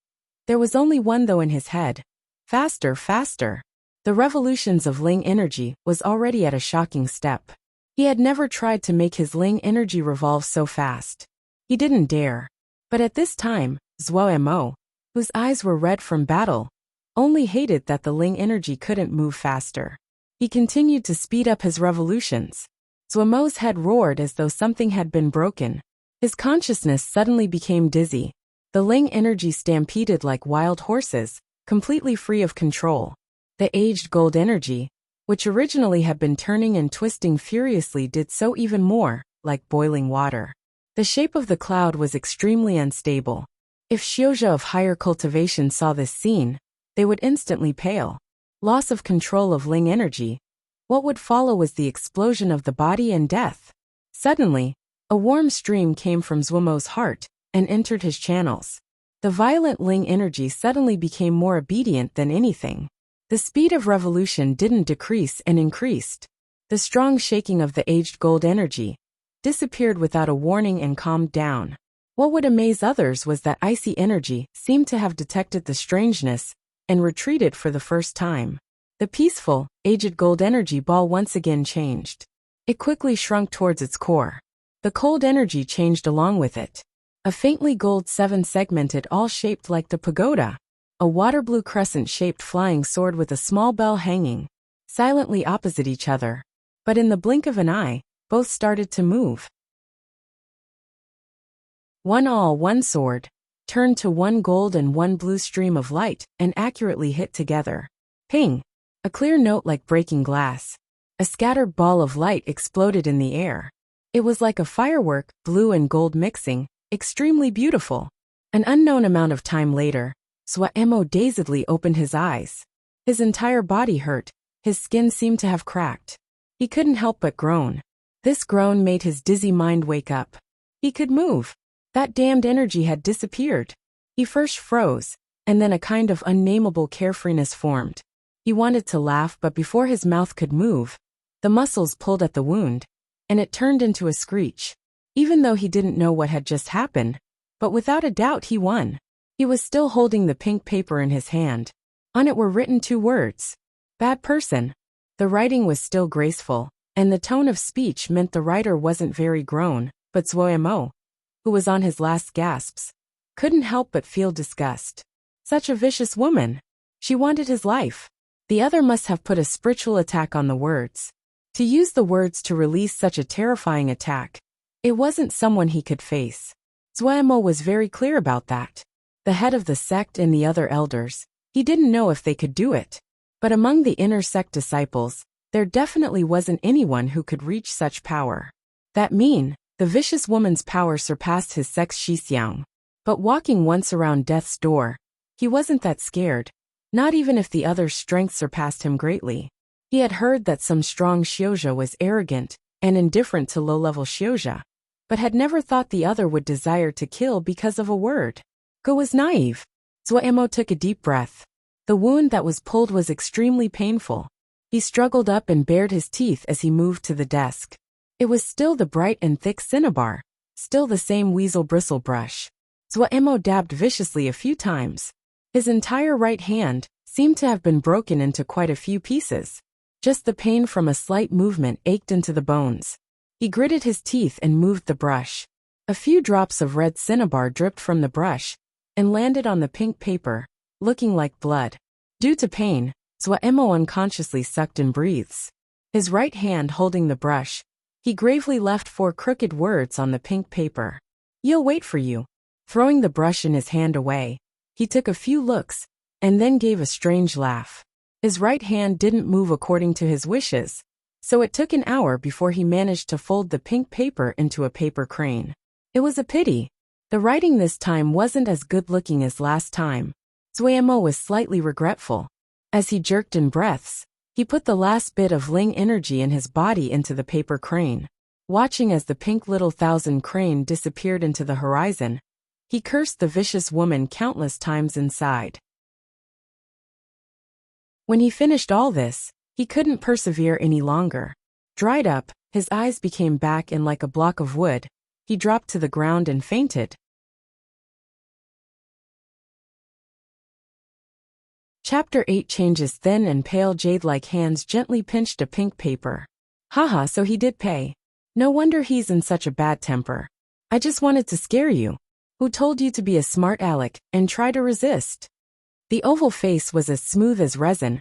There was only one though in his head. Faster, faster. The revolutions of Ling energy was already at a shocking step. He had never tried to make his Ling energy revolve so fast. He didn't dare. But at this time, Zuo, whose eyes were red from battle, only hated that the Ling energy couldn't move faster. He continued to speed up his revolutions. Zuomo's head roared as though something had been broken. His consciousness suddenly became dizzy. The Ling energy stampeded like wild horses, completely free of control. The aged gold energy, which originally had been turning and twisting furiously, did so even more, like boiling water. The shape of the cloud was extremely unstable. If Xiuzhou of higher cultivation saw this scene, they would instantly pale. Loss of control of Ling energy. What would follow was the explosion of the body and death. Suddenly, a warm stream came from Zuomo's heart and entered his channels. The violent Ling energy suddenly became more obedient than anything. The speed of revolution didn't decrease and increased. The strong shaking of the aged gold energy disappeared without a warning and calmed down. What would amaze others was that icy energy seemed to have detected the strangeness and retreated for the first time. The peaceful, aged gold energy ball once again changed. It quickly shrunk towards its core. The cold energy changed along with it. A faintly gold seven-segmented all shaped like the pagoda. A water blue crescent-shaped flying sword with a small bell hanging, silently opposite each other. But in the blink of an eye, both started to move. One sword, turned to one gold and one blue stream of light and accurately hit together. Ping! A clear note like breaking glass. A scattered ball of light exploded in the air. It was like a firework, blue and gold mixing, extremely beautiful. An unknown amount of time later, Zuo dazedly opened his eyes. His entire body hurt, his skin seemed to have cracked. He couldn't help but groan. This groan made his dizzy mind wake up. He could move. That damned energy had disappeared. He first froze, and then a kind of unnameable carefreeness formed. He wanted to laugh, but before his mouth could move, the muscles pulled at the wound, and it turned into a screech. Even though he didn't know what had just happened, but without a doubt he won. He was still holding the pink paper in his hand. On it were written 2 words. Bad person. The writing was still graceful, and the tone of speech meant the writer wasn't very grown, but Zuo, who was on his last gasps, couldn't help but feel disgust. Such a vicious woman. She wanted his life. The other must have put a spiritual attack on the words. To use the words to release such a terrifying attack, it wasn't someone he could face. Zuo was very clear about that. The head of the sect and the other elders, he didn't know if they could do it. But among the inner sect disciples, there definitely wasn't anyone who could reach such power. That mean, the vicious woman's power surpassed his sect's Shixiang. But walking once around death's door, he wasn't that scared, not even if the other's strength surpassed him greatly. He had heard that some strong Xiuzhou was arrogant and indifferent to low-level Xiuzhou, but had never thought the other would desire to kill because of a word. Go was naive. Zuo took a deep breath. The wound that was pulled was extremely painful. He struggled up and bared his teeth as he moved to the desk. It was still the bright and thick cinnabar, still the same weasel bristle brush. Zuo dabbed viciously a few times. His entire right hand seemed to have been broken into quite a few pieces. Just the pain from a slight movement ached into the bones. He gritted his teeth and moved the brush. A few drops of red cinnabar dripped from the brush and landed on the pink paper, looking like blood. Due to pain, Zuo unconsciously sucked and breathes. His right hand holding the brush, he gravely left 4 crooked words on the pink paper. You'll wait for you. Throwing the brush in his hand away, he took a few looks, and then gave a strange laugh. His right hand didn't move according to his wishes, so it took an hour before he managed to fold the pink paper into a paper crane. It was a pity. The writing this time wasn't as good-looking as last time. Zuo was slightly regretful. As he jerked in breaths, he put the last bit of Ling energy in his body into the paper crane. Watching as the pink little thousand crane disappeared into the horizon, he cursed the vicious woman countless times inside. When he finished all this, he couldn't persevere any longer. Dried up, his eyes became back and like a block of wood, he dropped to the ground and fainted. Chapter 8 changes. Thin and pale jade-like hands gently pinched a pink paper. Haha, so he did pay. No wonder he's in such a bad temper. I just wanted to scare you. Who told you to be a smart aleck and try to resist? The oval face was as smooth as resin.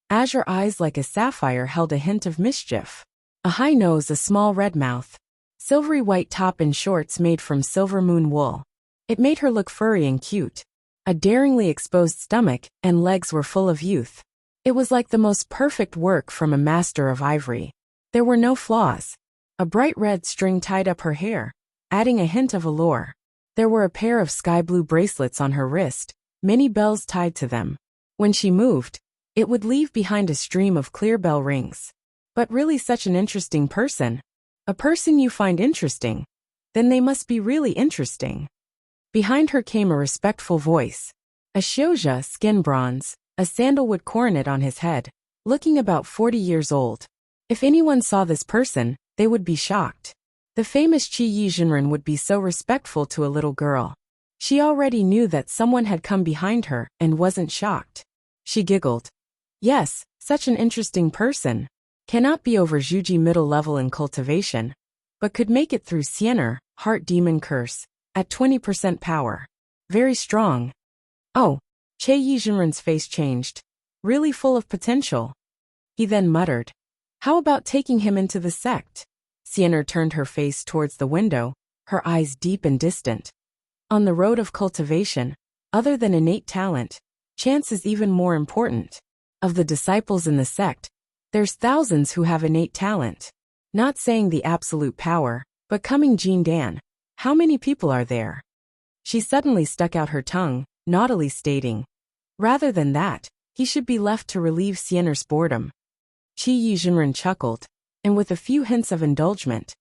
Azure eyes like a sapphire held a hint of mischief. A high nose, a small red mouth. Silvery white top and shorts made from silver moon wool. It made her look furry and cute. A daringly exposed stomach and legs were full of youth. It was like the most perfect work from a master of ivory. There were no flaws. A bright red string tied up her hair, adding a hint of allure. There were a pair of sky blue bracelets on her wrist, many bells tied to them. When she moved, it would leave behind a stream of clear bell rings. But really such an interesting person. A person you find interesting. Then they must be really interesting. Behind her came a respectful voice. A Shioja, skin bronze, a sandalwood coronet on his head, looking about 40 years old. If anyone saw this person, they would be shocked. The famous Qi Yizhenren would be so respectful to a little girl. She already knew that someone had come behind her and wasn't shocked. She giggled. Yes, such an interesting person. Cannot be over Zhuji middle level in cultivation, but could make it through Siener, heart demon curse, at 20% power. Very strong. Oh, Che Yizhenren's face changed. Really full of potential. He then muttered. How about taking him into the sect? Siener turned her face towards the window, her eyes deep and distant. On the road of cultivation, other than innate talent, chance is even more important. Of the disciples in the sect, there's thousands who have innate talent. Not saying the absolute power, but coming Jean Dan, how many people are there? She suddenly stuck out her tongue, naughtily stating. Rather than that, he should be left to relieve Siener's boredom. Qi Yizhenren chuckled, and with a few hints of indulgence.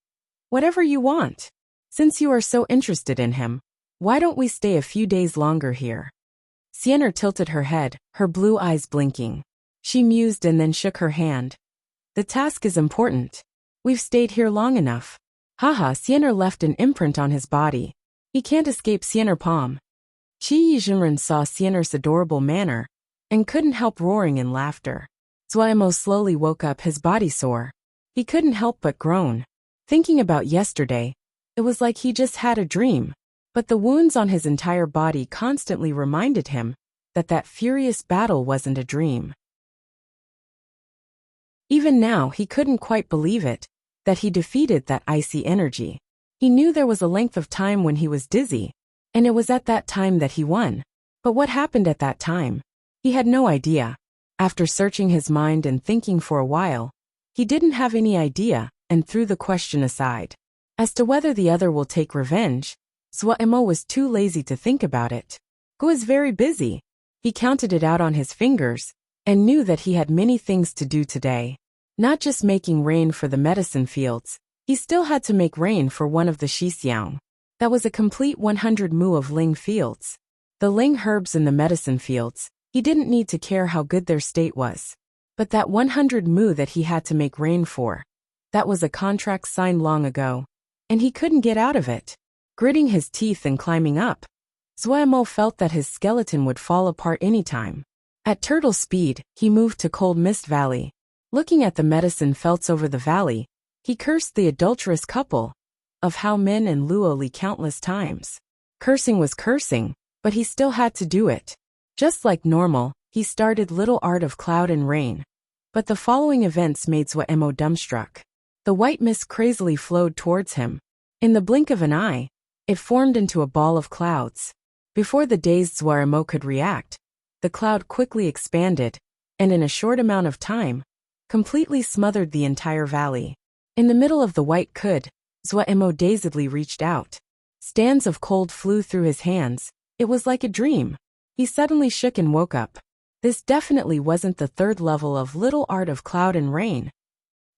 Whatever you want. Since you are so interested in him, why don't we stay a few days longer here? Siener tilted her head, her blue eyes blinking. She mused and then shook her hand. The task is important. We've stayed here long enough. Haha, Siener left an imprint on his body. He can't escape Siener Palm. Qi Yizhenren saw Siener's adorable manner and couldn't help roaring in laughter. Zuaimo slowly woke up, his body sore. He couldn't help but groan. Thinking about yesterday, it was like he just had a dream. But the wounds on his entire body constantly reminded him that that furious battle wasn't a dream. Even now he couldn't quite believe it, that he defeated that icy energy. He knew there was a length of time when he was dizzy, and it was at that time that he won. But what happened at that time? He had no idea. After searching his mind and thinking for a while, he didn't have any idea and threw the question aside. As to whether the other will take revenge, Zuaimo was too lazy to think about it. Gu is very busy. He counted it out on his fingers and knew that he had many things to do today. Not just making rain for the medicine fields, he still had to make rain for one of the Shixiang. That was a complete 100 mu of Ling fields. The Ling herbs in the medicine fields, he didn't need to care how good their state was. But that 100 mu that he had to make rain for, that was a contract signed long ago, and he couldn't get out of it. Gritting his teeth and climbing up, Zuaimo felt that his skeleton would fall apart anytime. At turtle speed, he moved to Cold Mist Valley. Looking at the medicine felts over the valley, he cursed the adulterous couple of Hao Min and Luo Li countless times. Cursing was cursing, but he still had to do it. Just like normal, he started Little Art of Cloud and Rain. But the following events made Zuaimo dumbstruck. The white mist crazily flowed towards him. In the blink of an eye, it formed into a ball of clouds. Before the dazed Zuaimo could react, the cloud quickly expanded, and in a short amount of time, completely smothered the entire valley. In the middle of the white could, Zuaimo dazedly reached out. Stands of cold flew through his hands. It was like a dream. He suddenly shook and woke up. This definitely wasn't the third level of Little Art of Cloud and Rain.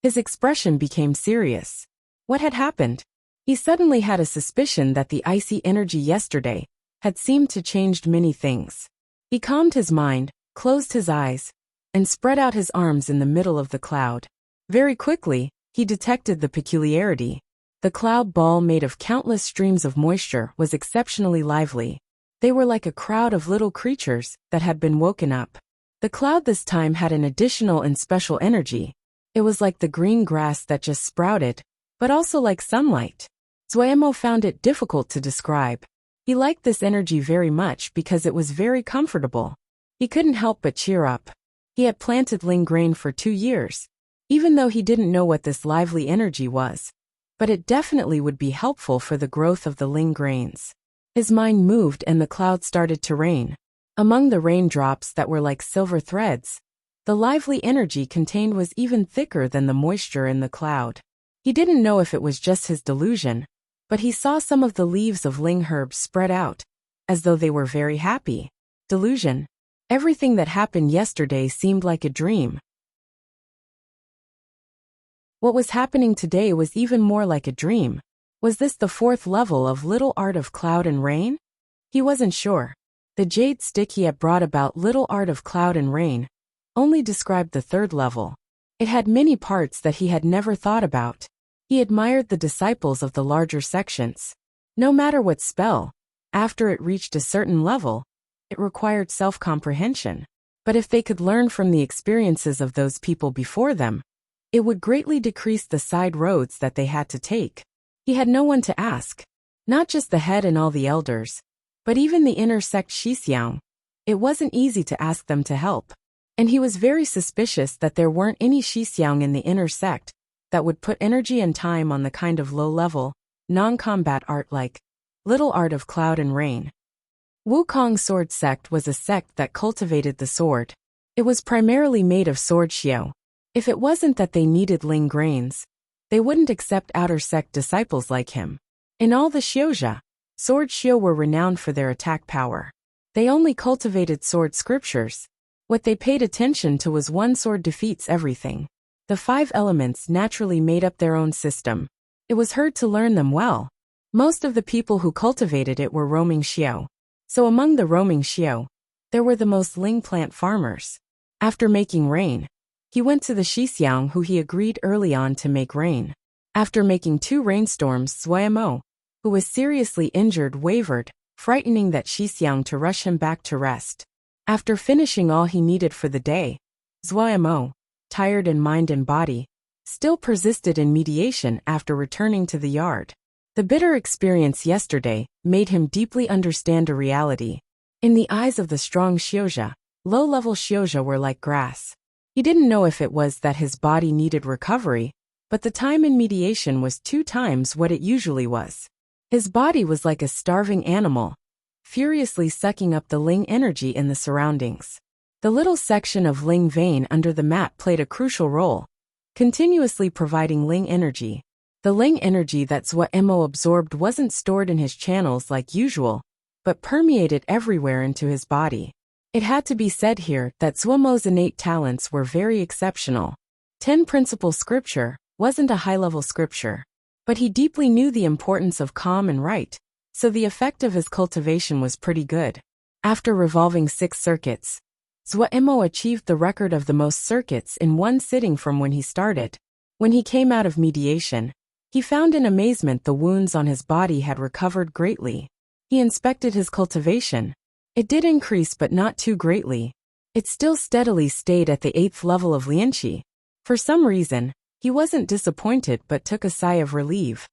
His expression became serious. What had happened? He suddenly had a suspicion that the icy energy yesterday had seemed to change many things. He calmed his mind, closed his eyes, and spread out his arms in the middle of the cloud. Very quickly, he detected the peculiarity. The cloud ball made of countless streams of moisture was exceptionally lively. They were like a crowd of little creatures that had been woken up. The cloud this time had an additional and special energy. It was like the green grass that just sprouted, but also like sunlight. Zuemo found it difficult to describe. He liked this energy very much because it was very comfortable. He couldn't help but cheer up. He had planted Ling grain for 2 years, even though he didn't know what this lively energy was. But it definitely would be helpful for the growth of the Ling grains. His mind moved and the clouds started to rain. Among the raindrops that were like silver threads, the lively energy contained was even thicker than the moisture in the cloud. He didn't know if it was just his delusion, but he saw some of the leaves of Ling herbs spread out, as though they were very happy. Delusion. Everything that happened yesterday seemed like a dream. What was happening today was even more like a dream. Was this the 4th level of Little Art of Cloud and Rain? He wasn't sure. The jade stick he had brought about Little Art of Cloud and Rain only described the 3rd level. It had many parts that he had never thought about. He admired the disciples of the larger sections. No matter what spell, after it reached a certain level, it required self-comprehension. But if they could learn from the experiences of those people before them, it would greatly decrease the side roads that they had to take. He had no one to ask. Not just the head and all the elders, but even the inner sect Shixiang. It wasn't easy to ask them to help. And he was very suspicious that there weren't any Shixiang in the inner sect that would put energy and time on the kind of low-level, non-combat art like Little Art of Cloud and Rain. Wukong Sword Sect was a sect that cultivated the sword. It was primarily made of sword xiao. If it wasn't that they needed Ling grains, they wouldn't accept outer sect disciples like him. In all the xiozha, sword xiao were renowned for their attack power. They only cultivated sword scriptures. What they paid attention to was one sword defeats everything. The 5 elements naturally made up their own system. It was hard to learn them well. Most of the people who cultivated it were roaming xiao. So among the roaming xiao, there were the most Ling plant farmers. After making rain, he went to the Shixiang who he agreed early on to make rain. After making 2 rainstorms, Zuemo, who was seriously injured, wavered, frightening that Shixiang to rush him back to rest. After finishing all he needed for the day, Zuemo, tired in mind and body, still persisted in mediation after returning to the yard. The bitter experience yesterday made him deeply understand a reality. In the eyes of the strong xiozha, low-level xiozha were like grass. He didn't know if it was that his body needed recovery, but the time in mediation was 2 times what it usually was. His body was like a starving animal, furiously sucking up the Ling energy in the surroundings. The little section of Ling vein under the mat played a crucial role, continuously providing Ling energy. The Ling energy that Zuemo absorbed wasn't stored in his channels like usual, but permeated everywhere into his body. It had to be said here that Zuemo's innate talents were very exceptional. 10 Principle Scripture wasn't a high-level scripture, but he deeply knew the importance of calm and right, so the effect of his cultivation was pretty good. After revolving 6 circuits, Zuemo achieved the record of the most circuits in one sitting from when he started. When he came out of mediation, he found in amazement the wounds on his body had recovered greatly. He inspected his cultivation. It did increase but not too greatly. It still steadily stayed at the 8th level of Lianqi. For some reason, he wasn't disappointed but took a sigh of relief.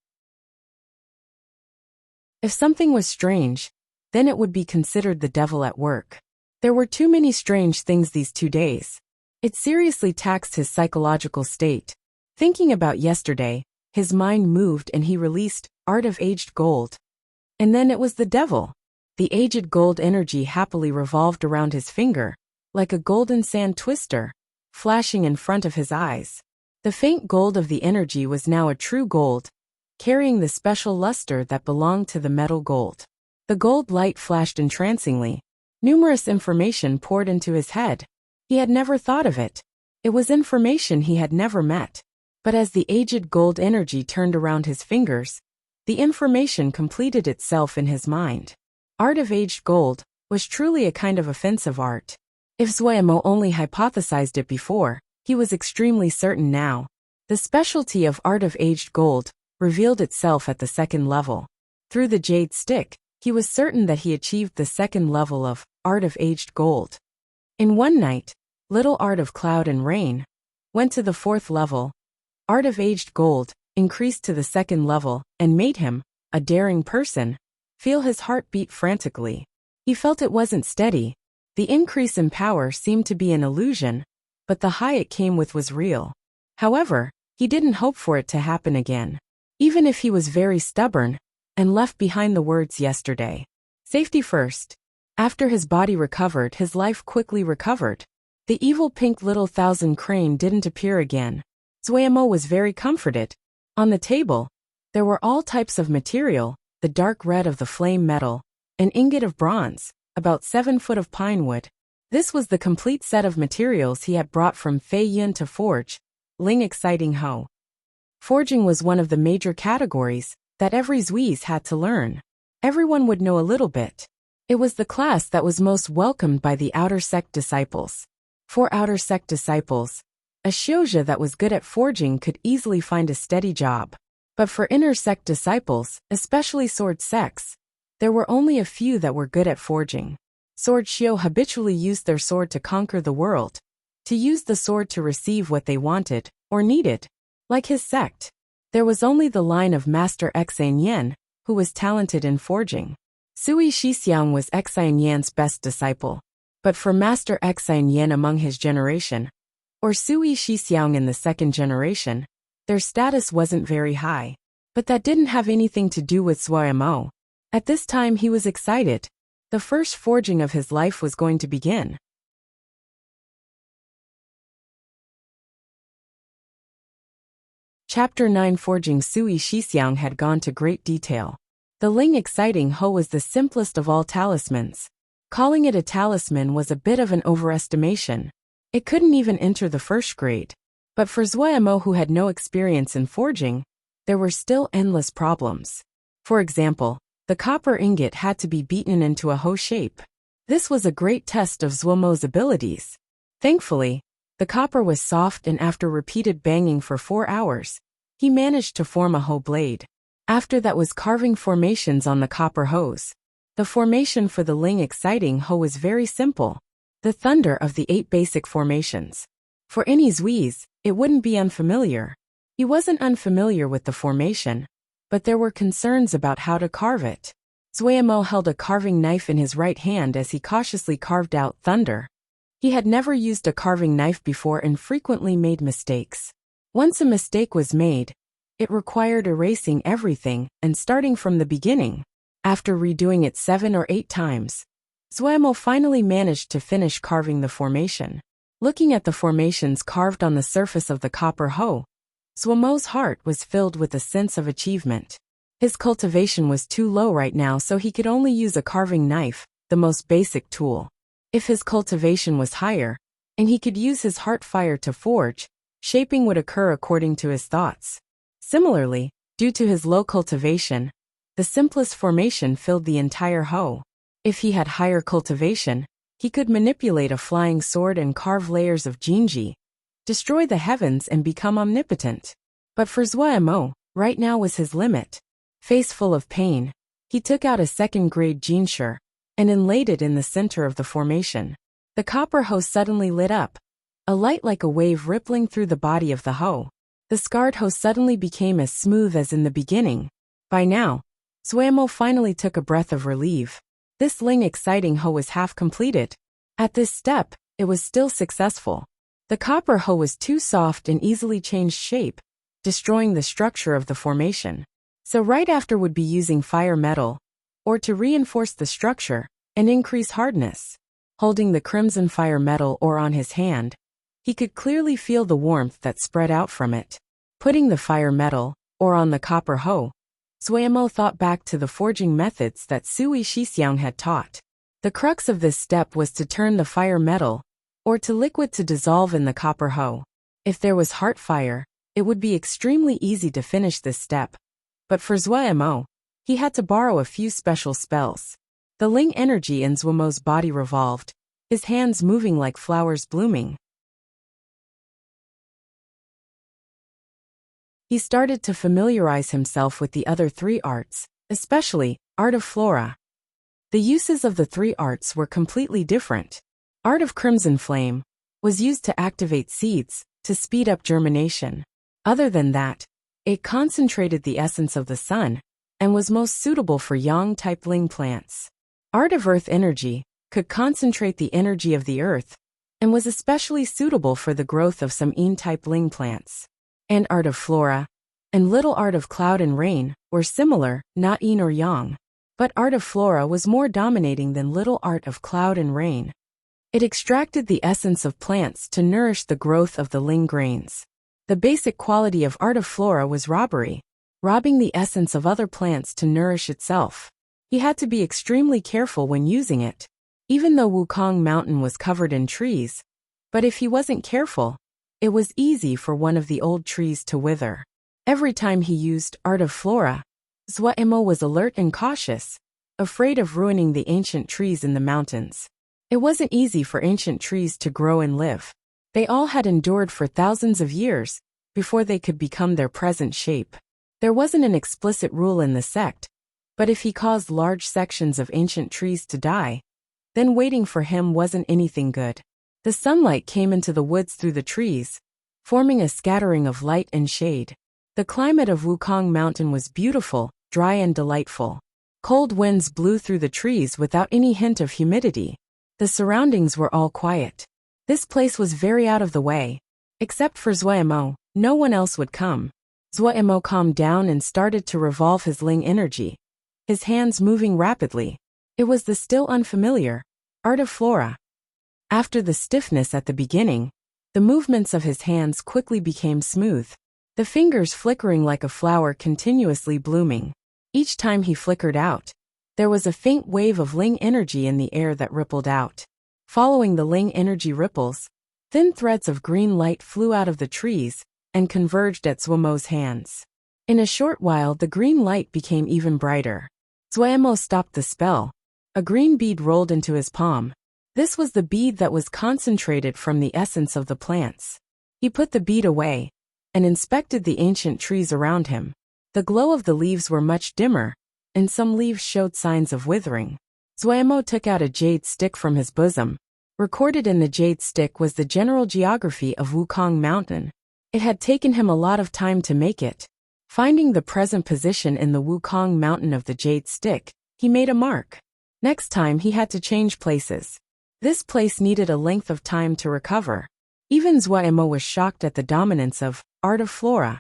If something was strange, then it would be considered the devil at work. There were too many strange things these 2 days. It seriously taxed his psychological state. Thinking about yesterday, his mind moved and he released Art of Aged Gold. And then it was the devil. The aged gold energy happily revolved around his finger, like a golden sand twister, flashing in front of his eyes. The faint gold of the energy was now a true gold, carrying the special luster that belonged to the metal gold. The gold light flashed entrancingly. Numerous information poured into his head. He had never thought of it. It was information he had never met. But as the aged gold energy turned around his fingers, the information completed itself in his mind. Art of Aged Gold was truly a kind of offensive art. If Zuemo only hypothesized it before, he was extremely certain now. The specialty of Art of Aged Gold revealed itself at the 2nd level. Through the jade stick, he was certain that he achieved the 2nd level of Art of Aged Gold. In one night, Little Art of Cloud and Rain went to the 4th level. Art of Aged Gold increased to the 2nd level and made him, a daring person, feel his heart beat frantically. He felt it wasn't steady. The increase in power seemed to be an illusion, but the high it came with was real. However, he didn't hope for it to happen again. Even if he was very stubborn and left behind the words yesterday. Safety first. After his body recovered, his life quickly recovered. The evil pink little thousand crane didn't appear again. Zuemo was very comforted. On the table, there were all types of material, the dark red of the flame metal, an ingot of bronze, about 7 foot of pine wood. This was the complete set of materials he had brought from Fei Yun to forge. Ling Exciting Ho. Forging was one of the major categories that every Zhui's had to learn. Everyone would know a little bit. It was the class that was most welcomed by the outer sect disciples. For outer sect disciples, a Xiuzhe that was good at forging could easily find a steady job. But for inner sect disciples, especially sword sects, there were only a few that were good at forging. Sword Xiu habitually used their sword to conquer the world, to use the sword to receive what they wanted or needed. Like his sect, there was only the line of Master Xan Yan, who was talented in forging. Sui Shixiang was Xan Yan's best disciple. But for Master Xan Yan among his generation, or Sui Shixiang in the 2nd generation, their status wasn't very high. But that didn't have anything to do with Zuemo. At this time he was excited. The first forging of his life was going to begin. Chapter 9. Forging. Sui Shixiang had gone to great detail. The Ling Exciting Ho was the simplest of all talismans. Calling it a talisman was a bit of an overestimation. It couldn't even enter the 1st grade. But for Zuemo, who had no experience in forging, there were still endless problems. For example, the copper ingot had to be beaten into a Ho shape. This was a great test of Zuemo's abilities. Thankfully, the copper was soft, and after repeated banging for 4 hours, he managed to form a Ho blade. After that was carving formations on the copper hose. The formation for the Ling Exciting Ho was very simple. The thunder of the 8 basic formations. For any Zhui's, it wouldn't be unfamiliar. He wasn't unfamiliar with the formation, but there were concerns about how to carve it. Zuemo held a carving knife in his right hand as he cautiously carved out thunder. He had never used a carving knife before and frequently made mistakes. Once a mistake was made, it required erasing everything and starting from the beginning. After redoing it 7 or 8 times, Zuemo finally managed to finish carving the formation. Looking at the formations carved on the surface of the copper Ho, Zuemo's heart was filled with a sense of achievement. His cultivation was too low right now, so he could only use a carving knife, the most basic tool. If his cultivation was higher, and he could use his heart fire to forge, shaping would occur according to his thoughts. Similarly, due to his low cultivation, the simplest formation filled the entire Ho. If he had higher cultivation, he could manipulate a flying sword and carve layers of Jinji, destroy the heavens and become omnipotent. But for Zuemo, right now was his limit. Face full of pain, he took out a 2nd grade Jinsher and inlaid it in the center of the formation. The copper Ho suddenly lit up, a light like a wave rippling through the body of the Ho. The scarred Ho suddenly became as smooth as in the beginning. By now, Zuemo finally took a breath of relief. This Ling Exciting Ho was half completed. At this step, it was still successful. The copper Ho was too soft and easily changed shape, destroying the structure of the formation. So right after would be using fire metal, or to reinforce the structure and increase hardness. Holding the crimson fire metal ore on his hand, he could clearly feel the warmth that spread out from it. Putting the fire metal ore on the copper Ho, Zuemo thought back to the forging methods that Sui Shixiang had taught. The crux of this step was to turn the fire metal or to liquid to dissolve in the copper Ho. If there was heart fire, it would be extremely easy to finish this step. But for Zuemo, he had to borrow a few special spells. The Ling energy in Zuemo's body revolved, his hands moving like flowers blooming. He started to familiarize himself with the other 3 arts, especially Art of Flora. The uses of the 3 arts were completely different. Art of Crimson Flame was used to activate seeds, to speed up germination. Other than that, it concentrated the essence of the sun and was most suitable for yang-type ling plants. Art of earth energy could concentrate the energy of the earth and was especially suitable for the growth of some yin-type ling plants. And art of flora and little art of cloud and rain were similar, not yin or yang. But art of flora was more dominating than little art of cloud and rain. It extracted the essence of plants to nourish the growth of the ling grains. The basic quality of art of flora was robbery, robbing the essence of other plants to nourish itself. He had to be extremely careful when using it, even though Wukong Mountain was covered in trees. But if he wasn't careful, it was easy for one of the old trees to wither. Every time he used art of flora, Swordsmanship was alert and cautious, afraid of ruining the ancient trees in the mountains. It wasn't easy for ancient trees to grow and live. They all had endured for thousands of years before they could become their present shape. There wasn't an explicit rule in the sect, but if he caused large sections of ancient trees to die, then waiting for him wasn't anything good. The sunlight came into the woods through the trees, forming a scattering of light and shade. The climate of Wukong Mountain was beautiful, dry and delightful. Cold winds blew through the trees without any hint of humidity. The surroundings were all quiet. This place was very out of the way. Except for Swordsmanship, no one else would come. Swordsmanship calmed down and started to revolve his ling energy, his hands moving rapidly. It was the still unfamiliar art of flora. After the stiffness at the beginning, the movements of his hands quickly became smooth, the fingers flickering like a flower continuously blooming. Each time he flickered out, there was a faint wave of ling energy in the air that rippled out. Following the ling energy ripples, thin threads of green light flew out of the trees and converged at Swordsmanship's hands. In a short while, the green light became even brighter. Swordsmanship stopped the spell. A green bead rolled into his palm. This was the bead that was concentrated from the essence of the plants. He put the bead away and inspected the ancient trees around him. The glow of the leaves were much dimmer, and some leaves showed signs of withering. Swordsmanship took out a jade stick from his bosom. Recorded in the jade stick was the general geography of Wukong Mountain. It had taken him a lot of time to make it. Finding the present position in the Wukong Mountain of the jade stick, he made a mark. Next time he had to change places. This place needed a length of time to recover. Even Swordsmanship was shocked at the dominance of art of flora.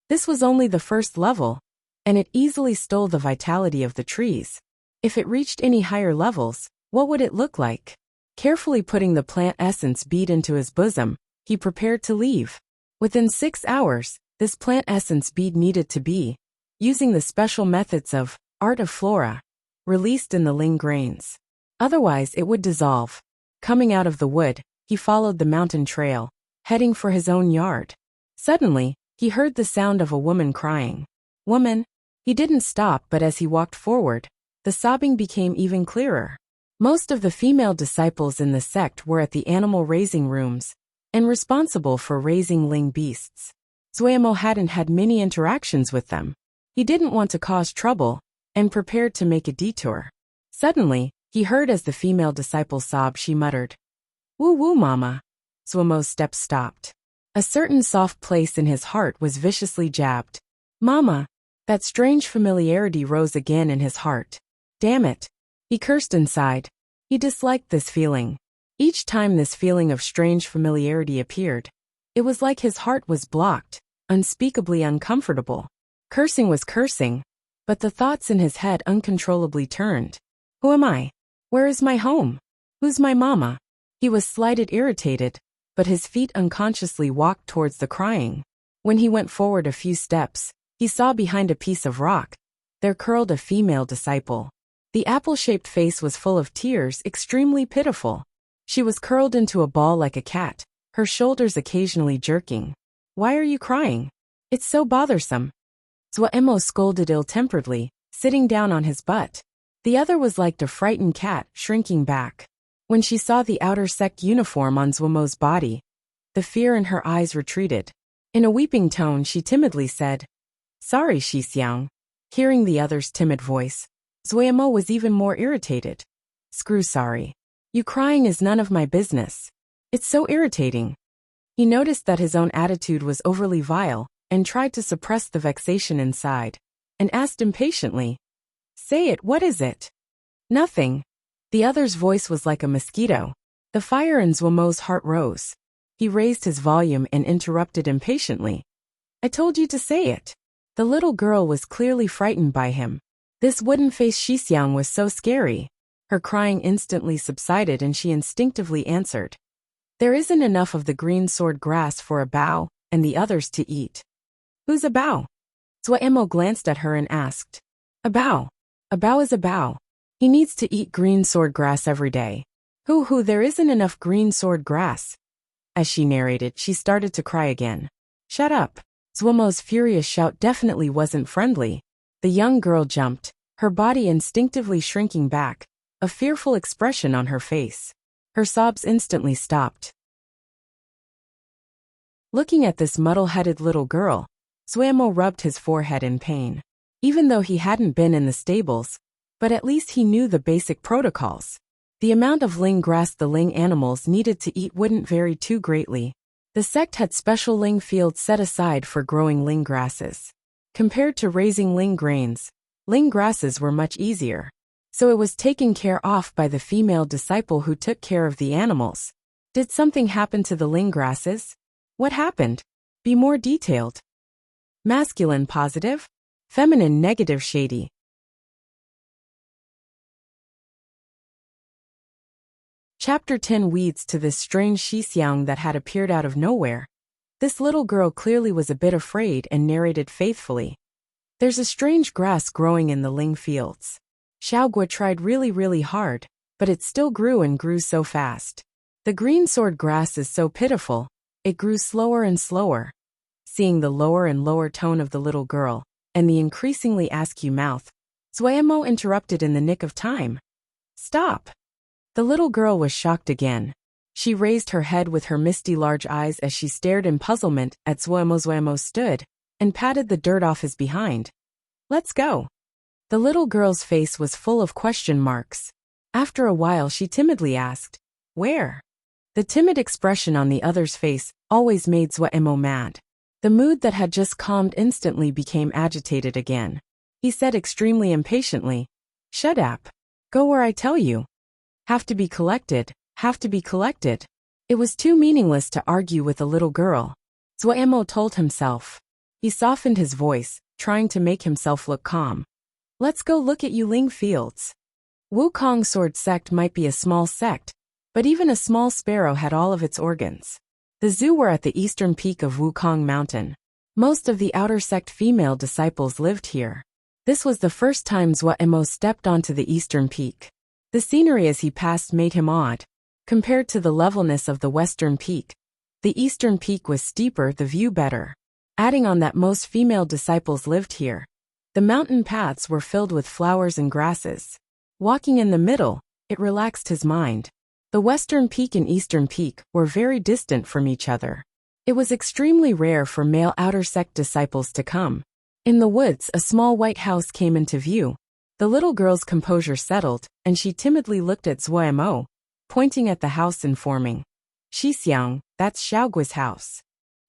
This was only the first level, and it easily stole the vitality of the trees. If it reached any higher levels, what would it look like? Carefully putting the plant essence bead into his bosom, he prepared to leave. Within 6 hours, this plant essence bead needed to be, using the special methods of art of flora, released in the ling grains. Otherwise it would dissolve. Coming out of the wood, he followed the mountain trail, heading for his own yard. Suddenly, he heard the sound of a woman crying. Woman? He didn't stop, but as he walked forward, the sobbing became even clearer. Most of the female disciples in the sect were at the animal raising rooms and responsible for raising ling beasts. Swordsmanship hadn't had many interactions with them. He didn't want to cause trouble and prepared to make a detour. Suddenly, he heard as the female disciple sobbed, she muttered, "Woo woo, mama." Swordsmanship's steps stopped. A certain soft place in his heart was viciously jabbed. Mama. That strange familiarity rose again in his heart. Damn it. He cursed inside. He disliked this feeling. Each time this feeling of strange familiarity appeared, it was like his heart was blocked, unspeakably uncomfortable. Cursing was cursing, but the thoughts in his head uncontrollably turned. Who am I? Where is my home? Who's my mama? He was slighted, irritated, but his feet unconsciously walked towards the crying. When he went forward a few steps, he saw behind a piece of rock, there curled a female disciple. The apple-shaped face was full of tears, extremely pitiful. She was curled into a ball like a cat, her shoulders occasionally jerking. Why are you crying? It's so bothersome. Swordsmanship scolded ill-temperedly, sitting down on his butt. The other was like a frightened cat, shrinking back. When she saw the outer sect uniform on Swordsmanship's body, the fear in her eyes retreated. In a weeping tone she timidly said, "Sorry, Shixiang." Hearing the other's timid voice, Swordsmanship was even more irritated. Screw sorry. You crying is none of my business. It's so irritating. He noticed that his own attitude was overly vile, and tried to suppress the vexation inside, and asked impatiently, "Say it, what is it?" "Nothing." The other's voice was like a mosquito. The fire in Zhuomo's heart rose. He raised his volume and interrupted impatiently. "I told you to say it." The little girl was clearly frightened by him. This wooden-faced Shixiang was so scary. Her crying instantly subsided and she instinctively answered, "There isn't enough of the green sword grass for a bao, and the others to eat." "Who's a bao?" Zhuo glanced at her and asked. "A bao. A bao is a bao. He needs to eat green sword grass every day." Who, there isn't enough green sword grass." As she narrated, she started to cry again. "Shut up." Zhuomo's furious shout definitely wasn't friendly. The young girl jumped, her body instinctively shrinking back, a fearful expression on her face. Her sobs instantly stopped. Looking at this muddle-headed little girl, Zhuo rubbed his forehead in pain. Even though he hadn't been in the stables, but at least he knew the basic protocols. The amount of ling grass the ling animals needed to eat wouldn't vary too greatly. The sect had special ling fields set aside for growing ling grasses. Compared to raising ling grains, ling grasses were much easier. So it was taken care of by the female disciple who took care of the animals. Did something happen to the ling grasses? What happened? Be more detailed. Masculine positive, feminine negative shady. Chapter 10 Weeds to this strange Shixiang that had appeared out of nowhere. This little girl clearly was a bit afraid and narrated faithfully. "There's a strange grass growing in the ling fields. Xiaogua tried really hard, but it still grew and grew so fast. The green sword grass is so pitiful, it grew slower and slower." Seeing the lower and lower tone of the little girl, and the increasingly askew mouth, Zhuo interrupted in the nick of time. "Stop." The little girl was shocked again. She raised her head with her misty large eyes as she stared in puzzlement at Zhuo. Zhuo stood, and patted the dirt off his behind. "Let's go." The little girl's face was full of question marks. After a while she timidly asked, "Where?" The timid expression on the other's face always made Zhuo mad. The mood that had just calmed instantly became agitated again. He said extremely impatiently, "Shut up. Go where I tell you." Have to be collected. It was too meaningless to argue with a little girl, Zhuo told himself. He softened his voice, trying to make himself look calm. "Let's go look at Yuling fields." Wukong sword sect might be a small sect, but even a small sparrow had all of its organs. The zoo were at the eastern peak of Wukong Mountain. Most of the outer sect female disciples lived here. This was the first time Zhuo stepped onto the eastern peak. The scenery as he passed made him awed. Compared to the levelness of the western peak, the eastern peak was steeper, the view better. Adding on that most female disciples lived here. The mountain paths were filled with flowers and grasses. Walking in the middle, it relaxed his mind. The western peak and eastern peak were very distant from each other. It was extremely rare for male outer sect disciples to come. In the woods, a small white house came into view. The little girl's composure settled, and she timidly looked at Zhuo, pointing at the house informing, "Shixiang, that's Xiaogui's house."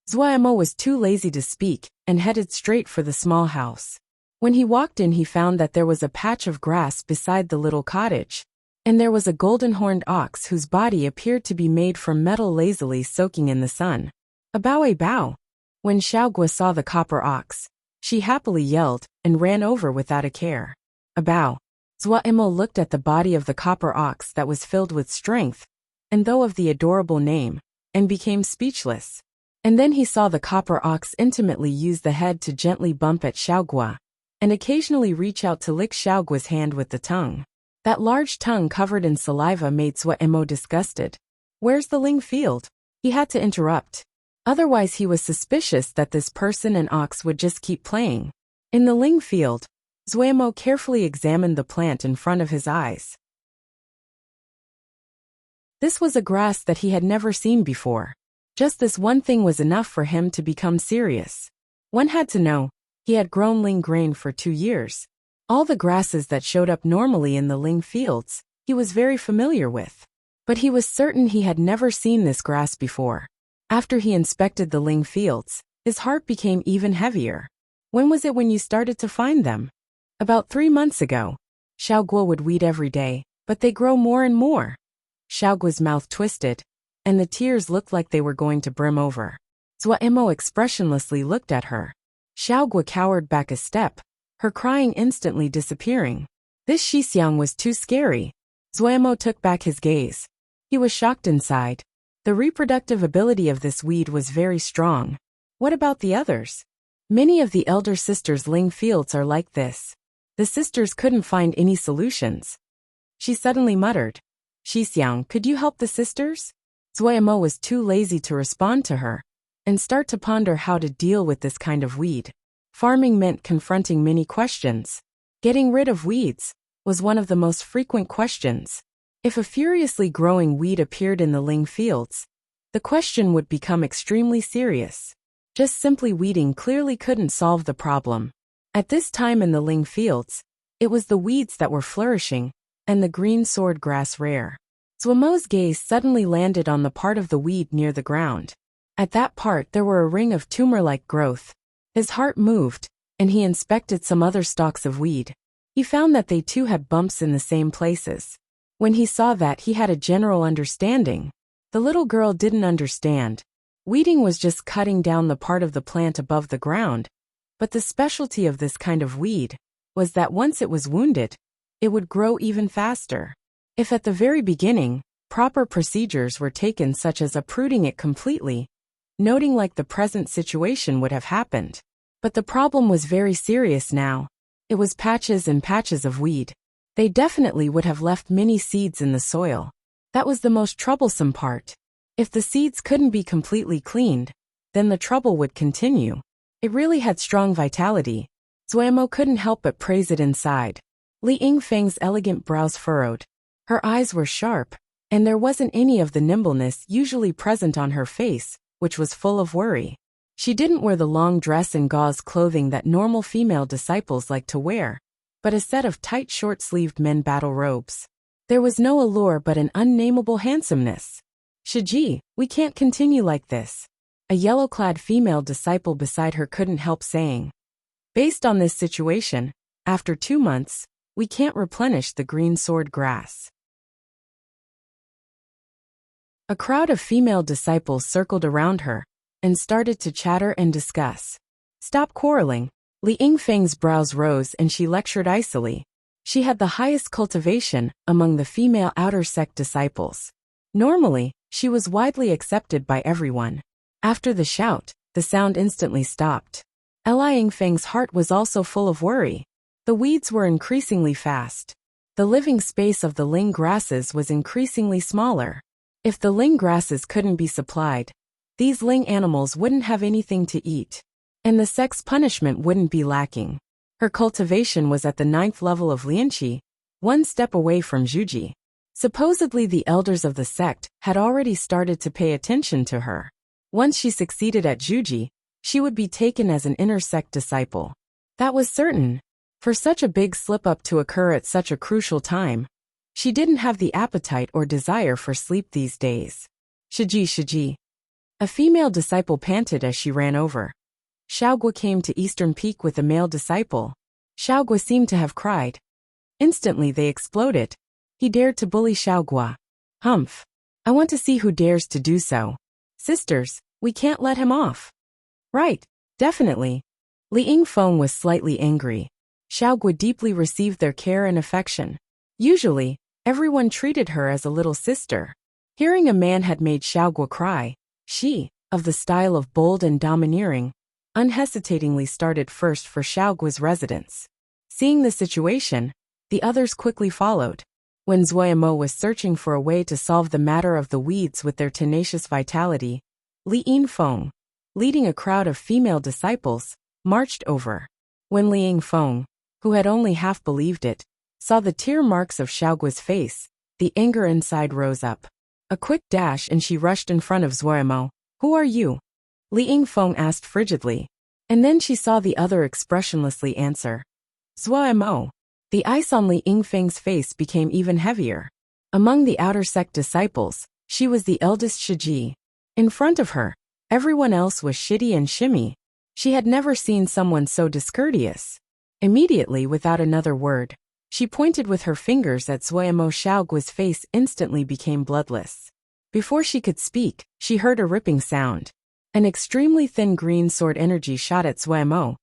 Zhuo was too lazy to speak, and headed straight for the small house. When he walked in he found that there was a patch of grass beside the little cottage, and there was a golden-horned ox whose body appeared to be made from metal lazily soaking in the sun. A bao. When Xiaogua saw the copper ox, she happily yelled, and ran over without a care. A bao. Zhuo looked at the body of the copper ox that was filled with strength, and though of the adorable name, and became speechless. And then he saw the copper ox intimately use the head to gently bump at Xiaogua, and occasionally reach out to lick Xiaogua's hand with the tongue. That large tongue covered in saliva made Zhuo disgusted. "Where's the ling field?" He had to interrupt. Otherwise he was suspicious that this person and ox would just keep playing. In the ling field, Zhuo carefully examined the plant in front of his eyes. This was a grass that he had never seen before. Just this one thing was enough for him to become serious. One had to know, he had grown ling grain for 2 years. All the grasses that showed up normally in the ling fields, he was very familiar with. But he was certain he had never seen this grass before. After he inspected the Ling fields, his heart became even heavier. When was it when you started to find them? About 3 months ago. Xiaoguo would weed every day, but they grow more and more. Xiaoguo's mouth twisted, and the tears looked like they were going to brim over. Zuomo expressionlessly looked at her. Xiaoguo cowered back a step, her crying instantly disappearing. This Shixiang was too scary. Zuomo took back his gaze. He was shocked inside. The reproductive ability of this weed was very strong. What about the others? Many of the elder sisters' Ling fields are like this. The sisters couldn't find any solutions. She suddenly muttered, Shixiang, could you help the sisters? Zuomo was too lazy to respond to her and start to ponder how to deal with this kind of weed. Farming meant confronting many questions. Getting rid of weeds was one of the most frequent questions. If a furiously growing weed appeared in the Ling fields, the question would become extremely serious. Just simply weeding clearly couldn't solve the problem. At this time in the Ling fields, it was the weeds that were flourishing, and the green sword grass rare. Zuomo's gaze suddenly landed on the part of the weed near the ground. At that part there were a ring of tumor-like growth. His heart moved, and he inspected some other stalks of weed. He found that they too had bumps in the same places. When he saw that, he had a general understanding. The little girl didn't understand. Weeding was just cutting down the part of the plant above the ground, but the specialty of this kind of weed was that once it was wounded, it would grow even faster. If at the very beginning, proper procedures were taken such as uprooting it completely, noting like the present situation would have happened. But the problem was very serious now. It was patches and patches of weed. They definitely would have left many seeds in the soil. That was the most troublesome part. If the seeds couldn't be completely cleaned, then the trouble would continue. It really had strong vitality. Zuomo couldn't help but praise it inside. Li Yingfeng's elegant brows furrowed. Her eyes were sharp, and there wasn't any of the nimbleness usually present on her face, which was full of worry. She didn't wear the long dress and gauze clothing that normal female disciples like to wear, but a set of tight short-sleeved men battle robes. There was no allure but an unnameable handsomeness. Shiji, we can't continue like this. A yellow-clad female disciple beside her couldn't help saying. Based on this situation, after 2 months, we can't replenish the green sword grass. A crowd of female disciples circled around her and started to chatter and discuss. Stop quarreling. Li Yingfeng's brows rose and she lectured icily. She had the highest cultivation among the female outer sect disciples. Normally, she was widely accepted by everyone. After the shout, the sound instantly stopped. Li Yingfeng's heart was also full of worry. The weeds were increasingly fast. The living space of the Ling grasses was increasingly smaller. If the Ling grasses couldn't be supplied, these Ling animals wouldn't have anything to eat. And the sect's punishment wouldn't be lacking. Her cultivation was at the 9th level of Lianqi, 1 step away from Zhuji. Supposedly the elders of the sect had already started to pay attention to her. Once she succeeded at Zhuji, she would be taken as an inner sect disciple. That was certain. For such a big slip-up to occur at such a crucial time, she didn't have the appetite or desire for sleep these days. Shiji. A female disciple panted as she ran over. Xiaoguo came to Eastern Peak with a male disciple. Xiaoguo seemed to have cried. Instantly they exploded. He dared to bully Xiaoguo. Humph. I want to see who dares to do so. Sisters, we can't let him off. Right, definitely. Li Yingfeng was slightly angry. Xiaoguo deeply received their care and affection. Usually, everyone treated her as a little sister. Hearing a man had made Xiaoguo cry, she, of the style of bold and domineering, unhesitatingly started first for Xiaoguo's residence. Seeing the situation, the others quickly followed. When Zuomo was searching for a way to solve the matter of the weeds with their tenacious vitality, Li Yingfeng, leading a crowd of female disciples, marched over. When Li Yingfeng, who had only half believed it, saw the tear marks of Xiaoguo's face, the anger inside rose up. A quick dash and she rushed in front of Zuomo. Who are you? Li Yingfeng asked frigidly, and then she saw the other expressionlessly answer. Zuomo. The ice on Li Yingfeng's face became even heavier. Among the outer sect disciples, she was the eldest Shiji. In front of her, everyone else was shitty and shimmy. She had never seen someone so discourteous. Immediately, without another word, she pointed with her fingers at Zuemo. Xiaoguo's face instantly became bloodless. Before she could speak, she heard a ripping sound. An extremely thin green sword energy shot at Zuemo.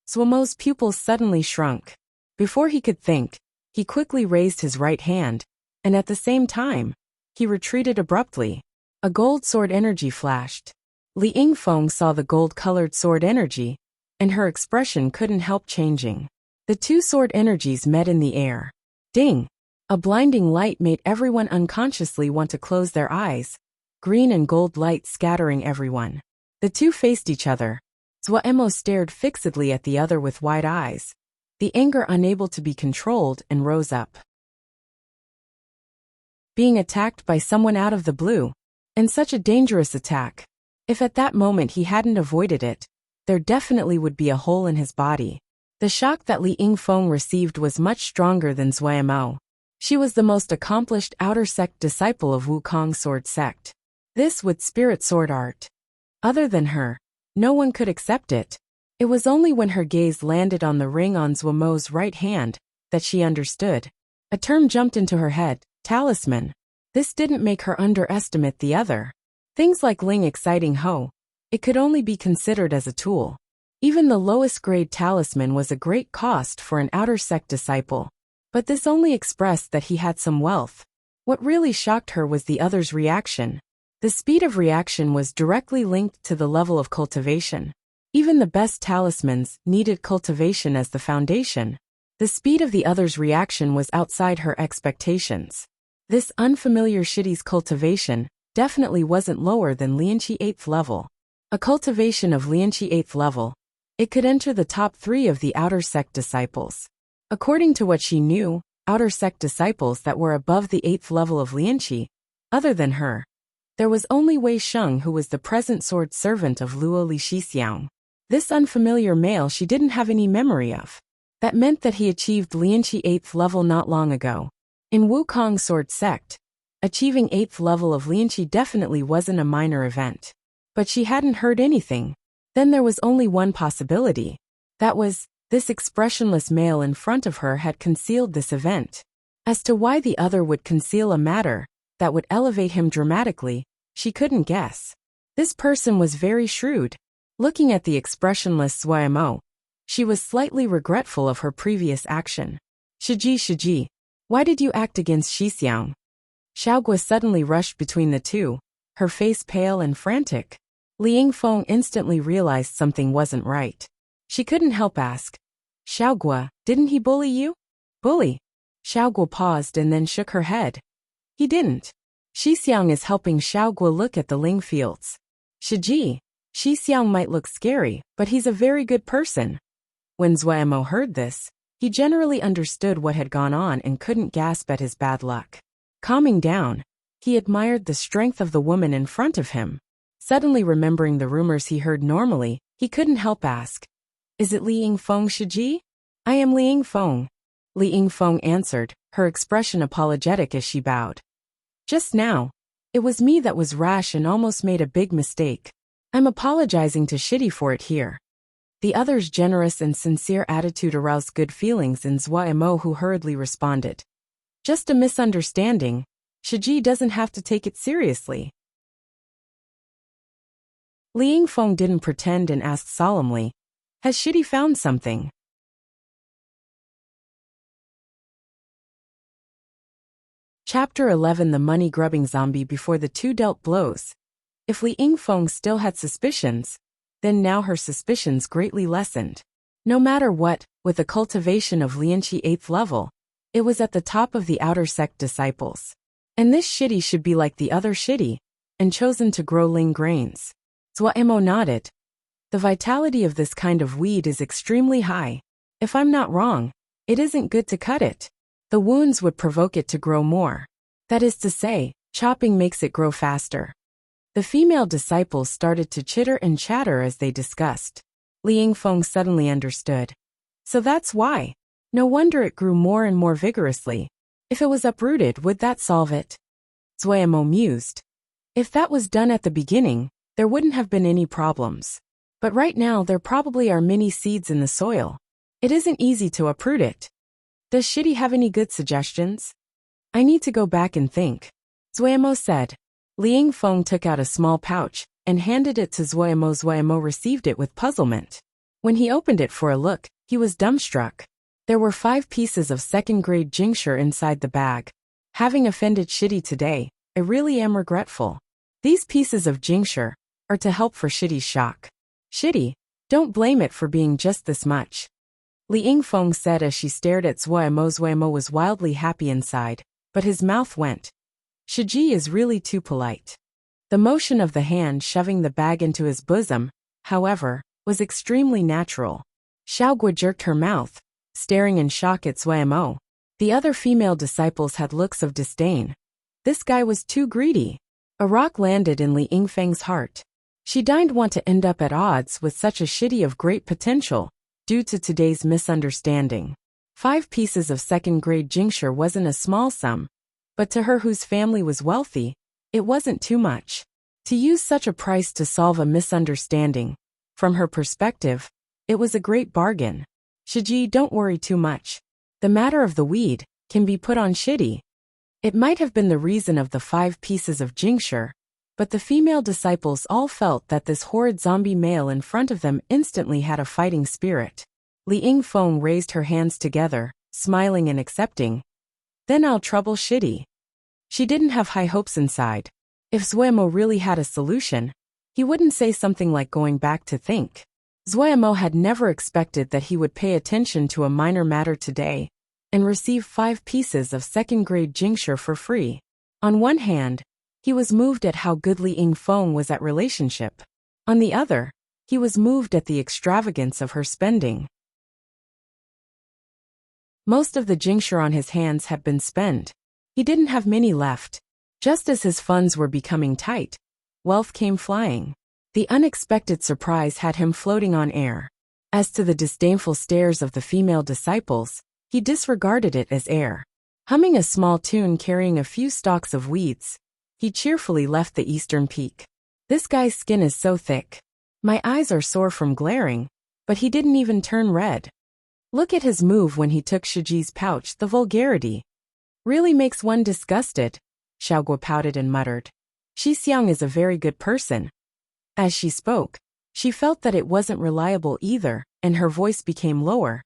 Zuemo's pupils suddenly shrunk. Before he could think, he quickly raised his right hand, and at the same time, he retreated abruptly. A gold sword energy flashed. Li Yingfeng saw the gold-colored sword energy, and her expression couldn't help changing. The two sword energies met in the air. Ding! A blinding light made everyone unconsciously want to close their eyes, green and gold light scattering everyone. The two faced each other. Zuemo stared fixedly at the other with wide eyes, the anger unable to be controlled, and rose up. Being attacked by someone out of the blue, and such a dangerous attack. If at that moment he hadn't avoided it, there definitely would be a hole in his body. The shock that Li Yingfeng received was much stronger than Zuemo. She was the most accomplished outer sect disciple of Wukong sword sect. This with spirit sword art. Other than her, no one could accept it. It was only when her gaze landed on the ring on Zuemo's right hand that she understood. A term jumped into her head, talisman. This didn't make her underestimate the other. Things like Ling exciting Ho. It could only be considered as a tool. Even the lowest grade talisman was a great cost for an outer sect disciple. But this only expressed that he had some wealth. What really shocked her was the other's reaction. The speed of reaction was directly linked to the level of cultivation. Even the best talismans needed cultivation as the foundation. The speed of the other's reaction was outside her expectations. This unfamiliar Shidi's cultivation definitely wasn't lower than Lianqi 8th level. A cultivation of Lianqi 8th level. It could enter the top 3 of the outer sect disciples. According to what she knew, outer sect disciples that were above the 8th level of Lianqi, other than her, there was only Wei Sheng, who was the present sword servant of Luo Li Shixiang. This unfamiliar male she didn't have any memory of. That meant that he achieved Lianqi 8th level not long ago. In Wukong sword sect, achieving 8th level of Lianqi definitely wasn't a minor event. But she hadn't heard anything. Then there was only one possibility. That was, this expressionless male in front of her had concealed this event. As to why the other would conceal a matter that would elevate him dramatically, she couldn't guess. This person was very shrewd. Looking at the expressionless Zuemo, she was slightly regretful of her previous action. Shiji, why did you act against Shixiang? Xiaoguo suddenly rushed between the two, her face pale and frantic. Li Yingfeng instantly realized something wasn't right. She couldn't help ask, Xiaoguo, didn't he bully you? Bully? Xiaoguo paused and then shook her head. He didn't. Shixiang is helping Xiaoguo look at the Ling fields. Shiji, Shixiang might look scary, but he's a very good person. When Zuemo heard this, he generally understood what had gone on and couldn't gasp at his bad luck. Calming down, he admired the strength of the woman in front of him. Suddenly remembering the rumors he heard normally, he couldn't help ask, is it Li Yingfeng, Shiji? I am Li Yingfeng. Li Yingfeng answered, her expression apologetic as she bowed. Just now, it was me that was rash and almost made a big mistake. I'm apologizing to Shidi for it here. The other's generous and sincere attitude aroused good feelings in Zuemo, who hurriedly responded. Just a misunderstanding. Shiji doesn't have to take it seriously. Li Yingfeng didn't pretend and asked solemnly, has Shidi found something? Chapter 11. The money-grubbing zombie. Before the two dealt blows. If Li Yingfeng still had suspicions, then now her suspicions greatly lessened. No matter what, with the cultivation of Lianqi 8th level, it was at the top of the outer sect disciples. And this Shidi should be like the other Shidi, and chosen to grow Ling grains. Zuemo nodded. The vitality of this kind of weed is extremely high. If I'm not wrong, it isn't good to cut it. The wounds would provoke it to grow more. That is to say, chopping makes it grow faster. The female disciples started to chitter and chatter as they discussed. Li Yingfeng suddenly understood. So that's why. No wonder it grew more and more vigorously. If it was uprooted, would that solve it? Zuemo mused. If that was done at the beginning, there wouldn't have been any problems. But right now there probably are many seeds in the soil. It isn't easy to uproot it. Does Shitty have any good suggestions? I need to go back and think. Zuemo said. Liang Feng took out a small pouch and handed it to Zuemo. Zuemo received it with puzzlement. When he opened it for a look, he was dumbstruck. There were 5 pieces of second-grade Jingshi inside the bag. Having offended Shitty today, I really am regretful. These pieces of Jingshi are to help for Shitty's shock. Shitty, don't blame it for being just this much. Liang Feng said as she stared at Zuemo. Zuemo was wildly happy inside, but his mouth went. Shiji is really too polite. The motion of the hand shoving the bag into his bosom, however, was extremely natural. Xiaogua jerked her mouth, staring in shock at Zuemo. The other female disciples had looks of disdain. This guy was too greedy. A rock landed in Li Yingfeng's heart. She didn't want to end up at odds with such a Shitty of great potential, due to today's misunderstanding. 5 pieces of second-grade Jingshi wasn't a small sum, but to her whose family was wealthy, it wasn't too much. To use such a price to solve a misunderstanding, from her perspective, it was a great bargain. Shiji, don't worry too much. The matter of the weed can be put on Shitty. It might have been the reason of the 5 pieces of Jingshi, but the female disciples all felt that this horrid zombie male in front of them instantly had a fighting spirit. Li Yingfeng raised her hands together, smiling and accepting. Then I'll trouble Shitty. She didn't have high hopes inside. If Zuemo really had a solution, he wouldn't say something like going back to think. Zuemo had never expected that he would pay attention to a minor matter today and receive 5 pieces of second-grade Jingshi for free. On one hand, he was moved at how good Li Yingfeng was at relationship. On the other, he was moved at the extravagance of her spending. Most of the Jingshi on his hands had been spent. He didn't have many left. Just as his funds were becoming tight, wealth came flying. The unexpected surprise had him floating on air. As to the disdainful stares of the female disciples, he disregarded it as air. Humming a small tune carrying a few stalks of weeds, he cheerfully left the eastern peak. This guy's skin is so thick. My eyes are sore from glaring, but he didn't even turn red. Look at his move when he took Shiji's pouch. The vulgarity really makes one disgusted. Xiaogua pouted and muttered. Shi Xiang is a very good person. As she spoke, she felt that it wasn't reliable either, and her voice became lower,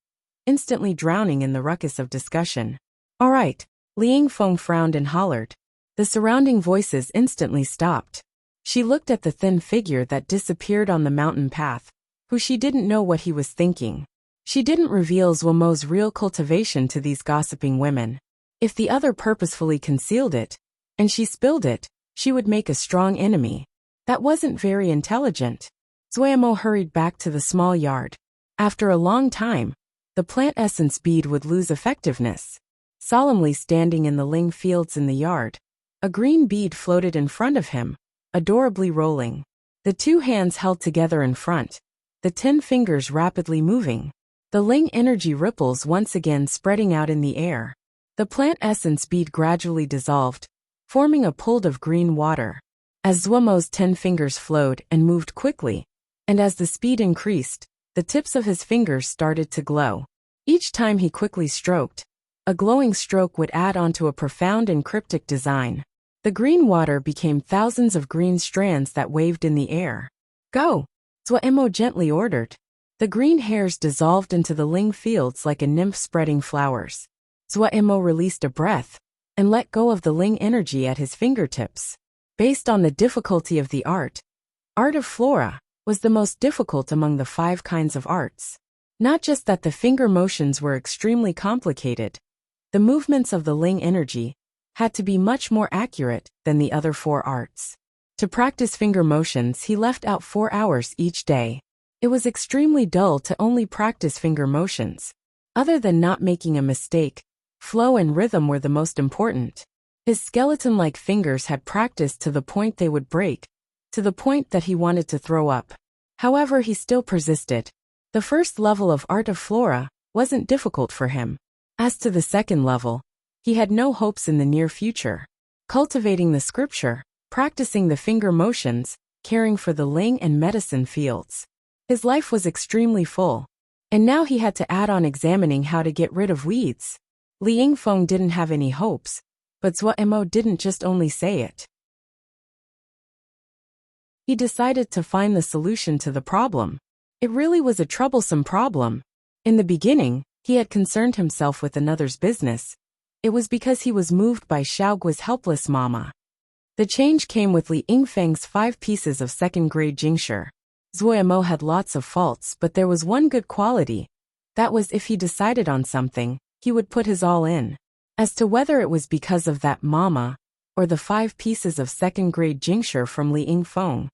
instantly drowning in the ruckus of discussion. All right, Li Yingfeng frowned and hollered. The surrounding voices instantly stopped. She looked at the thin figure that disappeared on the mountain path, who she didn't know what he was thinking. She didn't reveal Zuomo's real cultivation to these gossiping women. If the other purposefully concealed it, and she spilled it, she would make a strong enemy. That wasn't very intelligent. Zuemo hurried back to the small yard. After a long time, the plant essence bead would lose effectiveness. Solemnly standing in the ling fields in the yard, a green bead floated in front of him, adorably rolling. The 2 hands held together in front, the 10 fingers rapidly moving. The ling energy ripples once again spreading out in the air. The plant essence bead gradually dissolved, forming a pool of green water. As Zuomo's 10 fingers flowed and moved quickly, and as the speed increased, the tips of his fingers started to glow. Each time he quickly stroked, a glowing stroke would add onto a profound and cryptic design. The green water became thousands of green strands that waved in the air. Go! Zuemo gently ordered. The green hairs dissolved into the ling fields like a nymph spreading flowers. Zuemo released a breath and let go of the ling energy at his fingertips. Based on the difficulty of the art of flora was the most difficult among the 5 kinds of arts. Not just that the finger motions were extremely complicated, the movements of the ling energy had to be much more accurate than the other 4 arts. To practice finger motions, he left out 4 hours each day. It was extremely dull to only practice finger motions. Other than not making a mistake, flow and rhythm were the most important. His skeleton-like fingers had practiced to the point they would break, to the point that he wanted to throw up. However, he still persisted. The first level of art of flora wasn't difficult for him. As to the second level, He had no hopes in the near future. Cultivating the scripture, practicing the finger motions, caring for the ling and medicine fields. His life was extremely full. And now he had to add on examining how to get rid of weeds. Li Yingfeng didn't have any hopes, but Zuo didn't just only say it. He decided to find the solution to the problem. It really was a troublesome problem. In the beginning, he had concerned himself with another's business. It was because he was moved by Xiaoguo's helpless mama. The change came with Li Yingfeng's 5 pieces of second-grade jingsher. Zuo had lots of faults, but there was one good quality. That was if he decided on something, he would put his all in. As to whether it was because of that mama, or the 5 pieces of second-grade jingsher from Li Yingfeng,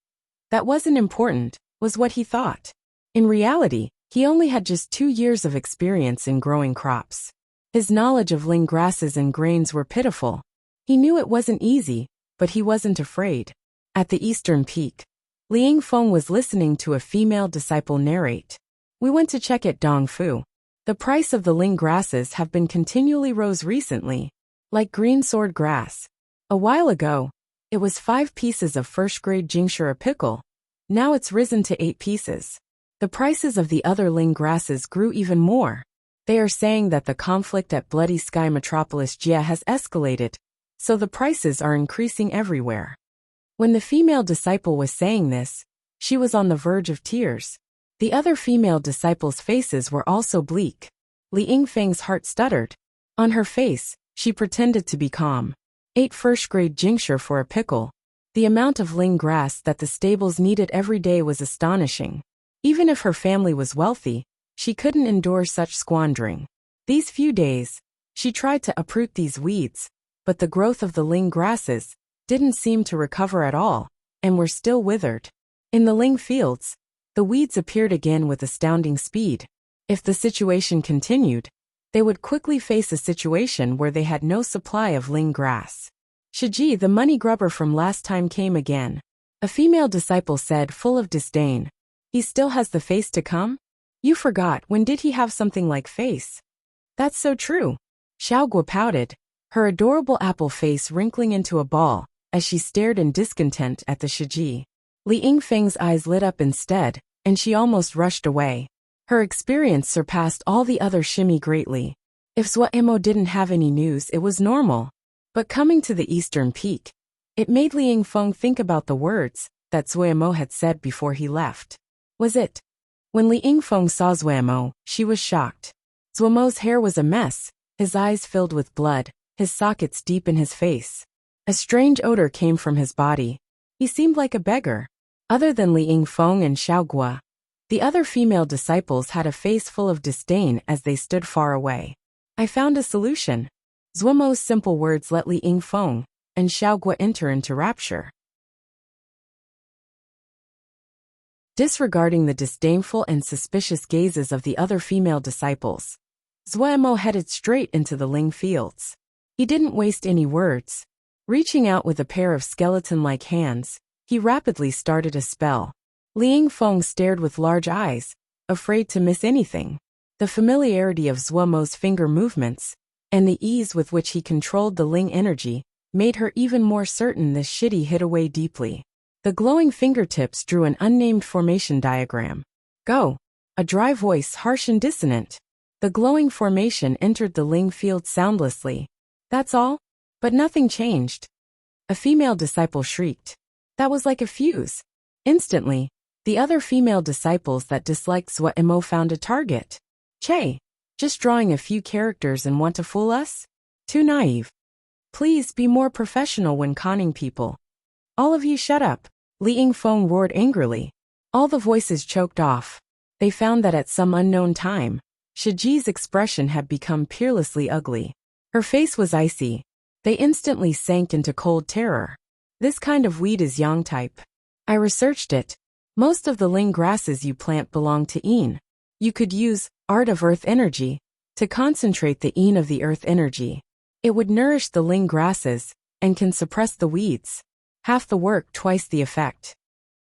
that wasn't important, was what he thought. In reality, he only had just 2 years of experience in growing crops. His knowledge of ling grasses and grains were pitiful. He knew it wasn't easy, but he wasn't afraid. At the eastern peak, Li Yingfeng was listening to a female disciple narrate. We went to check at Dongfu. The price of the ling grasses have been continually rose recently, like green sword grass. A while ago, it was 5 pieces of first-grade jingsher a pickle. Now it's risen to 8 pieces. The prices of the other ling grasses grew even more. They are saying that the conflict at Bloody Sky Metropolis Jia has escalated, so the prices are increasing everywhere. When the female disciple was saying this, she was on the verge of tears. The other female disciples' faces were also bleak. Li Yingfeng's heart stuttered. On her face, she pretended to be calm. 8 first-grade jingsher for a pickle. The amount of ling grass that the stables needed every day was astonishing. Even if her family was wealthy, she couldn't endure such squandering. These few days, she tried to uproot these weeds, but the growth of the ling grasses didn't seem to recover at all, and were still withered. In the ling fields, the weeds appeared again with astounding speed. If the situation continued, they would quickly face a situation where they had no supply of ling grass. Shiji, the money grubber from last time, came again. A female disciple said, full of disdain. He still has the face to come? You forgot, when did he have something like face? That's so true. Xiaoguo pouted, her adorable apple face wrinkling into a ball, as she stared in discontent at the Shiji. Li Yingfeng's eyes lit up instead, and she almost rushed away. Her experience surpassed all the other shimmy greatly. If Zuo didn't have any news, it was normal. But coming to the eastern peak, it made Li Yingfeng think about the words that Zuo had said before he left. Was it? When Li Yingfeng saw Zuo, she was shocked. Zuo's hair was a mess, his eyes filled with blood, his sockets deep in his face. A strange odor came from his body. He seemed like a beggar. Other than Li Yingfeng and Xiaoguo, the other female disciples had a face full of disdain as they stood far away. I found a solution. Zuo's simple words let Li Yingfeng and Xiaoguo enter into rapture. Disregarding the disdainful and suspicious gazes of the other female disciples, Zuo headed straight into the ling fields. He didn't waste any words. Reaching out with a pair of skeleton-like hands, he rapidly started a spell. Li Yingfeng stared with large eyes, afraid to miss anything. The familiarity of Zuo's finger movements, and the ease with which he controlled the ling energy, made her even more certain this shitty hid away deeply. The glowing fingertips drew an unnamed formation diagram. Go! A dry voice, harsh and dissonant. The glowing formation entered the ling field soundlessly. That's all? But nothing changed. A female disciple shrieked. That was like a fuse. Instantly, the other female disciples that disliked Zuo found a target. Che, just drawing a few characters and want to fool us? Too naive. Please be more professional when conning people. All of you shut up, Li Yingfeng roared angrily. All the voices choked off. They found that at some unknown time, Shiji's expression had become peerlessly ugly. Her face was icy. They instantly sank into cold terror. This kind of weed is yang type. I researched it. Most of the ling grasses you plant belong to yin. You could use art of earth energy to concentrate the yin of the earth energy. It would nourish the ling grasses and can suppress the weeds. Half the work, twice the effect.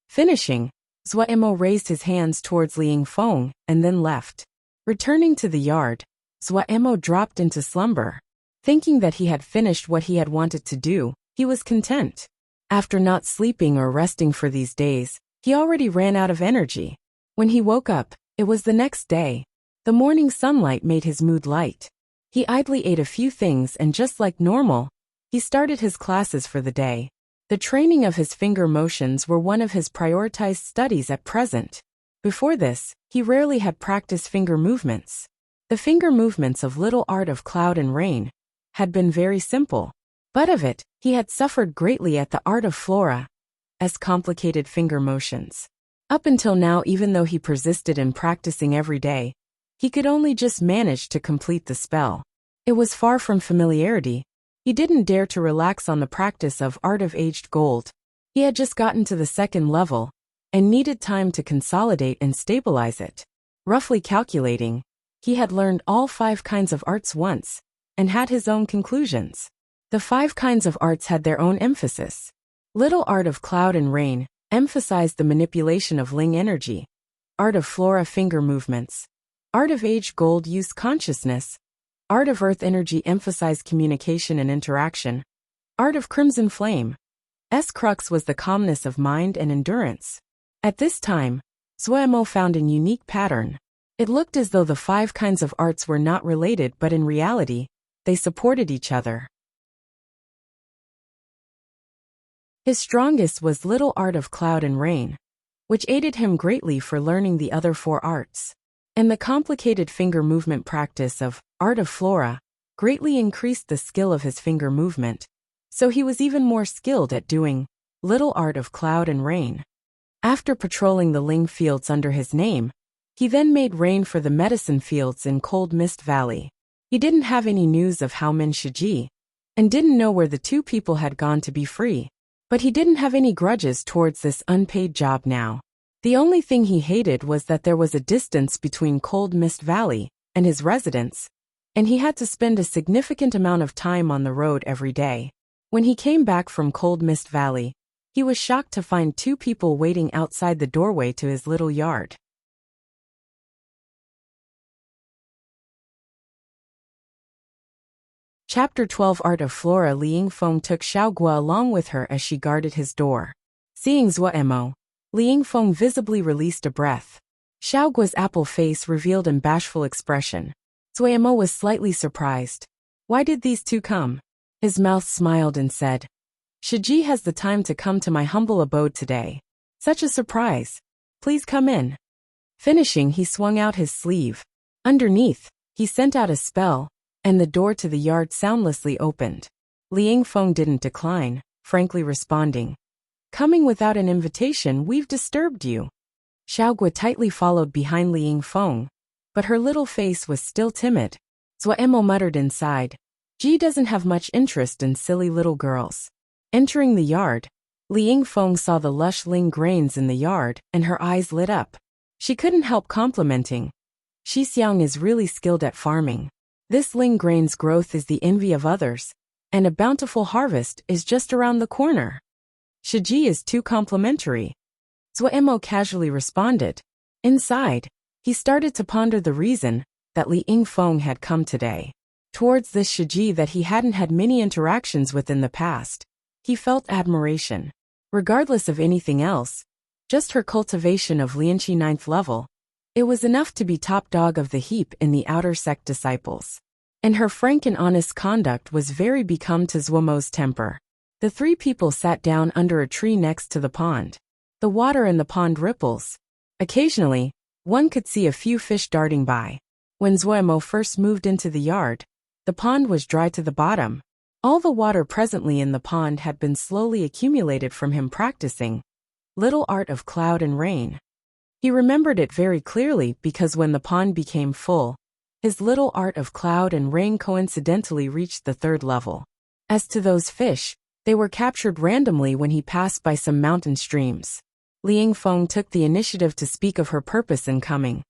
Finishing, Zuo raised his hands towards Li Yingfeng and then left. Returning to the yard, Zuo dropped into slumber. Thinking that he had finished what he had wanted to do, he was content. After not sleeping or resting for these days, he already ran out of energy. When he woke up, it was the next day. The morning sunlight made his mood light. He idly ate a few things and just like normal, he started his classes for the day. The training of his finger motions were one of his prioritized studies at present. Before this, he rarely had practiced finger movements. The finger movements of Little Art of Cloud and Rain had been very simple, but of it, he had suffered greatly at the Art of Flora, as complicated finger motions. Up until now, even though he persisted in practicing every day, he could only just manage to complete the spell. It was far from familiarity. He didn't dare to relax on the practice of Art of Aged Gold. He had just gotten to the second level, and needed time to consolidate and stabilize it. Roughly calculating, he had learned all 5 kinds of arts once, and had his own conclusions. The 5 kinds of arts had their own emphasis. Little Art of Cloud and Rain emphasized the manipulation of Ling energy. Art of Flora finger movements. Art of Aged Gold used consciousness. Art of Earth energy emphasized communication and interaction. Art of Crimson Flame. Crux was the calmness of mind and endurance. At this time, Zuemo found a unique pattern. It looked as though the 5 kinds of arts were not related, but in reality, they supported each other. His strongest was Little Art of Cloud and Rain, which aided him greatly for learning the other 4 arts. And the complicated finger movement practice of Art of Flora greatly increased the skill of his finger movement, so he was even more skilled at doing Little Art of Cloud and Rain. After patrolling the Ling fields under his name, he then made rain for the medicine fields in Cold Mist Valley. He didn't have any news of Hao Min Shiji, and didn't know where the 2 people had gone to be free. But he didn't have any grudges towards this unpaid job now. The only thing he hated was that there was a distance between Cold Mist Valley and his residence, and he had to spend a significant amount of time on the road every day. When he came back from Cold Mist Valley, he was shocked to find 2 people waiting outside the doorway to his little yard. Chapter 12 Art of Flora. Li Yingfeng took Xiaoguo along with her as she guarded his door. Seeing Zuemo, Li Yingfeng visibly released a breath. Xiaoguo's apple face revealed a bashful expression. Zuemo was slightly surprised. Why did these 2 come? His mouth smiled and said, Shiji has the time to come to my humble abode today. Such a surprise. Please come in. Finishing, he swung out his sleeve. Underneath, he sent out a spell, and the door to the yard soundlessly opened. Li Yingfeng didn't decline, frankly responding, Coming without an invitation, we've disturbed you. Xiaoguo tightly followed behind Li Yingfeng, but her little face was still timid. Zuemo muttered inside, Ji doesn't have much interest in silly little girls. Entering the yard, Li Yingfeng saw the lush Ling grains in the yard, and her eyes lit up. She couldn't help complimenting. Shi Xiang is really skilled at farming. This Ling grain's growth is the envy of others, and a bountiful harvest is just around the corner. Shiji is too complimentary. Zuemo casually responded. Inside, he started to ponder the reason that Li Yingfeng had come today. Towards this Shiji that he hadn't had many interactions with in the past, he felt admiration. Regardless of anything else, just her cultivation of Lianqi 9th level, it was enough to be top dog of the heap in the outer sect disciples. And her frank and honest conduct was very become to Zuomo's temper. The 3 people sat down under a tree next to the pond. The water in the pond ripples. Occasionally, one could see a few fish darting by. When Zuemo first moved into the yard, the pond was dry to the bottom. All the water presently in the pond had been slowly accumulated from him practicing Little Art of Cloud and Rain. He remembered it very clearly because when the pond became full, his Little Art of Cloud and Rain coincidentally reached the 3rd level. As to those fish, they were captured randomly when he passed by some mountain streams. Li Yingfeng took the initiative to speak of her purpose in coming.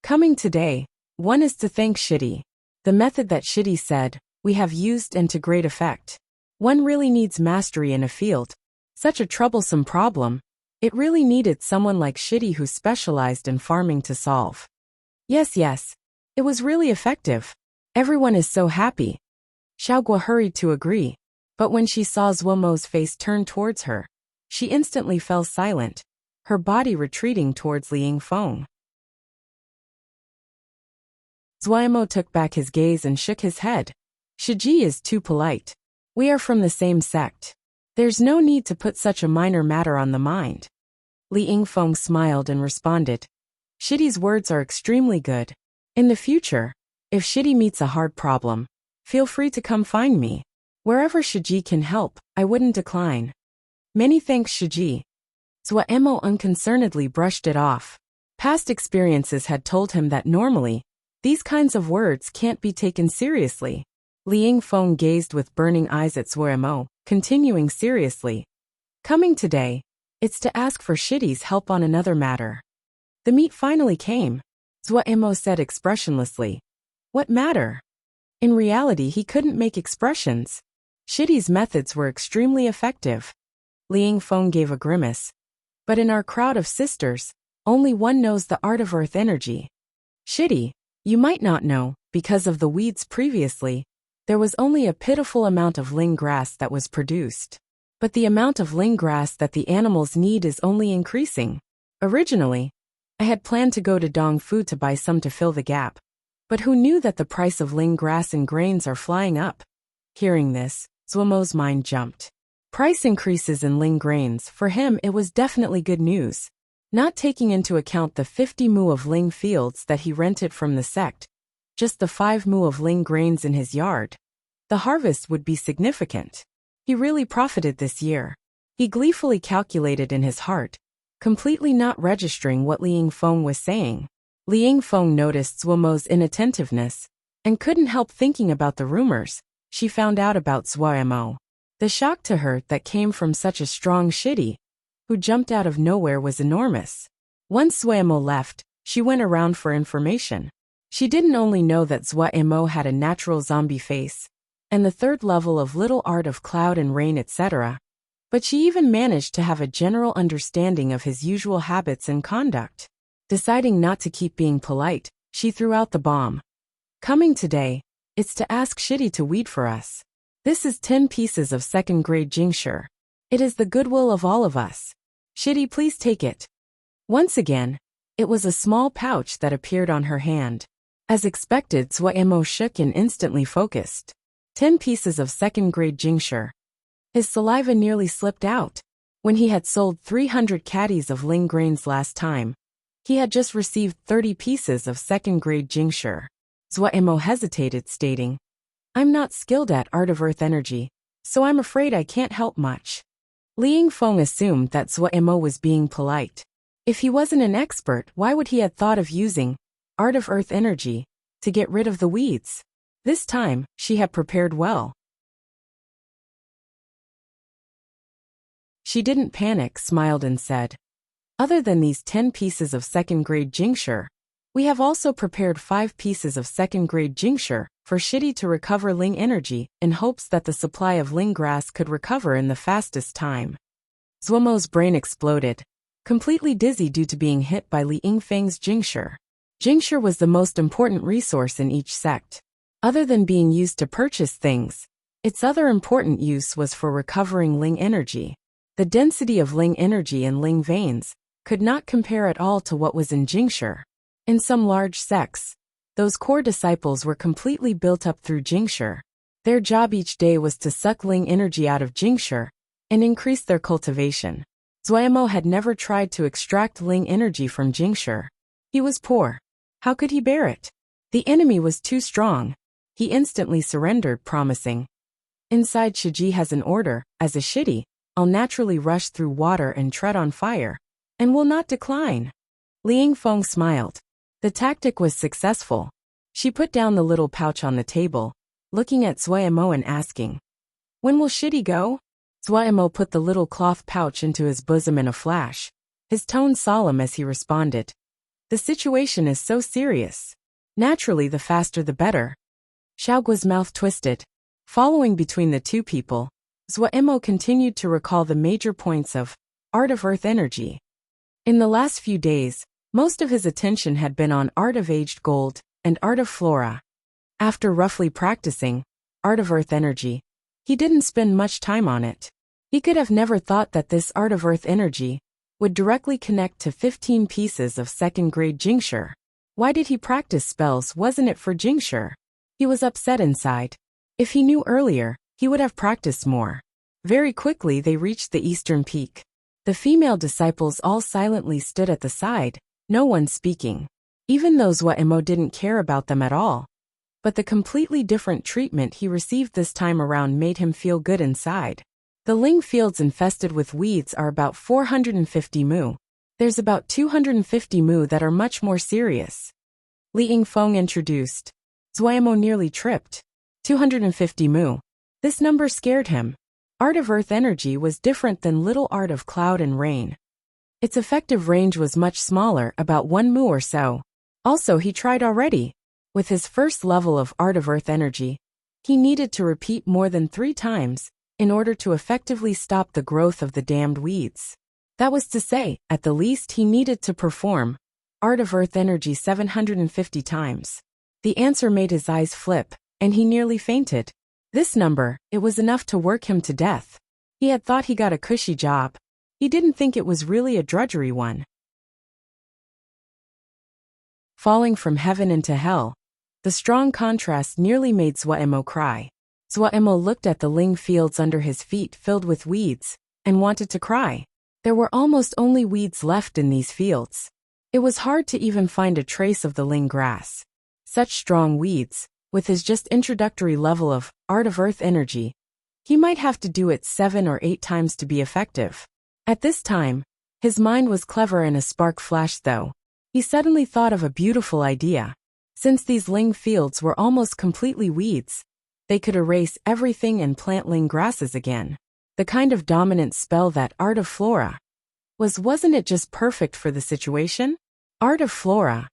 Coming today, one is to thank Shidi. The method that Shidi said, we have used and to great effect. One really needs mastery in a field. Such a troublesome problem. It really needed someone like Shidi who specialized in farming to solve. Yes. It was really effective. Everyone is so happy. Xiaogua hurried to agree, but when she saw Zuomo's face turn towards her, she instantly fell silent, her body retreating towards Li Yingfeng. Zuomo took back his gaze and shook his head. Shiji is too polite. We are from the same sect. There's no need to put such a minor matter on the mind. Li Yingfeng smiled and responded. Shidi's words are extremely good. In the future, if Shidi meets a hard problem, feel free to come find me. Wherever Shiji can help, I wouldn't decline. Many thanks, Shiji. Zuomo unconcernedly brushed it off. Past experiences had told him that normally, these kinds of words can't be taken seriously. Li Yingfeng gazed with burning eyes at Zuomo, continuing seriously. Coming today, it's to ask for Shidi's help on another matter. The meet finally came, Zuomo said expressionlessly. What matter? In reality, he couldn't make expressions. Shidi's methods were extremely effective. Li Yingfeng gave a grimace. But in our crowd of sisters, only one knows the art of earth energy. Shidi, you might not know, because of the weeds previously, there was only a pitiful amount of ling grass that was produced. But the amount of ling grass that the animals need is only increasing. Originally, I had planned to go to Dongfu to buy some to fill the gap. But who knew that the price of ling grass and grains are flying up? Hearing this, Zuomo's mind jumped. Price increases in ling grains, for him it was definitely good news. Not taking into account the 50 mu of ling fields that he rented from the sect, just the 5 mu of ling grains in his yard, the harvest would be significant. He really profited this year. He gleefully calculated in his heart, completely not registering what Li Yingfeng was saying. Li Yingfeng noticed Zuomo's inattentiveness, and couldn't help thinking about the rumors she found out about Zuomo. The shock to her that came from such a strong Shidi, who jumped out of nowhere, was enormous. Once Zuomo left, she went around for information. She didn't only know that Zuomo had a natural zombie face, and the third level of little art of cloud and rain, etc., but she even managed to have a general understanding of his usual habits and conduct. Deciding not to keep being polite, she threw out the bomb. Coming today, it's to ask Shidi to weed for us. This is 10 pieces of second-grade Jingshi. It is the goodwill of all of us. Shidi, please take it. Once again, it was a small pouch that appeared on her hand. As expected, Zuomo shook and instantly focused. 10 pieces of second-grade Jingshi. His saliva nearly slipped out. When he had sold 300 caddies of ling grains last time, he had just received 30 pieces of second-grade Jingshi. Zuomo hesitated, stating, I'm not skilled at art of earth energy, so I'm afraid I can't help much. Li Yingfeng assumed that Zuomo was being polite. If he wasn't an expert, why would he have thought of using art of earth energy to get rid of the weeds? This time, she had prepared well. She didn't panic, smiled and said, other than these 10 pieces of second-grade Jingshi, we have also prepared 5 pieces of second-grade Jingshi for Shidi to recover ling energy in hopes that the supply of ling grass could recover in the fastest time. Zuomo's brain exploded, completely dizzy due to being hit by Li Yingfeng's Jingshi. Jingshi was the most important resource in each sect. Other than being used to purchase things, its other important use was for recovering ling energy. The density of ling energy in ling veins could not compare at all to what was in Jingshi. In some large sects, those core disciples were completely built up through Jingshi. Their job each day was to suck ling energy out of Jingshi and increase their cultivation. Zuomo had never tried to extract ling energy from Jingshi. He was poor. How could he bear it? The enemy was too strong. He instantly surrendered, promising, inside Shiji has an order, as a Shidi, I'll naturally rush through water and tread on fire, and will not decline. Li Yingfeng smiled. The tactic was successful. She put down the little pouch on the table, looking at Zuomo and asking, when will Shidi go? Zuomo put the little cloth pouch into his bosom in a flash, his tone solemn as he responded, the situation is so serious. Naturally, the faster the better. Xiaogua's mouth twisted. Following between the two people, Zuomo continued to recall the major points of art of earth energy. In the last few days, most of his attention had been on art of aged gold and art of flora. After roughly practicing, Art of Earth Energy. He didn't spend much time on it. He could have never thought that this Art of Earth Energy would directly connect to 15 pieces of second-grade Jingshi. Why did he practice spells? Wasn't it for Jingshi? He was upset inside. If he knew earlier, he would have practiced more. Very quickly they reached the eastern peak. The female disciples all silently stood at the side, no one speaking. Even though Wuxia didn't care about them at all. But the completely different treatment he received this time around made him feel good inside. The Ling fields infested with weeds are about 450 mu. There's about 250 mu that are much more serious. Li Yingfeng introduced. Wuxia nearly tripped. 250 mu. This number scared him. Art of Earth Energy was different than Little Art of Cloud and Rain. Its effective range was much smaller, about 1 mu or so. Also, he tried already. With his first level of Art of Earth Energy, he needed to repeat more than 3 times in order to effectively stop the growth of the damned weeds. That was to say, at the least he needed to perform Art of Earth Energy 750 times. The answer made his eyes flip, and he nearly fainted. This number, it was enough to work him to death. He had thought he got a cushy job. He didn't think it was really a drudgery one. Falling from heaven into hell. The strong contrast nearly made Wuxia cry. Wuxia looked at the Ling fields under his feet filled with weeds, and wanted to cry. There were almost only weeds left in these fields. It was hard to even find a trace of the Ling grass. Such strong weeds, with his just introductory level of Art of Earth Energy, he might have to do it 7 or 8 times to be effective. At this time, his mind was clever and a spark flashed though. He suddenly thought of a beautiful idea. Since these Ling fields were almost completely weeds, they could erase everything and plant Ling grasses again. The kind of dominant spell that Art of Flora wasn't it just perfect for the situation? Art of Flora,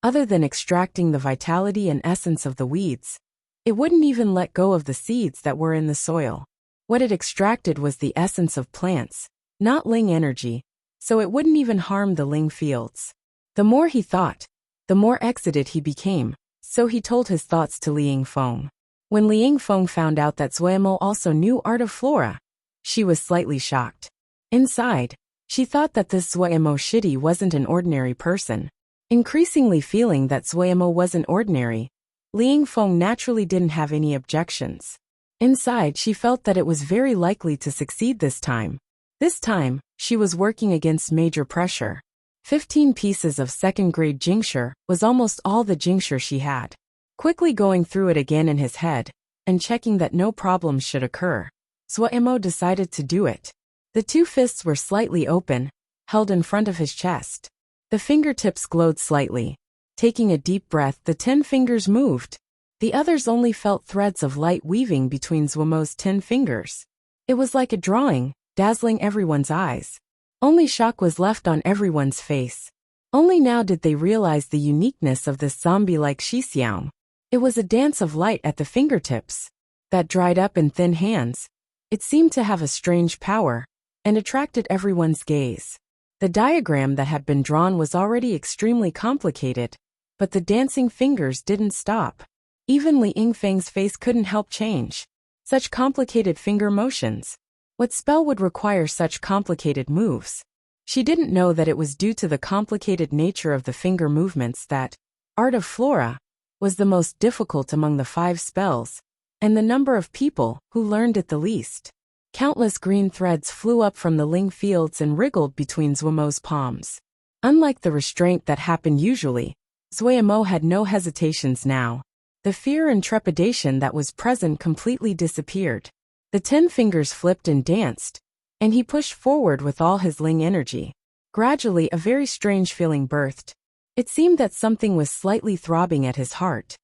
other than extracting the vitality and essence of the weeds, it wouldn't even let go of the seeds that were in the soil. What it extracted was the essence of plants, not Ling energy, so it wouldn't even harm the Ling fields. The more he thought, the more excited he became, so he told his thoughts to Li Yingfeng. When Li Yingfeng found out that Wuxia also knew Art of Flora, she was slightly shocked. Inside, she thought that this Wuxia shitty wasn't an ordinary person. Increasingly feeling that Wuxia wasn't ordinary, Li Yingfeng naturally didn't have any objections. Inside she felt that it was very likely to succeed this time. This time, she was working against major pressure. 15 pieces of second-grade Jingshi was almost all the Jingshi she had. Quickly going through it again in his head, and checking that no problems should occur, Wuxia decided to do it. The 2 fists were slightly open, held in front of his chest. The fingertips glowed slightly. Taking a deep breath, the 10 fingers moved. The others only felt threads of light weaving between Wuxia's 10 fingers. It was like a drawing, dazzling everyone's eyes. Only shock was left on everyone's face. Only now did they realize the uniqueness of this zombie-like Shixiang. It was a dance of light at the fingertips that dried up in thin hands. It seemed to have a strange power, and attracted everyone's gaze. The diagram that had been drawn was already extremely complicated, but the dancing fingers didn't stop. Even Li Yingfeng's face couldn't help change. Such complicated finger motions. What spell would require such complicated moves? She didn't know that it was due to the complicated nature of the finger movements that Art of Flora was the most difficult among the 5 spells, and the number of people who learned it the least. Countless green threads flew up from the Ling fields and wriggled between Wuxia's palms. Unlike the restraint that happened usually, Wuxia had no hesitations now. The fear and trepidation that was present completely disappeared. The 10 fingers flipped and danced, and he pushed forward with all his Ling energy. Gradually a very strange feeling birthed. It seemed that something was slightly throbbing at his heart.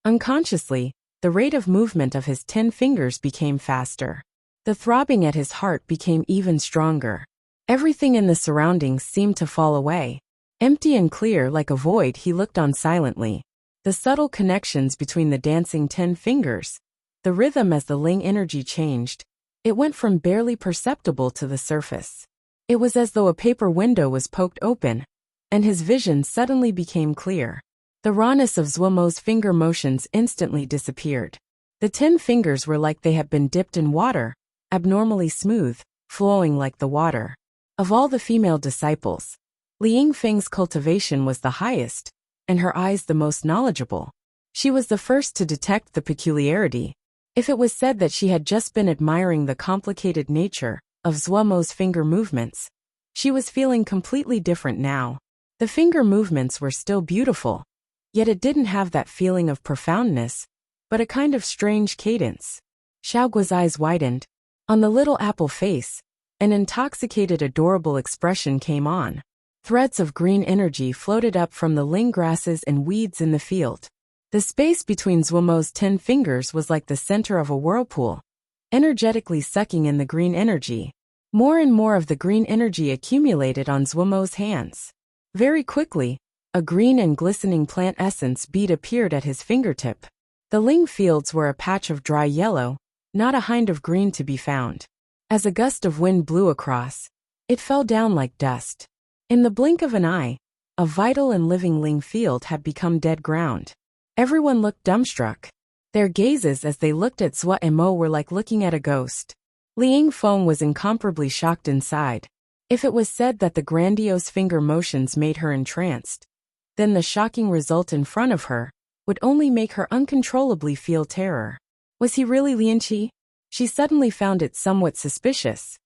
Unconsciously, the rate of movement of his 10 fingers became faster. The throbbing at his heart became even stronger. Everything in the surroundings seemed to fall away. Empty and clear like a void, he looked on silently. The subtle connections between the dancing 10 fingers, the rhythm as the Ling energy changed, it went from barely perceptible to the surface. It was as though a paper window was poked open, and his vision suddenly became clear. The rawness of Zhuomo's finger motions instantly disappeared. The 10 fingers were like they had been dipped in water, abnormally smooth, flowing like the water. Of all the female disciples, Li Yingfeng's cultivation was the highest, and her eyes the most knowledgeable. She was the first to detect the peculiarity. If it was said that she had just been admiring the complicated nature of Zhuomo's finger movements, she was feeling completely different now. The finger movements were still beautiful, yet it didn't have that feeling of profoundness, but a kind of strange cadence. Xiaoguo's eyes widened. On the little apple face, an intoxicated adorable expression came on. Threads of green energy floated up from the ling grasses and weeds in the field. The space between Zhuomo's 10 fingers was like the center of a whirlpool, energetically sucking in the green energy. More and more of the green energy accumulated on Zhuomo's hands. Very quickly, a green and glistening plant essence bead appeared at his fingertip. The ling fields were a patch of dry yellow, not a hint of green to be found. As a gust of wind blew across, it fell down like dust. In the blink of an eye, a vital and living ling field had become dead ground. Everyone looked dumbstruck. Their gazes as they looked at Zhuo were like looking at a ghost. Li Yingfeng was incomparably shocked inside. If it was said that the grandiose finger motions made her entranced, then the shocking result in front of her would only make her uncontrollably feel terror. Was he really Lianqi? She suddenly found it somewhat suspicious.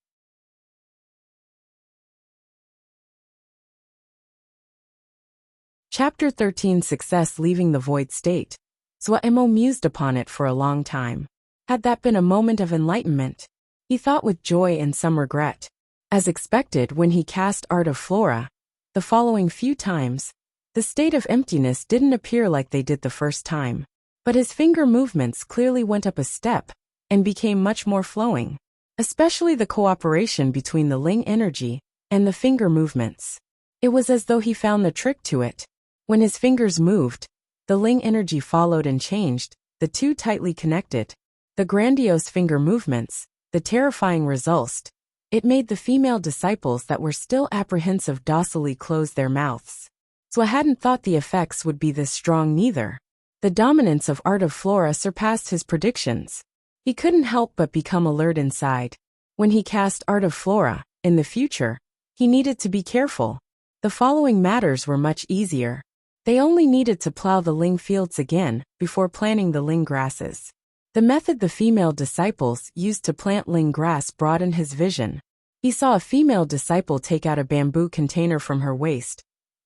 Chapter 13 Success Leaving the Void State. Zhuo mused upon it for a long time. Had that been a moment of enlightenment? He thought with joy and some regret. As expected when he cast Art of Flora, the following few times, the state of emptiness didn't appear like they did the first time. But his finger movements clearly went up a step and became much more flowing, especially the cooperation between the ling energy and the finger movements. It was as though he found the trick to it. When his fingers moved, the ling energy followed and changed, the two tightly connected. The grandiose finger movements, the terrifying results. It made the female disciples that were still apprehensive docilely close their mouths. Zhuo hadn't thought the effects would be this strong neither. The dominance of Art of Flora surpassed his predictions. He couldn't help but become alert inside. When he cast Art of Flora, in the future, he needed to be careful. The following matters were much easier. They only needed to plow the ling fields again before planting the ling grasses. The method the female disciples used to plant ling grass broadened his vision. He saw a female disciple take out a bamboo container from her waist,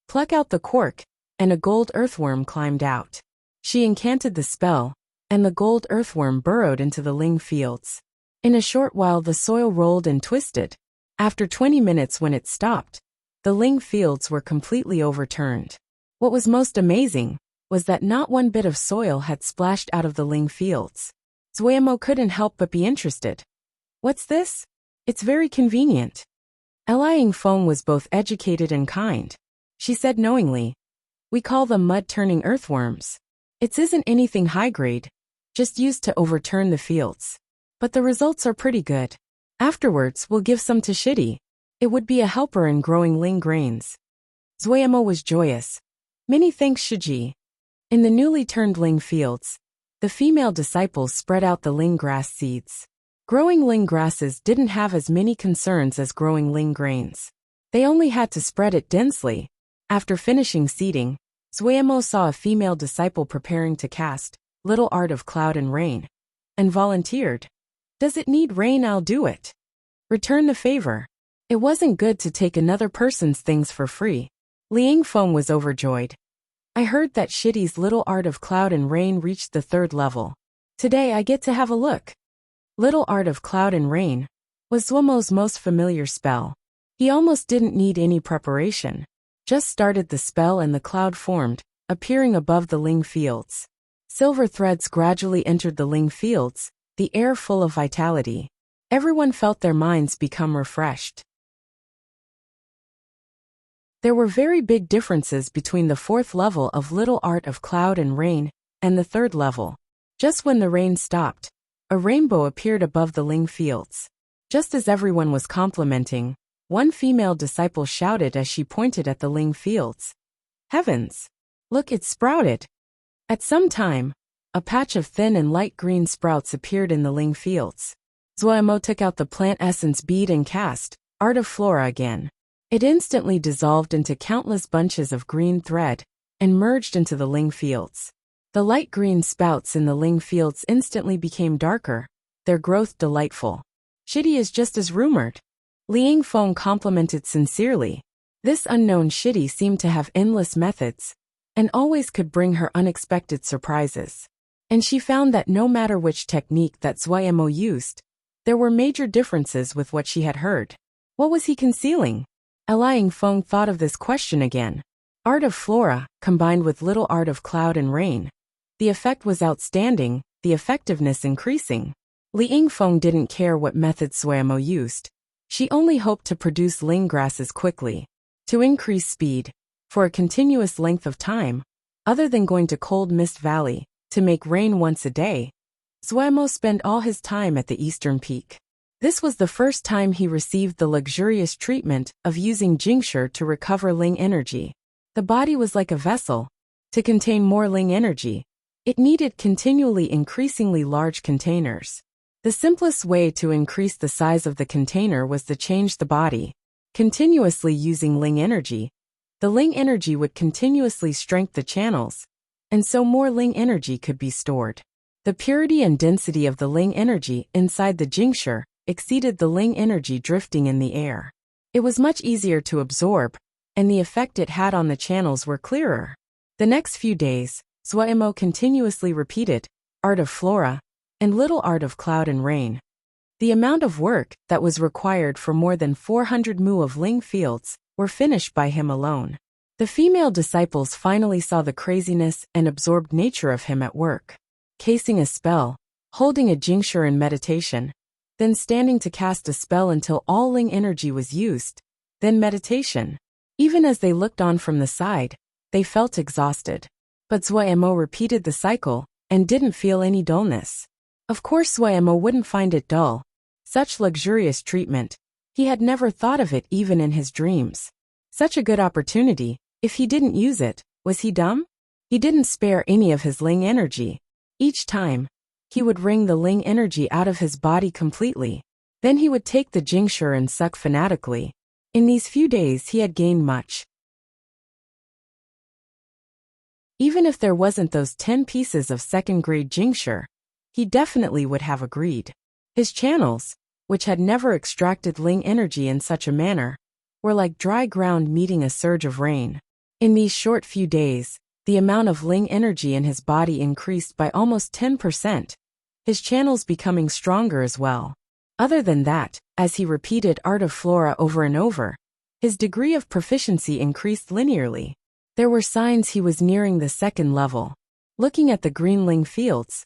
pluck out the cork, and a gold earthworm climbed out. She incanted the spell, and the gold earthworm burrowed into the ling fields. In a short while the soil rolled and twisted. After 20 minutes when it stopped, the ling fields were completely overturned. What was most amazing was that not one bit of soil had splashed out of the ling fields. Zhuo couldn't help but be interested. What's this? It's very convenient. Li Yingfeng was both educated and kind. She said knowingly, "We call them mud-turning earthworms. It isn't anything high-grade, just used to overturn the fields. But the results are pretty good. Afterwards we'll give some to Shidi. It would be a helper in growing ling grains." Zhuo was joyous. "Many thanks, Shiji." In the newly turned ling fields, the female disciples spread out the ling grass seeds. Growing ling grasses didn't have as many concerns as growing ling grains. They only had to spread it densely. After finishing seeding, Zhuo saw a female disciple preparing to cast Little Art of Cloud and Rain, and volunteered. "Does it need rain? I'll do it. Return the favor." It wasn't good to take another person's things for free. Li Yingfeng was overjoyed. "I heard that Shidi's Little Art of Cloud and Rain reached the 3rd level. Today I get to have a look." Little Art of Cloud and Rain was Zhuo's most familiar spell. He almost didn't need any preparation. Just started the spell and the cloud formed, appearing above the ling fields. Silver threads gradually entered the ling fields, the air full of vitality. Everyone felt their minds become refreshed. There were very big differences between the 4th level of Little Art of Cloud and Rain and the 3rd level. Just when the rain stopped, a rainbow appeared above the ling fields. Just as everyone was complimenting, one female disciple shouted as she pointed at the ling fields. "Heavens! Look, it sprouted. At some time, a patch of thin and light green sprouts appeared in the Ling fields. Zuomo took out the plant essence bead and cast Art of Flora again. It instantly dissolved into countless bunches of green thread and merged into the Ling fields. The light green sprouts in the Ling fields instantly became darker, their growth delightful. Shitty is just as rumored. Li Yingfeng complimented sincerely. This unknown Shitty seemed to have endless methods and always could bring her unexpected surprises. And she found that no matter which technique that Zuomo used, there were major differences with what she had heard. What was he concealing? Li Yingfeng thought of this question again. Art of Flora, combined with little art of cloud and rain. The effect was outstanding, the effectiveness increasing. Li Yingfeng didn't care what method Zuomo used. She only hoped to produce Ling grasses quickly, to increase speed, for a continuous length of time, other than going to Cold Mist Valley, to make rain once a day. Zuomo spent all his time at the Eastern Peak. This was the first time he received the luxurious treatment of using Jingshi to recover Ling energy. The body was like a vessel. To contain more Ling energy, it needed continually increasingly large containers. The simplest way to increase the size of the container was to change the body. Continuously using Ling energy, the Ling energy would continuously strengthen the channels, and so more Ling energy could be stored. The purity and density of the Ling energy inside the Jingshi exceeded the Ling energy drifting in the air. It was much easier to absorb, and the effect it had on the channels were clearer. The next few days, Zuomo continuously repeated Art of Flora and little Art of Cloud and Rain. The amount of work that was required for more than 400 mu of Ling fields were finished by him alone. The female disciples finally saw the craziness and absorbed nature of him at work. Casing a spell, holding a Jingshi in meditation, then standing to cast a spell until all Ling energy was used, then meditation. Even as they looked on from the side, they felt exhausted. But Zuomo repeated the cycle and didn't feel any dullness. Of course Zuomo wouldn't find it dull. Such luxurious treatment, he had never thought of it even in his dreams. Such a good opportunity, if he didn't use it, was he dumb? He didn't spare any of his Ling energy. Each time, he would wring the Ling energy out of his body completely. Then he would take the Jingshi and suck fanatically. In these few days he had gained much. Even if there wasn't those 10 pieces of second-grade Jingshi, he definitely would have agreed. His channels, which had never extracted Ling energy in such a manner, were like dry ground meeting a surge of rain. In these short few days, the amount of Ling energy in his body increased by almost 10%, his channels becoming stronger as well. Other than that, as he repeated Art of Flora over and over, his degree of proficiency increased linearly. There were signs he was nearing the second level. Looking at the green Ling fields,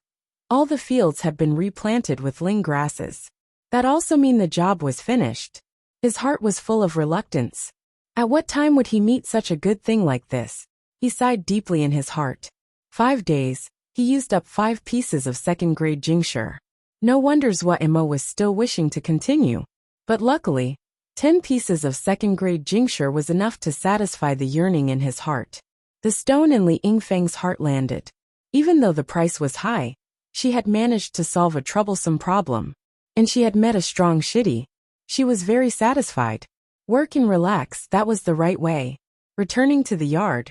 all the fields had been replanted with Ling grasses. That also meant the job was finished. His heart was full of reluctance. At what time would he meet such a good thing like this? He sighed deeply in his heart. 5 days, he used up 5 pieces of second-grade Jingshi. No wonder Zuomo was still wishing to continue. But luckily, 10 pieces of second-grade Jingshi was enough to satisfy the yearning in his heart. The stone in Li Yingfeng's heart landed. Even though the price was high, she had managed to solve a troublesome problem. And she had met a strong Shitty. She was very satisfied. Work and relax, that was the right way. Returning to the yard,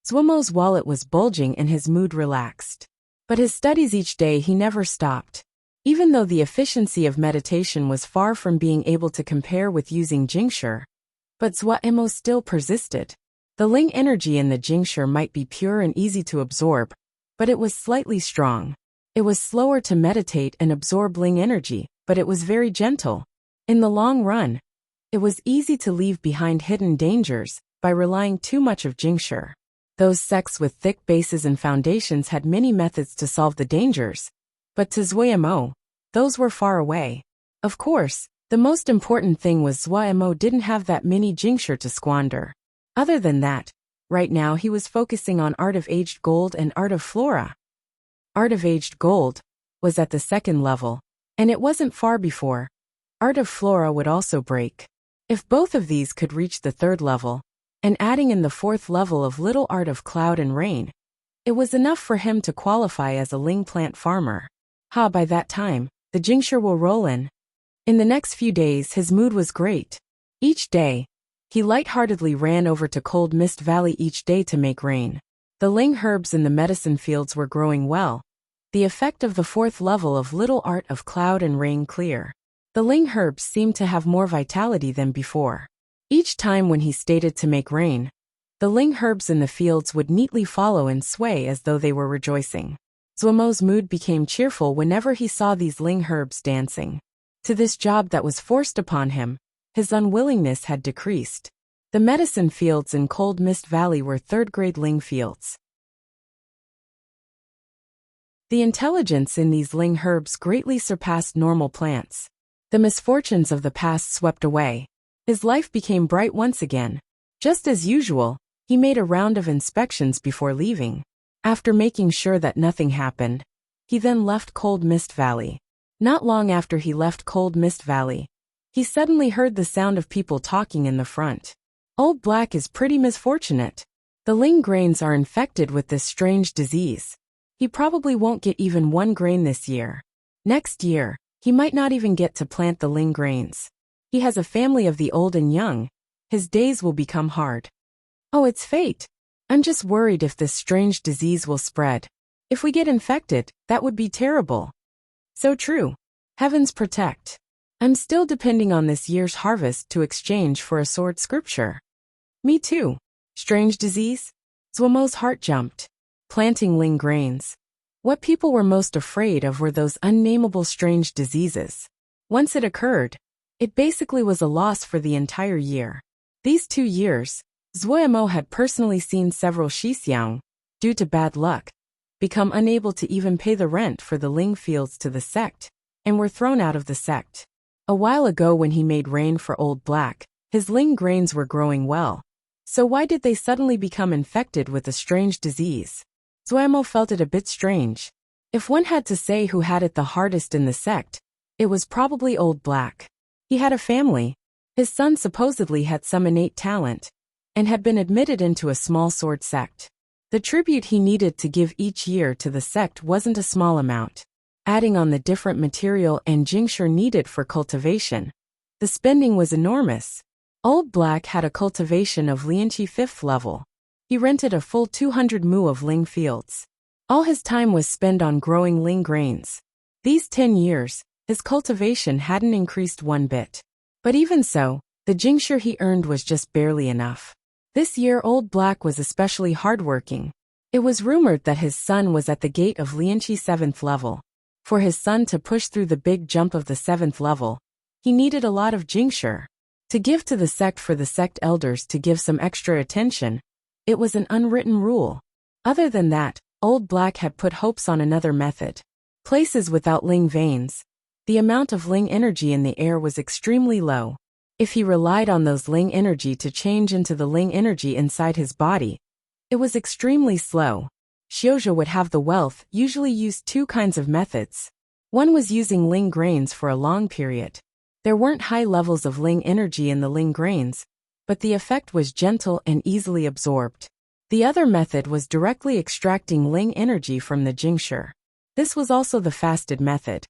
Zuomo's wallet was bulging and his mood relaxed. But his studies each day he never stopped. Even though the efficiency of meditation was far from being able to compare with using Jingshi, but Zuomo still persisted. The Ling energy in the Jingshi might be pure and easy to absorb, but it was slightly strong. It was slower to meditate and absorb Ling energy, but it was very gentle. In the long run, it was easy to leave behind hidden dangers by relying too much of Jingshi. Those sects with thick bases and foundations had many methods to solve the dangers, but to Zuomo, those were far away. Of course, the most important thing was Zuomo didn't have that many Jingshi to squander. Other than that, right now he was focusing on Art of Aged Gold and Art of Flora. Art of Aged Gold was at the second level, and it wasn't far before Art of Flora would also break. If both of these could reach the third level, and adding in the 4th level of Little Art of Cloud and Rain, it was enough for him to qualify as a Ling plant farmer. By that time, the Jingshi will roll in. In the next few days his mood was great. Each day, he lightheartedly ran over to Cold Mist Valley each day to make rain. The Ling herbs in the medicine fields were growing well. The effect of the 4th level of Little Art of Cloud and Rain clear. The Ling herbs seemed to have more vitality than before. Each time when he stated to make rain, the Ling herbs in the fields would neatly follow and sway as though they were rejoicing. Zuomo's mood became cheerful whenever he saw these Ling herbs dancing. To this job that was forced upon him, his unwillingness had decreased. The medicine fields in Cold Mist Valley were 3rd-grade Ling fields. The intelligence in these Ling herbs greatly surpassed normal plants. The misfortunes of the past swept away. His life became bright once again. Just as usual, he made a round of inspections before leaving. After making sure that nothing happened, he then left Cold Mist Valley. Not long after he left Cold Mist Valley, he suddenly heard the sound of people talking in the front. Old Black is pretty misfortunate. The Ling grains are infected with this strange disease. He probably won't get even 1 grain this year. Next year, he might not even get to plant the Ling grains. He has a family of the old and young. His days will become hard. Oh, it's fate. I'm just worried if this strange disease will spread. If we get infected, that would be terrible. So true. Heavens protect. I'm still depending on this year's harvest to exchange for a sword scripture. Me too. Strange disease? Zuomo's heart jumped. Planting Ling grains. What people were most afraid of were those unnameable strange diseases. Once it occurred, it basically was a loss for the entire year. These 2 years, Zuomo had personally seen several Shixiang, due to bad luck, become unable to even pay the rent for the Ling fields to the sect, and were thrown out of the sect. A while ago when he made rain for Old Black, his Ling grains were growing well. So why did they suddenly become infected with a strange disease? Zuomo felt it a bit strange. If one had to say who had it the hardest in the sect, it was probably Old Black. He had a family. His son supposedly had some innate talent, and had been admitted into a small sword sect. The tribute he needed to give each year to the sect wasn't a small amount. Adding on the different material and Jingshi needed for cultivation, the spending was enormous. Old Black had a cultivation of Lianqi 5th level. He rented a full 200 mu of Ling fields. All his time was spent on growing Ling grains. These 10 years, his cultivation hadn't increased one bit. But even so, the Jingshi he earned was just barely enough. This year Old Black was especially hardworking. It was rumored that his son was at the gate of Lianqi 7th level. For his son to push through the big jump of the 7th level, he needed a lot of Jingshi. To give to the sect for the sect elders to give some extra attention, it was an unwritten rule. Other than that, Old Black had put hopes on another method. Places without Ling veins. The amount of Ling energy in the air was extremely low. If he relied on those Ling energy to change into the Ling energy inside his body, it was extremely slow. Xiuzhou would have the wealth usually used 2 kinds of methods. One was using Ling grains for a long period. There weren't high levels of Ling energy in the Ling grains, but the effect was gentle and easily absorbed. The other method was directly extracting Ling energy from the Jingshi. This was also the fasted method.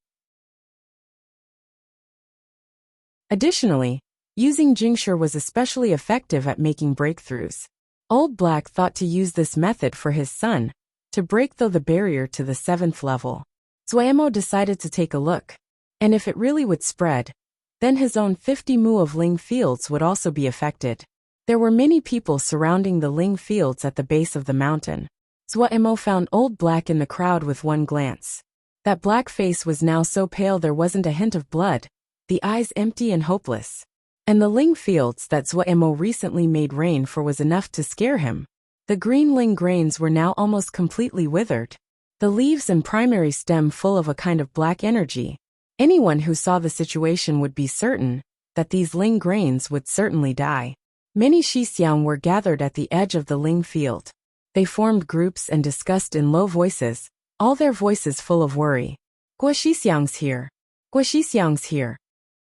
Additionally, using Jingshi was especially effective at making breakthroughs. Old Black thought to use this method for his son, to break through the barrier to the 7th level. Zuomo decided to take a look. And if it really would spread, then his own 50 mu of Ling fields would also be affected. There were many people surrounding the Ling fields at the base of the mountain. Zuomo found Old Black in the crowd with one glance. That black face was now so pale there wasn't a hint of blood, the eyes empty and hopeless. And the Ling fields that Zuomo recently made rain for was enough to scare him. The green Ling grains were now almost completely withered. The leaves and primary stem full of a kind of black energy. Anyone who saw the situation would be certain that these Ling grains would certainly die. Many Shixiang were gathered at the edge of the Ling field. They formed groups and discussed in low voices, all their voices full of worry. Guo Shixiang's here. Guo Shixiang's here.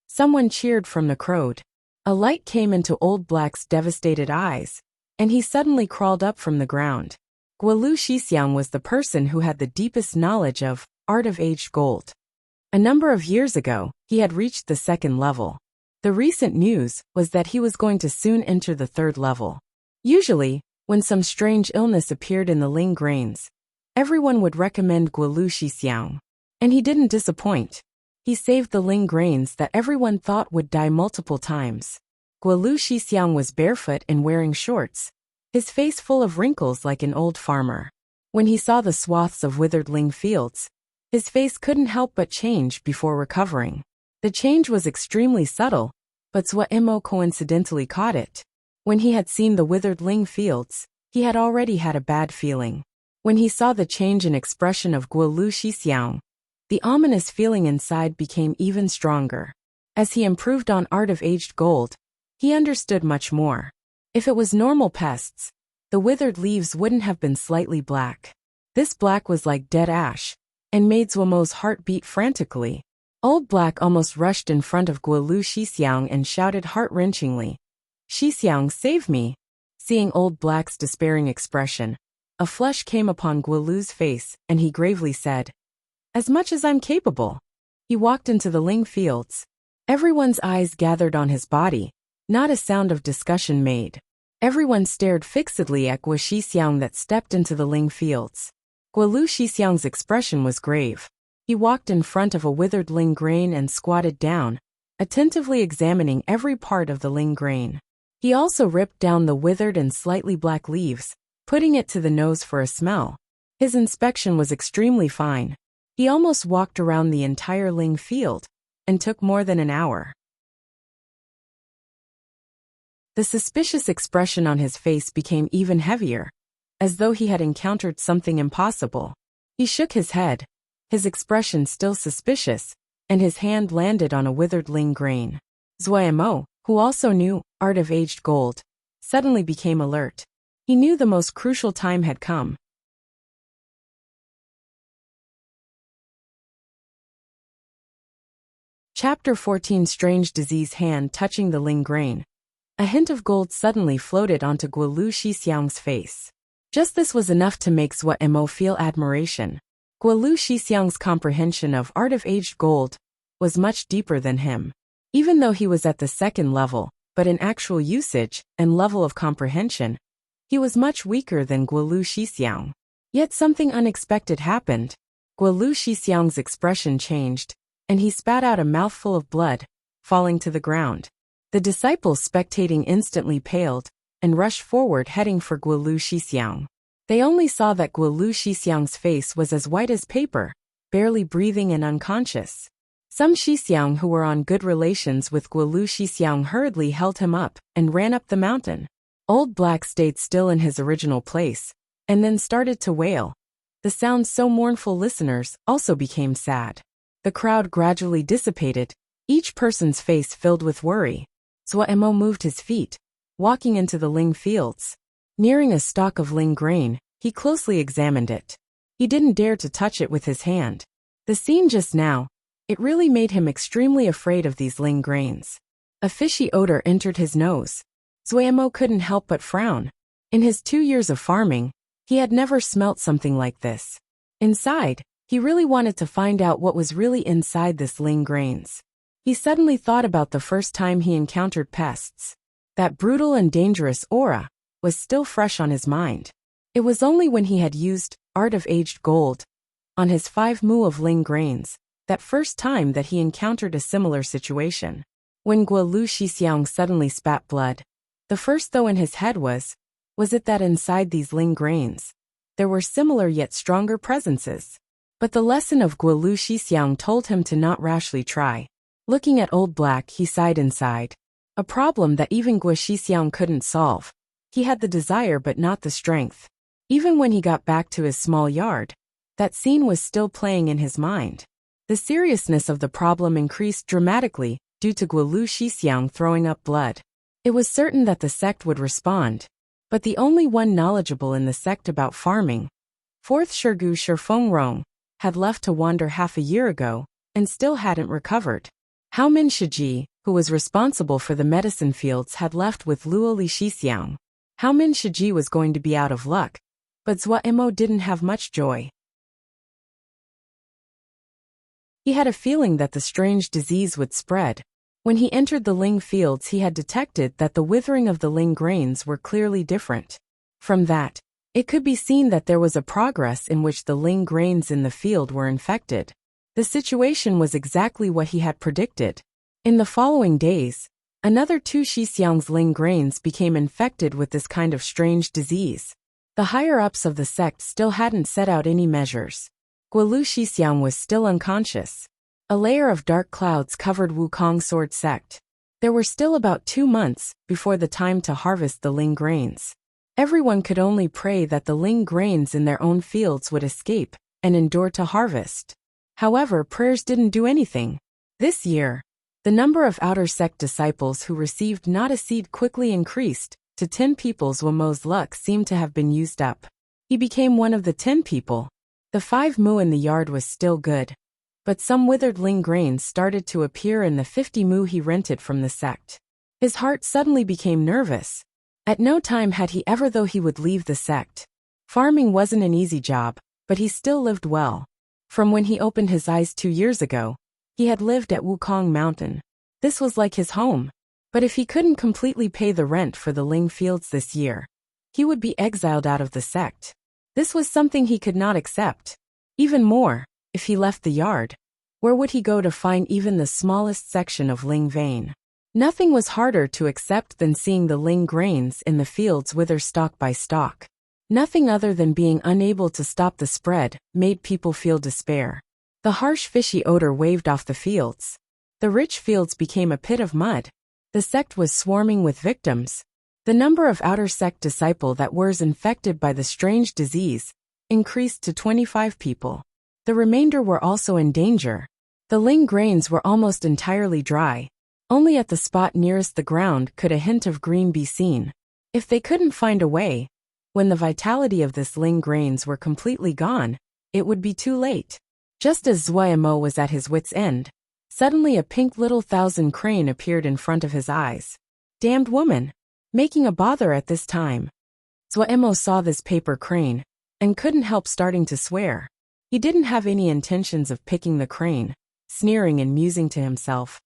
Someone cheered from the crowd. A light came into Old Black's devastated eyes. and he suddenly crawled up from the ground. Guolu Shixiang was the person who had the deepest knowledge of art of aged gold. A number of years ago, he had reached the 2nd level. The recent news was that he was going to soon enter the 3rd level. Usually, when some strange illness appeared in the Ling grains, everyone would recommend Guolu Shixiang. And he didn't disappoint. He saved the Ling grains that everyone thought would die multiple times. Guolu Shixiang was barefoot and wearing shorts, his face full of wrinkles like an old farmer. When he saw the swaths of withered Ling fields, his face couldn't help but change before recovering. The change was extremely subtle, but Swo coincidentally caught it. When he had seen the withered Ling fields, he had already had a bad feeling. When he saw the change in expression of Guolu Shixiang, the ominous feeling inside became even stronger. As he improved on art of aged gold, he understood much more. If it was normal pests, the withered leaves wouldn't have been slightly black. This black was like dead ash, and made Zhuomo's heart beat frantically. Old Black almost rushed in front of Guolu Shixiang and shouted heart-wrenchingly, "Shixiang, save me!" Seeing Old Black's despairing expression, a flush came upon Guolu's face, and he gravely said, "As much as I'm capable." He walked into the Ling fields. Everyone's eyes gathered on his body, not a sound of discussion made. Everyone stared fixedly at Guolu Shixiang that stepped into the Ling fields. Guolu Shixiang's expression was grave. He walked in front of a withered Ling grain and squatted down, attentively examining every part of the Ling grain. He also ripped down the withered and slightly black leaves, putting it to the nose for a smell. His inspection was extremely fine. He almost walked around the entire Ling field, and took more than an hour. The suspicious expression on his face became even heavier, as though he had encountered something impossible. He shook his head, his expression still suspicious, and his hand landed on a withered Ling grain. Zhuomo, who also knew art of aged gold, suddenly became alert. He knew the most crucial time had come. Chapter 14. Strange disease. Hand touching the Ling grain. A hint of gold suddenly floated onto Guolu Shixiang's face. Just this was enough to make Zhuomo feel admiration. Guolu Shixiang's comprehension of art of aged gold was much deeper than him. Even though he was at the 2nd level, but in actual usage and level of comprehension, he was much weaker than Guolu Shixiang. Yet something unexpected happened. Guolu Shixiang's expression changed, and he spat out a mouthful of blood, falling to the ground. The disciples spectating instantly paled, and rushed forward heading for Guolu Shixiang. They only saw that Guolu Shixiang's face was as white as paper, barely breathing and unconscious. Some Shixiang who were on good relations with Guolu Shixiang hurriedly held him up and ran up the mountain. Old Black stayed still in his original place, and then started to wail. The sound so mournful listeners also became sad. The crowd gradually dissipated, each person's face filled with worry. Zhuomo moved his feet, walking into the Ling fields. Nearing a stalk of Ling grain, he closely examined it. He didn't dare to touch it with his hand. The scene just now, it really made him extremely afraid of these Ling grains. A fishy odor entered his nose. Zhuomo couldn't help but frown. In his 2 years of farming, he had never smelt something like this. Inside, he really wanted to find out what was really inside this Ling grains. He suddenly thought about the first time he encountered pests. That brutal and dangerous aura was still fresh on his mind. It was only when he had used art of aged gold on his 5 mu of Ling grains, that first time that he encountered a similar situation. When Guolu Shixiang suddenly spat blood, the first thought in his head was it that inside these Ling grains, there were similar yet stronger presences? But the lesson of Guolu Shixiang told him to not rashly try. Looking at Old Black, he sighed inside. A problem that even Guolu Shixiang couldn't solve. He had the desire but not the strength. Even when he got back to his small yard, that scene was still playing in his mind. The seriousness of the problem increased dramatically due to Guolu Shixiang throwing up blood. It was certain that the sect would respond, but the only one knowledgeable in the sect about farming, 4th Shirgu Shifengrong, had left to wander half a year ago and still hadn't recovered. Hao Min Shiji, who was responsible for the medicine fields, had left with Luo Li Shixiang. How Min Shiji was going to be out of luck, but Zhuo didn't have much joy. He had a feeling that the strange disease would spread. When he entered the Ling fields, he had detected that the withering of the Ling grains were clearly different. From that, it could be seen that there was a progress in which the Ling grains in the field were infected. The situation was exactly what he had predicted. In the following days, another 2 Shixiang's Ling grains became infected with this kind of strange disease. The higher-ups of the sect still hadn't set out any measures. Guolu Shixiang was still unconscious. A layer of dark clouds covered Wukong Sword sect. There were still about 2 months before the time to harvest the Ling grains. Everyone could only pray that the Ling grains in their own fields would escape and endure to harvest. However, prayers didn't do anything. This year, the number of outer sect disciples who received not a seed quickly increased to 10 people. Zhuo's luck seemed to have been used up. He became one of the 10 people. The 5 mu in the yard was still good, but some withered Ling grains started to appear in the 50 mu he rented from the sect. His heart suddenly became nervous. At no time had he ever thought he would leave the sect. Farming wasn't an easy job, but he still lived well. From when he opened his eyes 2 years ago, he had lived at Wukong Mountain. This was like his home. But if he couldn't completely pay the rent for the Ling fields this year, he would be exiled out of the sect. This was something he could not accept. Even more, if he left the yard, where would he go to find even the smallest section of Ling vein? Nothing was harder to accept than seeing the Ling grains in the fields wither stalk by stalk. Nothing other than being unable to stop the spread made people feel despair. The harsh fishy odor waved off the fields. The rich fields became a pit of mud. The sect was swarming with victims. The number of outer sect disciple that were infected by the strange disease increased to 25 people. The remainder were also in danger. The Ling grains were almost entirely dry. Only at the spot nearest the ground could a hint of green be seen. If they couldn't find a way, when the vitality of this Ling grains were completely gone, it would be too late. Just as Zhuo was at his wit's end, suddenly a pink little thousand crane appeared in front of his eyes. Damned woman! Making a bother at this time. Zhuo saw this paper crane, and couldn't help starting to swear. He didn't have any intentions of picking the crane, sneering and musing to himself.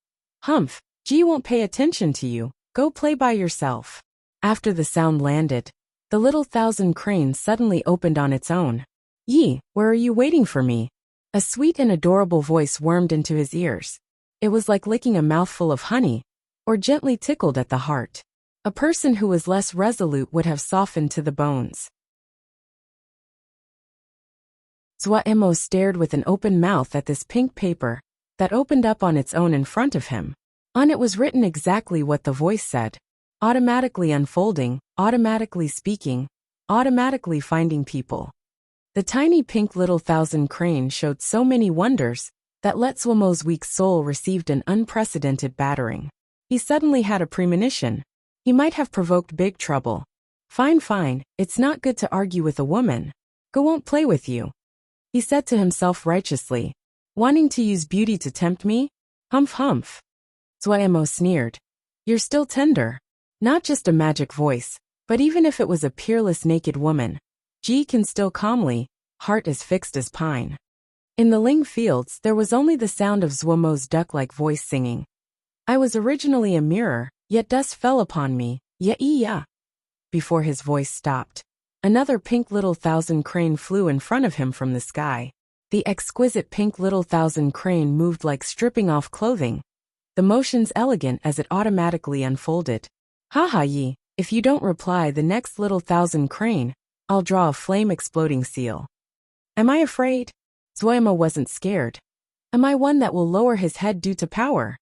Humph, Ji won't pay attention to you, go play by yourself. After the sound landed, the little thousand crane suddenly opened on its own. Yi, where are you waiting for me? A sweet and adorable voice wormed into his ears. It was like licking a mouthful of honey, or gently tickled at the heart. A person who was less resolute would have softened to the bones. Zhuo stared with an open mouth at this pink paper that opened up on its own in front of him. On it was written exactly what the voice said. Automatically unfolding, automatically speaking, automatically finding people. The tiny pink little thousand crane showed so many wonders that let Zhuo's weak soul received an unprecedented battering. He suddenly had a premonition. He might have provoked big trouble. Fine, it's not good to argue with a woman. Go won't play with you. He said to himself righteously. Wanting to use beauty to tempt me? Humph. Zhuo sneered. You're still tender. Not just a magic voice, but even if it was a peerless naked woman, Ji can still calmly, heart as fixed as pine. In the Ling fields there was only the sound of Zhuo's duck-like voice singing. I was originally a mirror, yet dust fell upon me, yeah. Before his voice stopped, another pink little thousand crane flew in front of him from the sky. The exquisite pink little thousand crane moved like stripping off clothing, the motions elegant as it automatically unfolded. Haha Yi, if you don't reply the next little thousand crane, I'll draw a flame exploding seal. Am I afraid? Zhuo wasn't scared. Am I one that will lower his head due to power?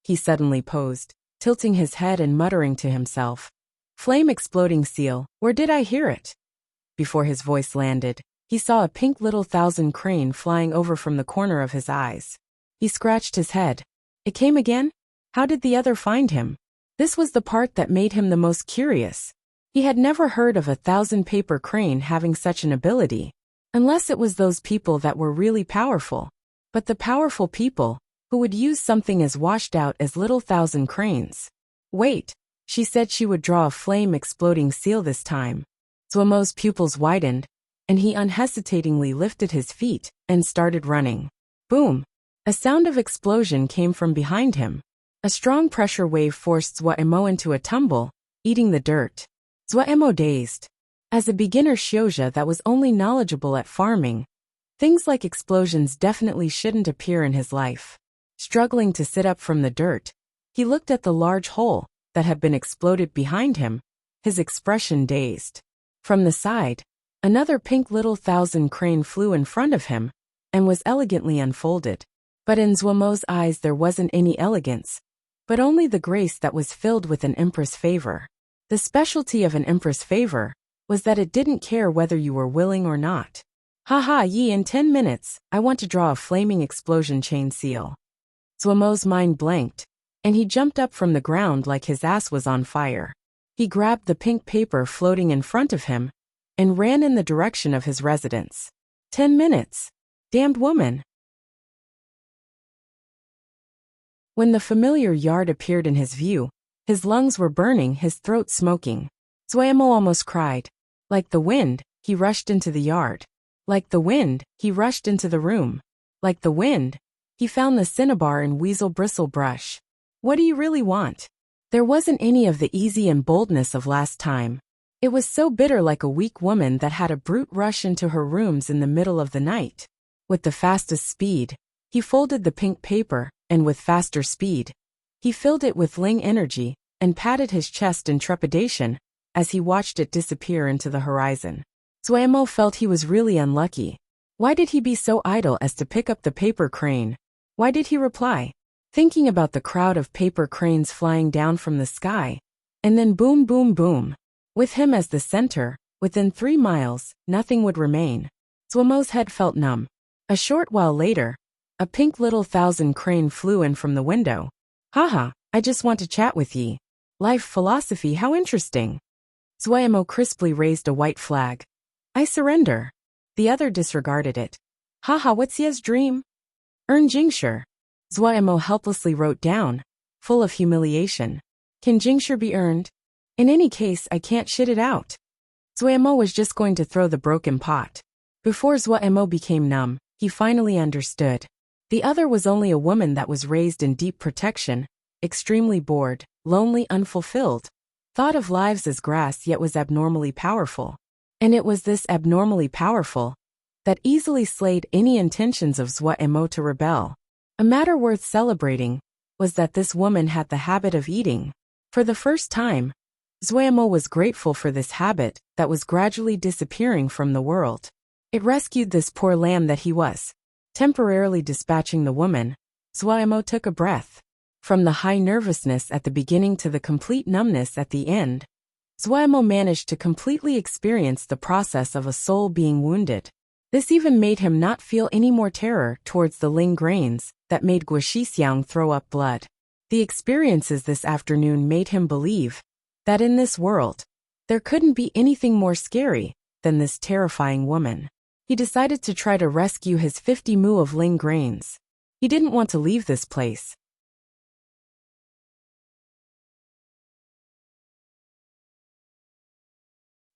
He suddenly posed, tilting his head and muttering to himself. Flame exploding seal, where did I hear it? Before his voice landed, he saw a pink little thousand crane flying over from the corner of his eyes. He scratched his head. It came again? How did the other find him? This was the part that made him the most curious. He had never heard of a thousand paper crane having such an ability. Unless it was those people that were really powerful. But the powerful people, who would use something as washed out as little thousand cranes. Wait, She said she would draw a flame-exploding seal this time. Zuomo's pupils widened, and he unhesitatingly lifted his feet and started running. Boom! A sound of explosion came from behind him. A strong pressure wave forced Zuomo into a tumble, eating the dirt. Zuomo dazed. As a beginner Xiuzha that was only knowledgeable at farming, things like explosions definitely shouldn't appear in his life. Struggling to sit up from the dirt, he looked at the large hole that had been exploded behind him, his expression dazed. From the side, another pink little thousand crane flew in front of him and was elegantly unfolded. But in Zuomo's eyes there wasn't any elegance, but only the grace that was filled with an empress favor. The specialty of an empress favor was that it didn't care whether you were willing or not. Haha, in 10 minutes, I want to draw a flaming explosion chain seal. Zuomo's mind blanked, and he jumped up from the ground like his ass was on fire. He grabbed the pink paper floating in front of him and ran in the direction of his residence. 10 minutes. Damned woman. When the familiar yard appeared in his view, his lungs were burning, his throat smoking. Zuomo almost cried. Like the wind, he rushed into the yard. Like the wind, he rushed into the room. Like the wind, he found the cinnabar and weasel bristle brush. What do you really want? There wasn't any of the easy and boldness of last time. It was so bitter, like a weak woman that had a brute rush into her rooms in the middle of the night. With the fastest speed, he folded the pink paper, and with faster speed, he filled it with Ling energy and patted his chest in trepidation as he watched it disappear into the horizon. Zuomo felt he was really unlucky. Why did he be so idle as to pick up the paper crane? Why did he reply? Thinking about the crowd of paper cranes flying down from the sky, and then boom, boom, boom. With him as the center, within 3 miles, nothing would remain. Zuomo's head felt numb. A short while later, a pink little thousand crane flew in from the window. Haha, I just want to chat with ye. Life philosophy, how interesting. Zuomo crisply raised a white flag. I surrender. The other disregarded it. Haha, what's ye's dream? Earn Jingshire. Zuomo helplessly wrote down, full of humiliation. Can Jingshire be earned? In any case, I can't shit it out. Zuomo was just going to throw the broken pot. Before Zuomo became numb, he finally understood. The other was only a woman that was raised in deep protection, extremely bored, lonely, unfulfilled, thought of lives as grass yet was abnormally powerful. And it was this abnormally powerful that easily slayed any intentions of Zuomo to rebel. A matter worth celebrating was that this woman had the habit of eating. For the first time, Zuomo was grateful for this habit that was gradually disappearing from the world. It rescued this poor lamb that he was. Temporarily dispatching the woman, Zuomo took a breath. From the high nervousness at the beginning to the complete numbness at the end, Zuomo managed to completely experience the process of a soul being wounded. This even made him not feel any more terror towards the Ling grains that made Guoxixiang throw up blood. The experiences this afternoon made him believe that in this world, there couldn't be anything more scary than this terrifying woman. He decided to try to rescue his 50 mu of Ling grains. He didn't want to leave this place.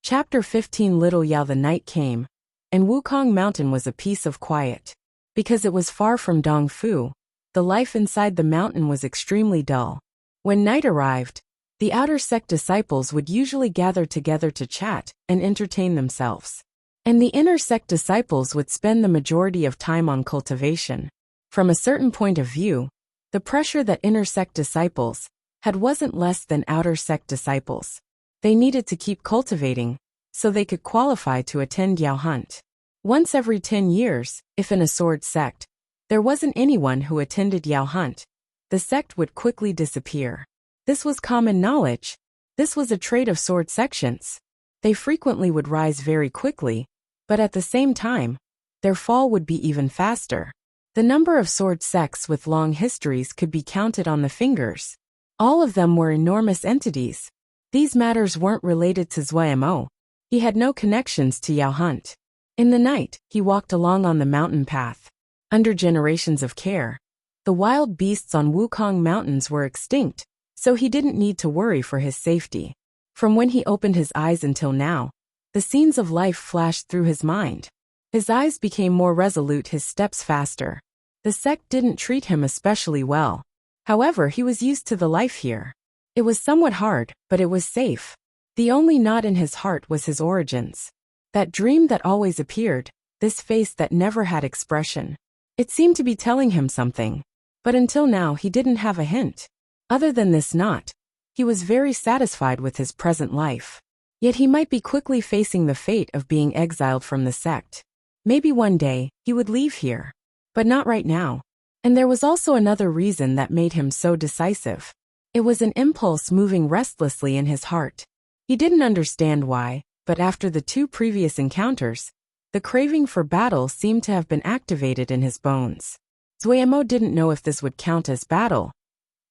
Chapter 15. Little Yao. The night came, and Wukong Mountain was a piece of quiet. Because it was far from Dongfu, the life inside the mountain was extremely dull. When night arrived, the outer sect disciples would usually gather together to chat and entertain themselves. And the inner sect disciples would spend the majority of time on cultivation. From a certain point of view, the pressure that inner sect disciples had wasn't less than outer sect disciples. They needed to keep cultivating so they could qualify to attend Yao Hunt. Once every 10 years, if in a sword sect, there wasn't anyone who attended Yao Hunt, the sect would quickly disappear. This was common knowledge. This was a trait of sword sections. They frequently would rise very quickly, but at the same time, their fall would be even faster. The number of sword sects with long histories could be counted on the fingers. All of them were enormous entities. These matters weren't related to Zuomo. He had no connections to Yao Hunt. In the night, he walked along on the mountain path. Under generations of care, the wild beasts on Wukong Mountains were extinct, so he didn't need to worry for his safety. From when he opened his eyes until now, the scenes of life flashed through his mind. His eyes became more resolute, his steps faster. The sect didn't treat him especially well. However, he was used to the life here. It was somewhat hard, but it was safe. The only knot in his heart was his origins. That dream that always appeared, this face that never had expression. It seemed to be telling him something. But until now he didn't have a hint. Other than this knot, he was very satisfied with his present life. Yet he might be quickly facing the fate of being exiled from the sect. Maybe one day, he would leave here. But not right now. And there was also another reason that made him so decisive. It was an impulse moving restlessly in his heart. He didn't understand why, but after the 2 previous encounters, the craving for battle seemed to have been activated in his bones. Zuemo didn't know if this would count as battle.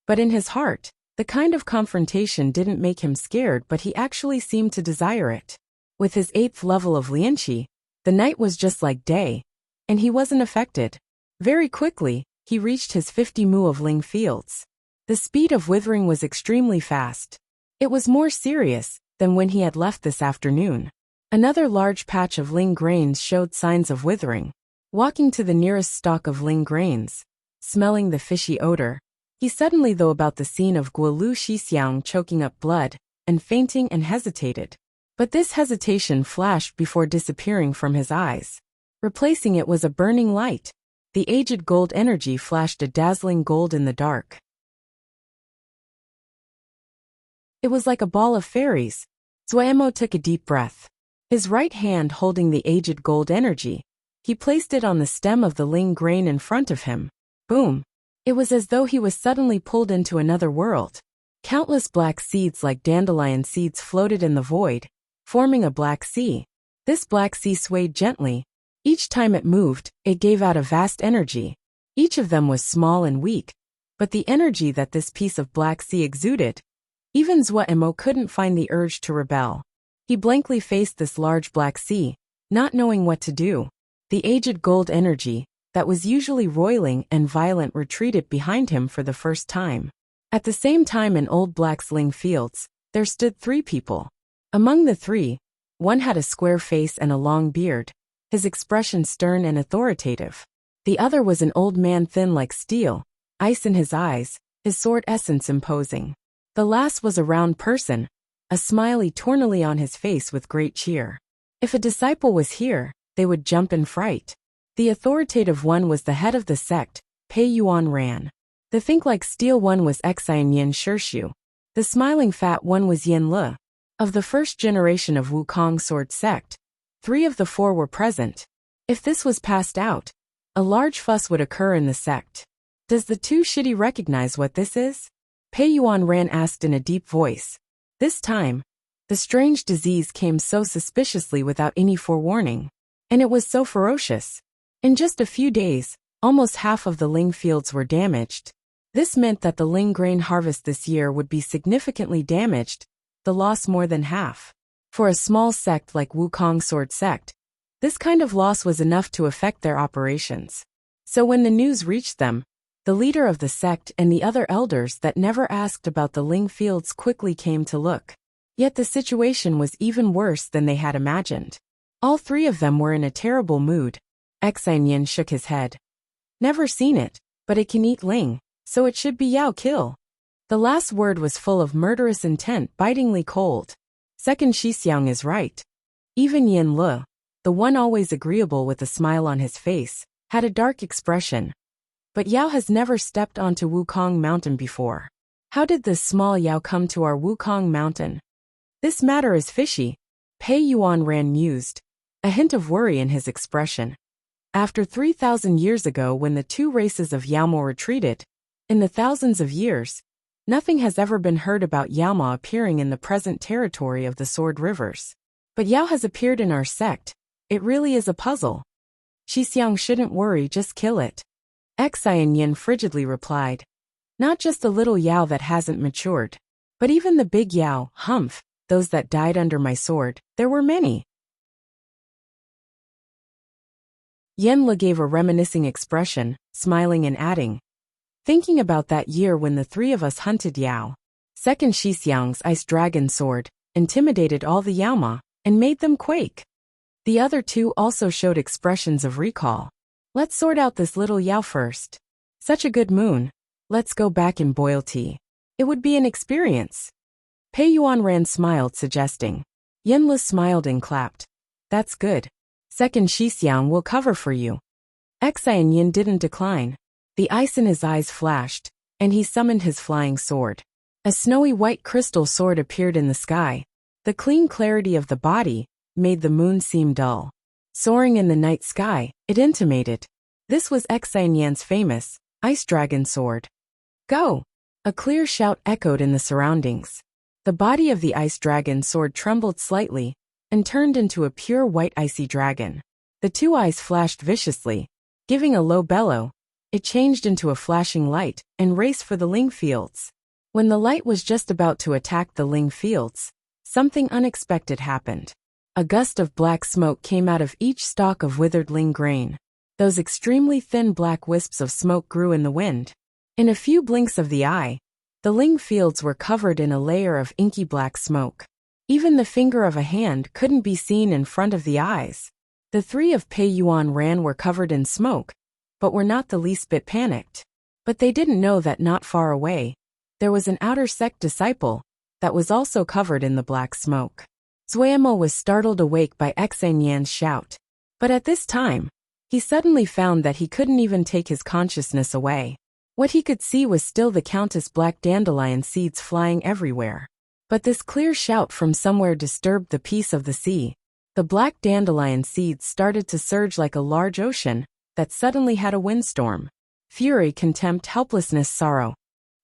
But in his heart, the kind of confrontation didn't make him scared, but he actually seemed to desire it. With his 8th level of Lianqi, the night was just like day, and he wasn't affected. Very quickly, he reached his 50 mu of Ling fields. The speed of withering was extremely fast. It was more serious than when he had left this afternoon. Another large patch of Ling grains showed signs of withering. Walking to the nearest stalk of Ling grains, smelling the fishy odor, he suddenly thought about the scene of Guolu Shixiang choking up blood and fainting and hesitated. But this hesitation flashed before disappearing from his eyes. Replacing it was a burning light. The aged gold energy flashed a dazzling gold in the dark. It was like a ball of fairies. Zuemo took a deep breath. His right hand holding the aged gold energy, he placed it on the stem of the Ling grain in front of him. Boom! It was as though he was suddenly pulled into another world. Countless black seeds like dandelion seeds floated in the void, forming a black sea. This black sea swayed gently. Each time it moved, it gave out a vast energy. Each of them was small and weak, but the energy that this piece of black sea exuded, even Zuemo couldn't find the urge to rebel. He blankly faced this large black sea, not knowing what to do. The aged gold energy, that was usually roiling and violent, retreated behind him for the first time. At the same time, in old black Ling fields, there stood 3 people. Among the 3, one had a square face and a long beard, his expression stern and authoritative. The other was an old man thin like steel, ice in his eyes, his sword essence imposing. The last was a round person, a smiley tornily on his face with great cheer. If a disciple was here, they would jump in fright. The authoritative one was the head of the sect, Pei Yuan Ran. The think-like steel one was Xian Yin Shirshu. The smiling fat one was Yin Le. Of the first generation of Wukong sword sect, 3 of the 4 were present. If this was passed out, a large fuss would occur in the sect. Does the 2 shitty recognize what this is? Pei Yuan Ran asked in a deep voice. This time, the strange disease came so suspiciously without any forewarning. And it was so ferocious. In just a few days, almost half of the Ling fields were damaged. This meant that the Ling grain harvest this year would be significantly damaged, the loss more than half. For a small sect like Wukong Sword Sect, this kind of loss was enough to affect their operations. So when the news reached them, the leader of the sect and the other elders that never asked about the Ling fields quickly came to look. Yet the situation was even worse than they had imagined. All 3 of them were in a terrible mood. Xian Yin shook his head. Never seen it, but it can eat Ling, so it should be Yao kill. The last word was full of murderous intent, bitingly cold. Second Shixiang is right. Even Yin Le, the one always agreeable with a smile on his face, had a dark expression. But Yao has never stepped onto Wukong Mountain before. How did this small Yao come to our Wukong Mountain? This matter is fishy. Pei Yuan Ran mused, a hint of worry in his expression. After 3,000 years ago, when the 2 races of Yaomo retreated, in the thousands of years, nothing has ever been heard about Yaoma appearing in the present territory of the Sword Rivers. But Yao has appeared in our sect. It really is a puzzle. Shixiang shouldn't worry, just kill it. Xian Yin frigidly replied. Not just the little Yao that hasn't matured, but even the big Yao, humph, those that died under my sword, there were many. Yin Le gave a reminiscing expression, smiling and adding. Thinking about that year when the 3 of us hunted Yao. Second Shixiang's ice dragon sword intimidated all the Yaoma and made them quake. The other two also showed expressions of recall. Let's sort out this little Yao first. Such a good moon. Let's go back and boil tea. It would be an experience. Pei Yuanran smiled, suggesting. Yanli smiled and clapped. That's good. Second Shixiang will cover for you. Xi and Yin didn't decline. The ice in his eyes flashed, and he summoned his flying sword. A snowy white crystal sword appeared in the sky. The clean clarity of the body made the moon seem dull. Soaring in the night sky, it intimated. This was Xi and Yan's famous ice dragon sword. Go! A clear shout echoed in the surroundings. The body of the ice dragon sword trembled slightly and turned into a pure white icy dragon. The two eyes flashed viciously. Giving a low bellow, it changed into a flashing light and raced for the Ling fields. When the light was just about to attack the Ling fields, something unexpected happened. A gust of black smoke came out of each stalk of withered Ling grain. Those extremely thin black wisps of smoke grew in the wind. In a few blinks of the eye, the Ling fields were covered in a layer of inky black smoke. Even the finger of a hand couldn't be seen in front of the eyes. The three of Pei Yuanran were covered in smoke, but were not the least bit panicked. But they didn't know that not far away, there was an outer sect disciple that was also covered in the black smoke. Zuemo was startled awake by Xan Yan's shout. But at this time, he suddenly found that he couldn't even take his consciousness away. What he could see was still the countless black dandelion seeds flying everywhere. But this clear shout from somewhere disturbed the peace of the sea. The black dandelion seeds started to surge like a large ocean that suddenly had a windstorm. Fury, contempt, helplessness, sorrow.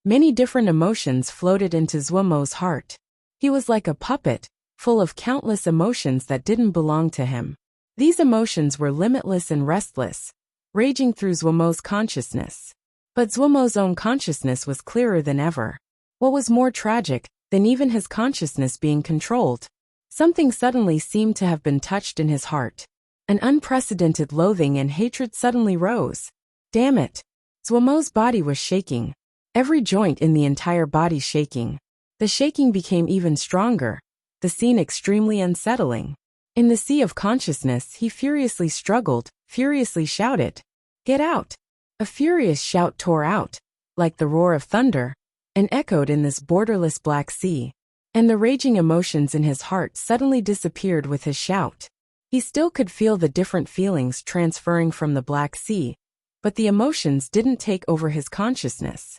Many different emotions floated into Zuomo's heart. He was like a puppet, full of countless emotions that didn't belong to him. These emotions were limitless and restless, raging through Zuomo's consciousness. But Zuomo's own consciousness was clearer than ever. What was more tragic than even his consciousness being controlled? Something suddenly seemed to have been touched in his heart. An unprecedented loathing and hatred suddenly rose. Damn it! Zuomo's body was shaking. Every joint in the entire body shaking. The shaking became even stronger, the scene extremely unsettling. In the sea of consciousness, he furiously struggled, furiously shouted. Get out! A furious shout tore out, like the roar of thunder, and echoed in this borderless black sea. And the raging emotions in his heart suddenly disappeared with his shout. He still could feel the different feelings transferring from the black sea, but the emotions didn't take over his consciousness.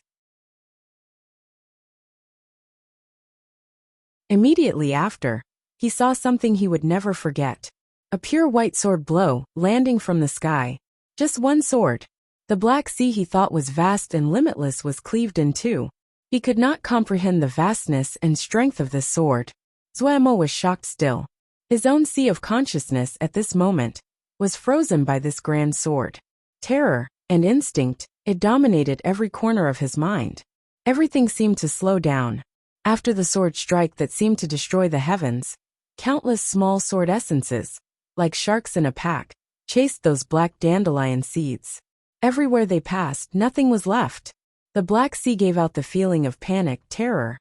Immediately after, he saw something he would never forget. A pure white sword blow, landing from the sky. Just one sword. The black sea he thought was vast and limitless was cleaved in two. He could not comprehend the vastness and strength of this sword. Zuemo was shocked still. His own sea of consciousness at this moment was frozen by this grand sword. Terror and instinct, it dominated every corner of his mind. Everything seemed to slow down. After the sword strike that seemed to destroy the heavens, countless small sword essences, like sharks in a pack, chased those black dandelion seeds. Everywhere they passed, nothing was left. The black sea gave out the feeling of panic, terror.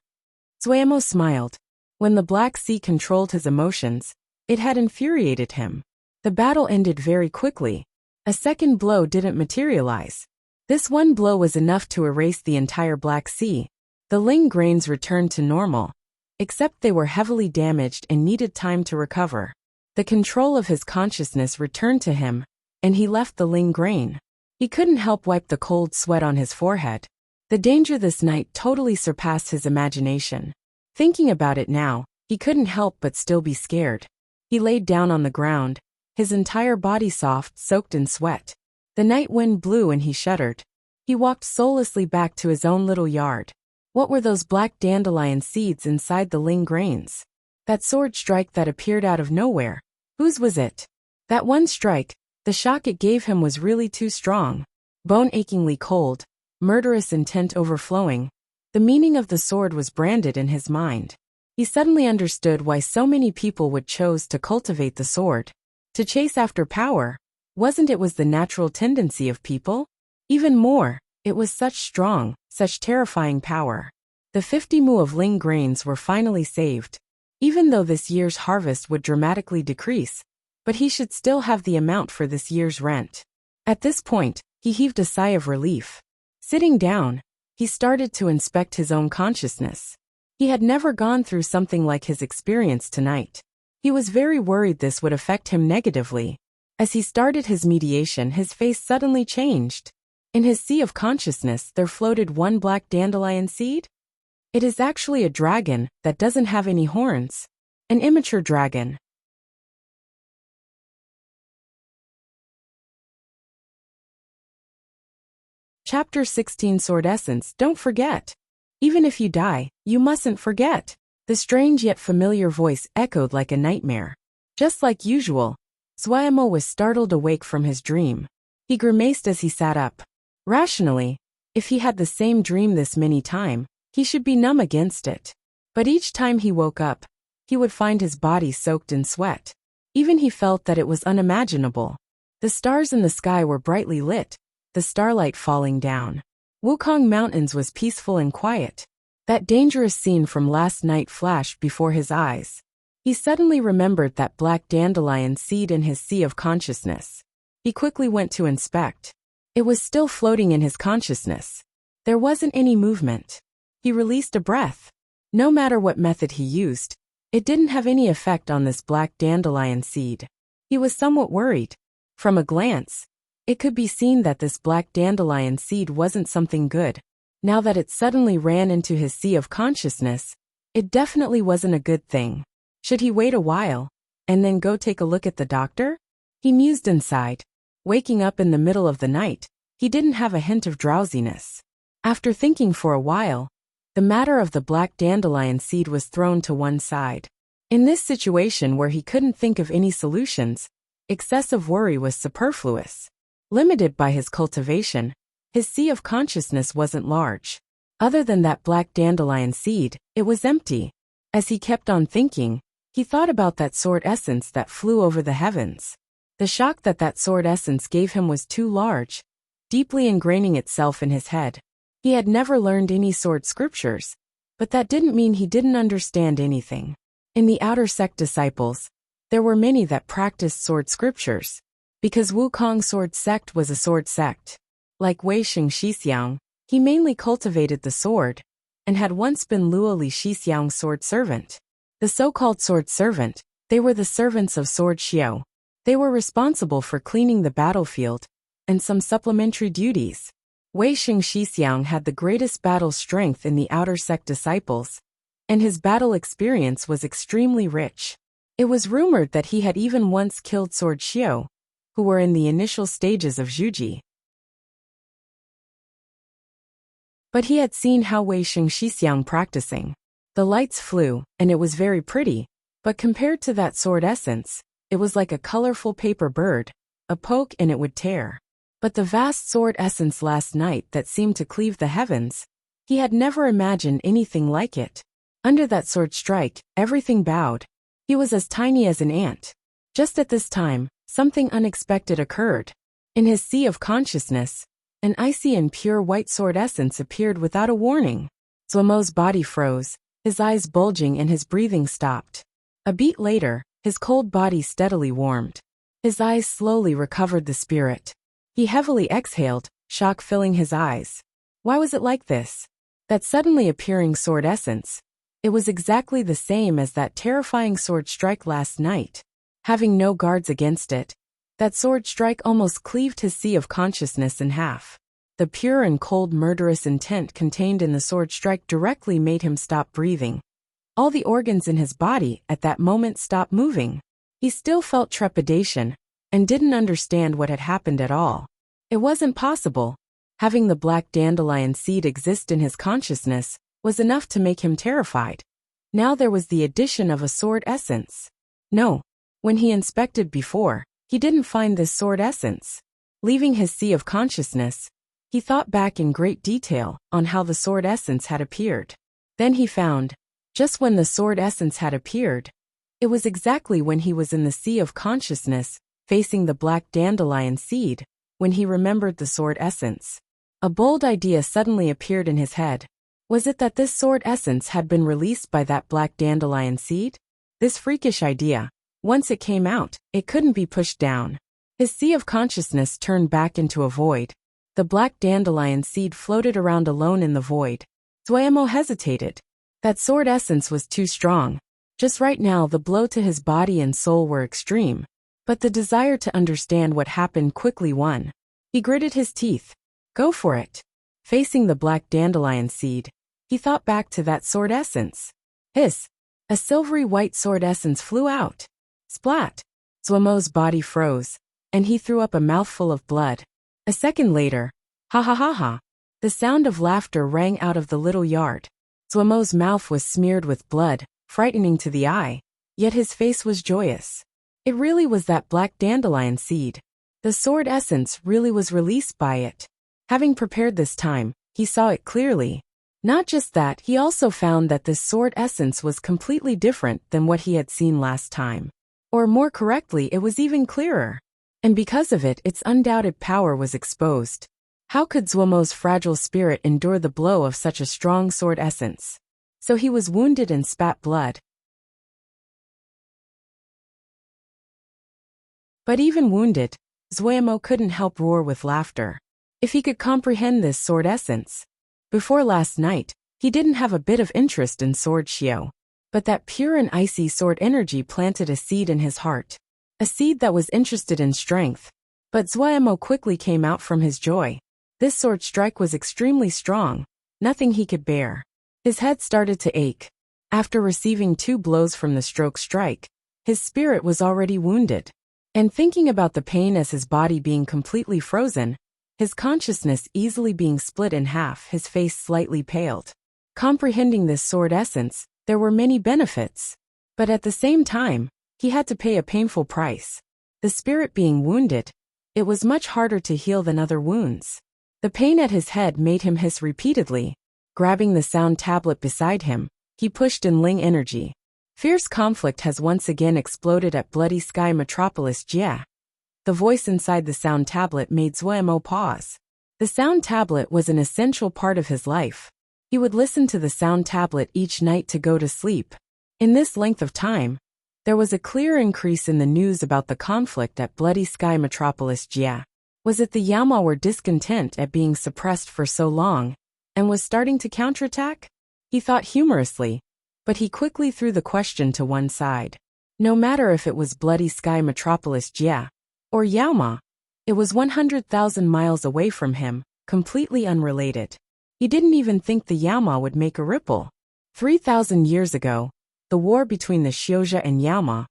Zuemo smiled. When the black sea controlled his emotions, it had infuriated him. The battle ended very quickly. A second blow didn't materialize. This one blow was enough to erase the entire black sea. The Ling grains returned to normal, except they were heavily damaged and needed time to recover. The control of his consciousness returned to him, and he left the Ling grain. He couldn't help wipe the cold sweat on his forehead. The danger this night totally surpassed his imagination. Thinking about it now, he couldn't help but still be scared. He laid down on the ground, his entire body soft, soaked in sweat. The night wind blew and he shuddered. He walked soullessly back to his own little yard. What were those black dandelion seeds inside the Ling grains? That sword strike that appeared out of nowhere. Whose was it? That one strike, the shock it gave him was really too strong. Bone-achingly cold, murderous intent overflowing. The meaning of the sword was branded in his mind. He suddenly understood why so many people would choose to cultivate the sword. To chase after power. Wasn't it was the natural tendency of people? Even more, it was such strong, such terrifying power. The 50 mu of ling grains were finally saved. Even though this year's harvest would dramatically decrease, but he should still have the amount for this year's rent. At this point, he heaved a sigh of relief. Sitting down, he started to inspect his own consciousness. He had never gone through something like his experience tonight. He was very worried this would affect him negatively. As he started his mediation, his face suddenly changed. In his sea of consciousness, there floated one black dandelion seed. It is actually a dragon that doesn't have any horns. An immature dragon. Chapter 16 Sword Essence. Don't forget. Even if you die, you mustn't forget. The strange yet familiar voice echoed like a nightmare. Just like usual, Zhuamo was startled awake from his dream. He grimaced as he sat up. Rationally, if he had the same dream this many times, he should be numb against it. But each time he woke up, he would find his body soaked in sweat. Even he felt that it was unimaginable. The stars in the sky were brightly lit, the starlight falling down. Wukong Mountains was peaceful and quiet. That dangerous scene from last night flashed before his eyes. He suddenly remembered that black dandelion seed in his sea of consciousness. He quickly went to inspect. It was still floating in his consciousness. There wasn't any movement. He released a breath. No matter what method he used, it didn't have any effect on this black dandelion seed. He was somewhat worried. From a glance, it could be seen that this black dandelion seed wasn't something good. Now that it suddenly ran into his sea of consciousness, it definitely wasn't a good thing. Should he wait a while, and then go take a look at the doctor? He mused inside. Waking up in the middle of the night, he didn't have a hint of drowsiness. After thinking for a while, the matter of the black dandelion seed was thrown to one side. In this situation where he couldn't think of any solutions, excessive worry was superfluous. Limited by his cultivation, his sea of consciousness wasn't large. Other than that black dandelion seed, it was empty. As he kept on thinking, he thought about that sword essence that flew over the heavens. The shock that that sword essence gave him was too large, deeply ingraining itself in his head. He had never learned any sword scriptures, but that didn't mean he didn't understand anything. In the outer sect disciples, there were many that practiced sword scriptures, because Wukong's sword sect was a sword sect. Like Wei Xing Shixiang, he mainly cultivated the sword, and had once been Luo Li Shixiang's sword servant. The so-called sword servant, they were the servants of Sword Xiao. They were responsible for cleaning the battlefield, and some supplementary duties. Wei Xing Shixiang had the greatest battle strength in the outer sect disciples, and his battle experience was extremely rich. It was rumored that he had even once killed Sword Xiao, who were in the initial stages of Zhuji. But he had seen how Wei Xing Shixiang practicing. The lights flew, and it was very pretty, but compared to that sword essence, it was like a colorful paper bird. A poke and it would tear. But the vast sword essence last night that seemed to cleave the heavens, he had never imagined anything like it. Under that sword strike, everything bowed. He was as tiny as an ant. Just at this time, something unexpected occurred. In his sea of consciousness, an icy and pure white sword essence appeared without a warning. Zhuamo's body froze, his eyes bulging and his breathing stopped. A beat later, his cold body steadily warmed. His eyes slowly recovered the spirit. He heavily exhaled, shock filling his eyes. Why was it like this? That suddenly appearing sword essence. It was exactly the same as that terrifying sword strike last night. Having no guards against it, that sword strike almost cleaved his sea of consciousness in half. The pure and cold murderous intent contained in the sword strike directly made him stop breathing. All the organs in his body at that moment stopped moving. He still felt trepidation, and didn't understand what had happened at all. It wasn't possible. Having the black dandelion seed exist in his consciousness was enough to make him terrified. Now there was the addition of a sword essence. No, when he inspected before, he didn't find this sword essence. Leaving his sea of consciousness, he thought back in great detail on how the sword essence had appeared. Then he found, just when the sword essence had appeared, it was exactly when he was in the sea of consciousness, facing the black dandelion seed, when he remembered the sword essence. A bold idea suddenly appeared in his head. Was it that this sword essence had been released by that black dandelion seed? This freakish idea, once it came out, it couldn't be pushed down. His sea of consciousness turned back into a void. The black dandelion seed floated around alone in the void. Zuemo hesitated. That sword essence was too strong. Just right now the blow to his body and soul were extreme. But the desire to understand what happened quickly won. He gritted his teeth. Go for it. Facing the black dandelion seed, he thought back to that sword essence. Hiss! A silvery white sword essence flew out. Splat! Zuemo's body froze, and he threw up a mouthful of blood. A second later, ha ha ha ha! The sound of laughter rang out of the little yard. Zuemo's mouth was smeared with blood, frightening to the eye, yet his face was joyous. It really was that black dandelion seed. The sword essence really was released by it. Having prepared this time, he saw it clearly. Not just that, he also found that this sword essence was completely different than what he had seen last time. Or more correctly, it was even clearer. And because of it, its undoubted power was exposed. How could Zuemo's fragile spirit endure the blow of such a strong sword essence? So he was wounded and spat blood. But even wounded, Zuemo couldn't help roar with laughter. If he could comprehend this sword essence. Before last night, he didn't have a bit of interest in sword shio. But that pure and icy sword energy planted a seed in his heart. A seed that was interested in strength. But Zuemo quickly came out from his joy. This sword strike was extremely strong. Nothing he could bear. His head started to ache. After receiving 2 blows from the stroke strike, his spirit was already wounded. And thinking about the pain as his body being completely frozen, his consciousness easily being split in half, his face slightly paled. Comprehending this sword essence, there were many benefits. But at the same time, he had to pay a painful price. The spirit being wounded, it was much harder to heal than other wounds. The pain at his head made him hiss repeatedly. Grabbing the sound tablet beside him, he pushed in Ling energy. Fierce conflict has once again exploded at Bloody Sky Metropolis Jia. The voice inside the sound tablet made Zuemo pause. The sound tablet was an essential part of his life. He would listen to the sound tablet each night to go to sleep. In this length of time, there was a clear increase in the news about the conflict at Bloody Sky Metropolis Jia. Was it the Yaoma were discontent at being suppressed for so long, and was starting to counterattack? He thought humorously, but he quickly threw the question to one side. No matter if it was Bloody Sky Metropolis Jia or Yaoma, it was 100,000 miles away from him, completely unrelated. He didn't even think the Yaoma would make a ripple. 3,000 years ago, the war between the Xiozha and Yaoma,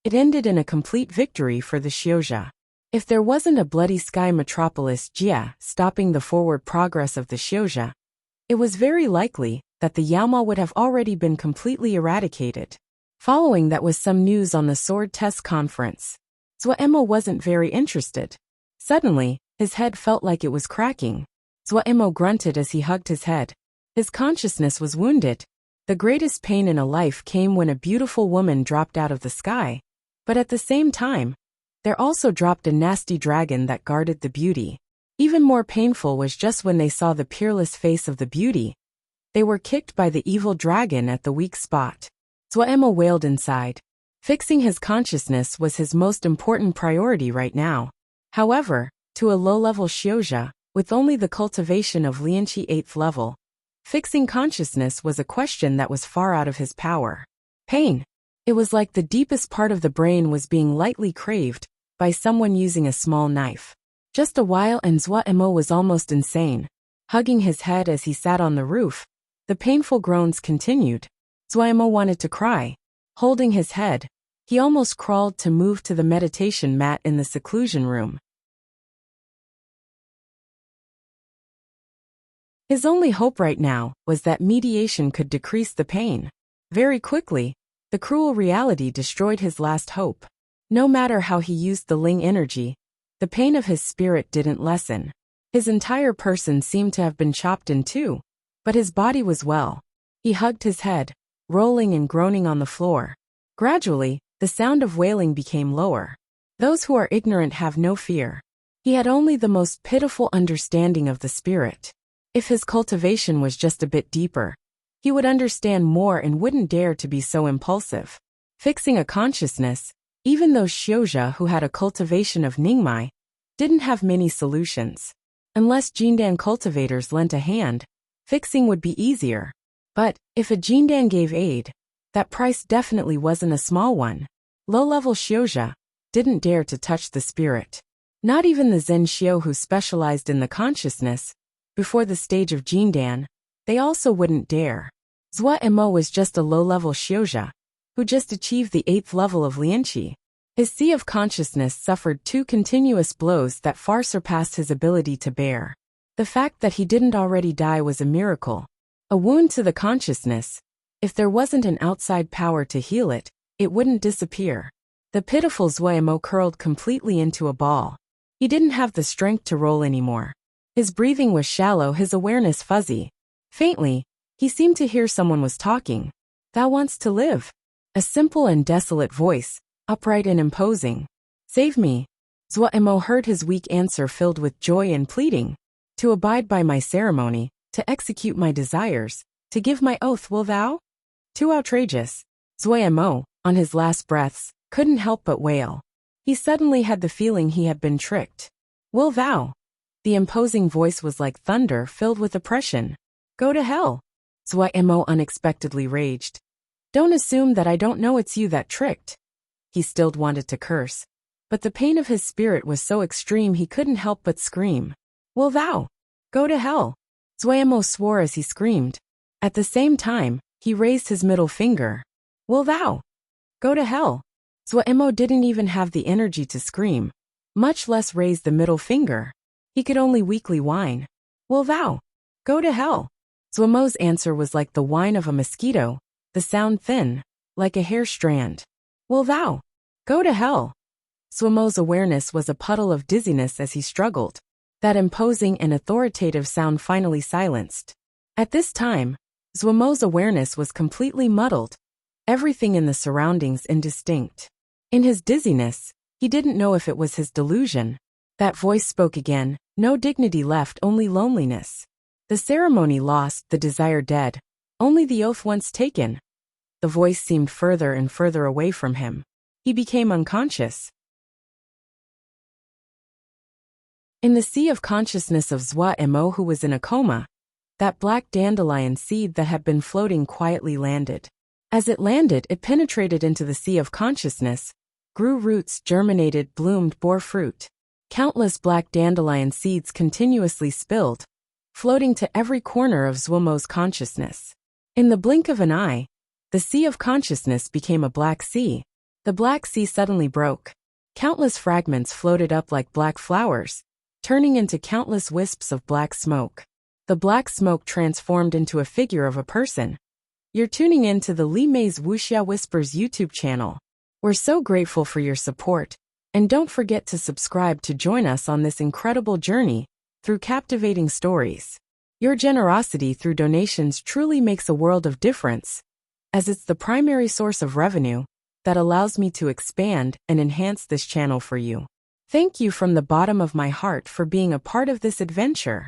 it ended in a complete victory for the Xiozha. If there wasn't a Bloody Sky Metropolis Jia stopping the forward progress of the Xiozha, it was very likely that the Yaoma would have already been completely eradicated. Following that was some news on the sword test conference. Zuemo wasn't very interested. Suddenly, his head felt like it was cracking. Zuemo grunted as he hugged his head. His consciousness was wounded. The greatest pain in a life came when a beautiful woman dropped out of the sky. But at the same time, there also dropped a nasty dragon that guarded the beauty. Even more painful was just when they saw the peerless face of the beauty. They were kicked by the evil dragon at the weak spot. Zuemo wailed inside. Fixing his consciousness was his most important priority right now. However, to a low-level Xiozha, with only the cultivation of Lianqi 8th level, fixing consciousness was a question that was far out of his power. Pain. It was like the deepest part of the brain was being lightly craved by someone using a small knife. Just a while and Zuemo was almost insane. Hugging his head as he sat on the roof, the painful groans continued. Zuemo wanted to cry. Holding his head, he almost crawled to move to the meditation mat in the seclusion room. His only hope right now was that mediation could decrease the pain. Very quickly, the cruel reality destroyed his last hope. No matter how he used the Ling energy, the pain of his spirit didn't lessen. His entire person seemed to have been chopped in two, but his body was well. He hugged his head, rolling and groaning on the floor. Gradually, the sound of wailing became lower. Those who are ignorant have no fear. He had only the most pitiful understanding of the spirit. If his cultivation was just a bit deeper, he would understand more and wouldn't dare to be so impulsive. Fixing a consciousness, even those Xiuzha who had a cultivation of Ningmai, didn't have many solutions. Unless Jindan cultivators lent a hand, fixing would be easier. But, if a Jindan gave aid, that price definitely wasn't a small one. Low-level Xiuzha didn't dare to touch the spirit. Not even the Zen Xiu who specialized in the consciousness, before the stage of Jindan, they also wouldn't dare. Zhua Emo was just a low-level Xiuzha, who just achieved the 8th level of Lianqi. His sea of consciousness suffered 2 continuous blows that far surpassed his ability to bear. The fact that he didn't already die was a miracle. A wound to the consciousness, if there wasn't an outside power to heal it, it wouldn't disappear. The pitiful Zuemo curled completely into a ball. He didn't have the strength to roll anymore. His breathing was shallow, his awareness fuzzy. Faintly, he seemed to hear someone was talking. "Thou wants to live?" A simple and desolate voice, upright and imposing. "Save me." Zuemo heard his weak answer filled with joy and pleading. "To abide by my ceremony, to execute my desires, to give my oath, will thou?" Too outrageous. Zuemo, on his last breaths, couldn't help but wail. He suddenly had the feeling he had been tricked. "Will thou?" The imposing voice was like thunder filled with oppression. "Go to hell." Zuemo unexpectedly raged. "Don't assume that I don't know it's you that tricked." He still wanted to curse, but the pain of his spirit was so extreme he couldn't help but scream. "Will thou? Go to hell." Zuemo swore as he screamed. At the same time, he raised his middle finger. "Will thou? Go to hell." Zuemo didn't even have the energy to scream, much less raise the middle finger. He could only weakly whine. "Will thou? Go to hell." Zuemo's answer was like the whine of a mosquito, the sound thin, like a hair strand. "Will thou? Go to hell." Zuemo's awareness was a puddle of dizziness as he struggled. That imposing and authoritative sound finally silenced. At this time, Zuemo's awareness was completely muddled, everything in the surroundings indistinct. In his dizziness, he didn't know if it was his delusion. That voice spoke again, no dignity left, only loneliness. The ceremony lost, the desire dead, only the oath once taken. The voice seemed further and further away from him. He became unconscious. In the sea of consciousness of Zuemo, who was in a coma, that black dandelion seed that had been floating quietly landed. As it landed, it penetrated into the sea of consciousness, grew roots, germinated, bloomed, bore fruit. Countless black dandelion seeds continuously spilled, floating to every corner of Zuemo's consciousness. In the blink of an eye, the sea of consciousness became a black sea. The black sea suddenly broke. Countless fragments floated up like black flowers, turning into countless wisps of black smoke. The black smoke transformed into a figure of a person. You're tuning in to the Li Mei's Wuxia Whispers YouTube channel. We're so grateful for your support, and don't forget to subscribe to join us on this incredible journey through captivating stories. Your generosity through donations truly makes a world of difference, as it's the primary source of revenue that allows me to expand and enhance this channel for you. Thank you from the bottom of my heart for being a part of this adventure.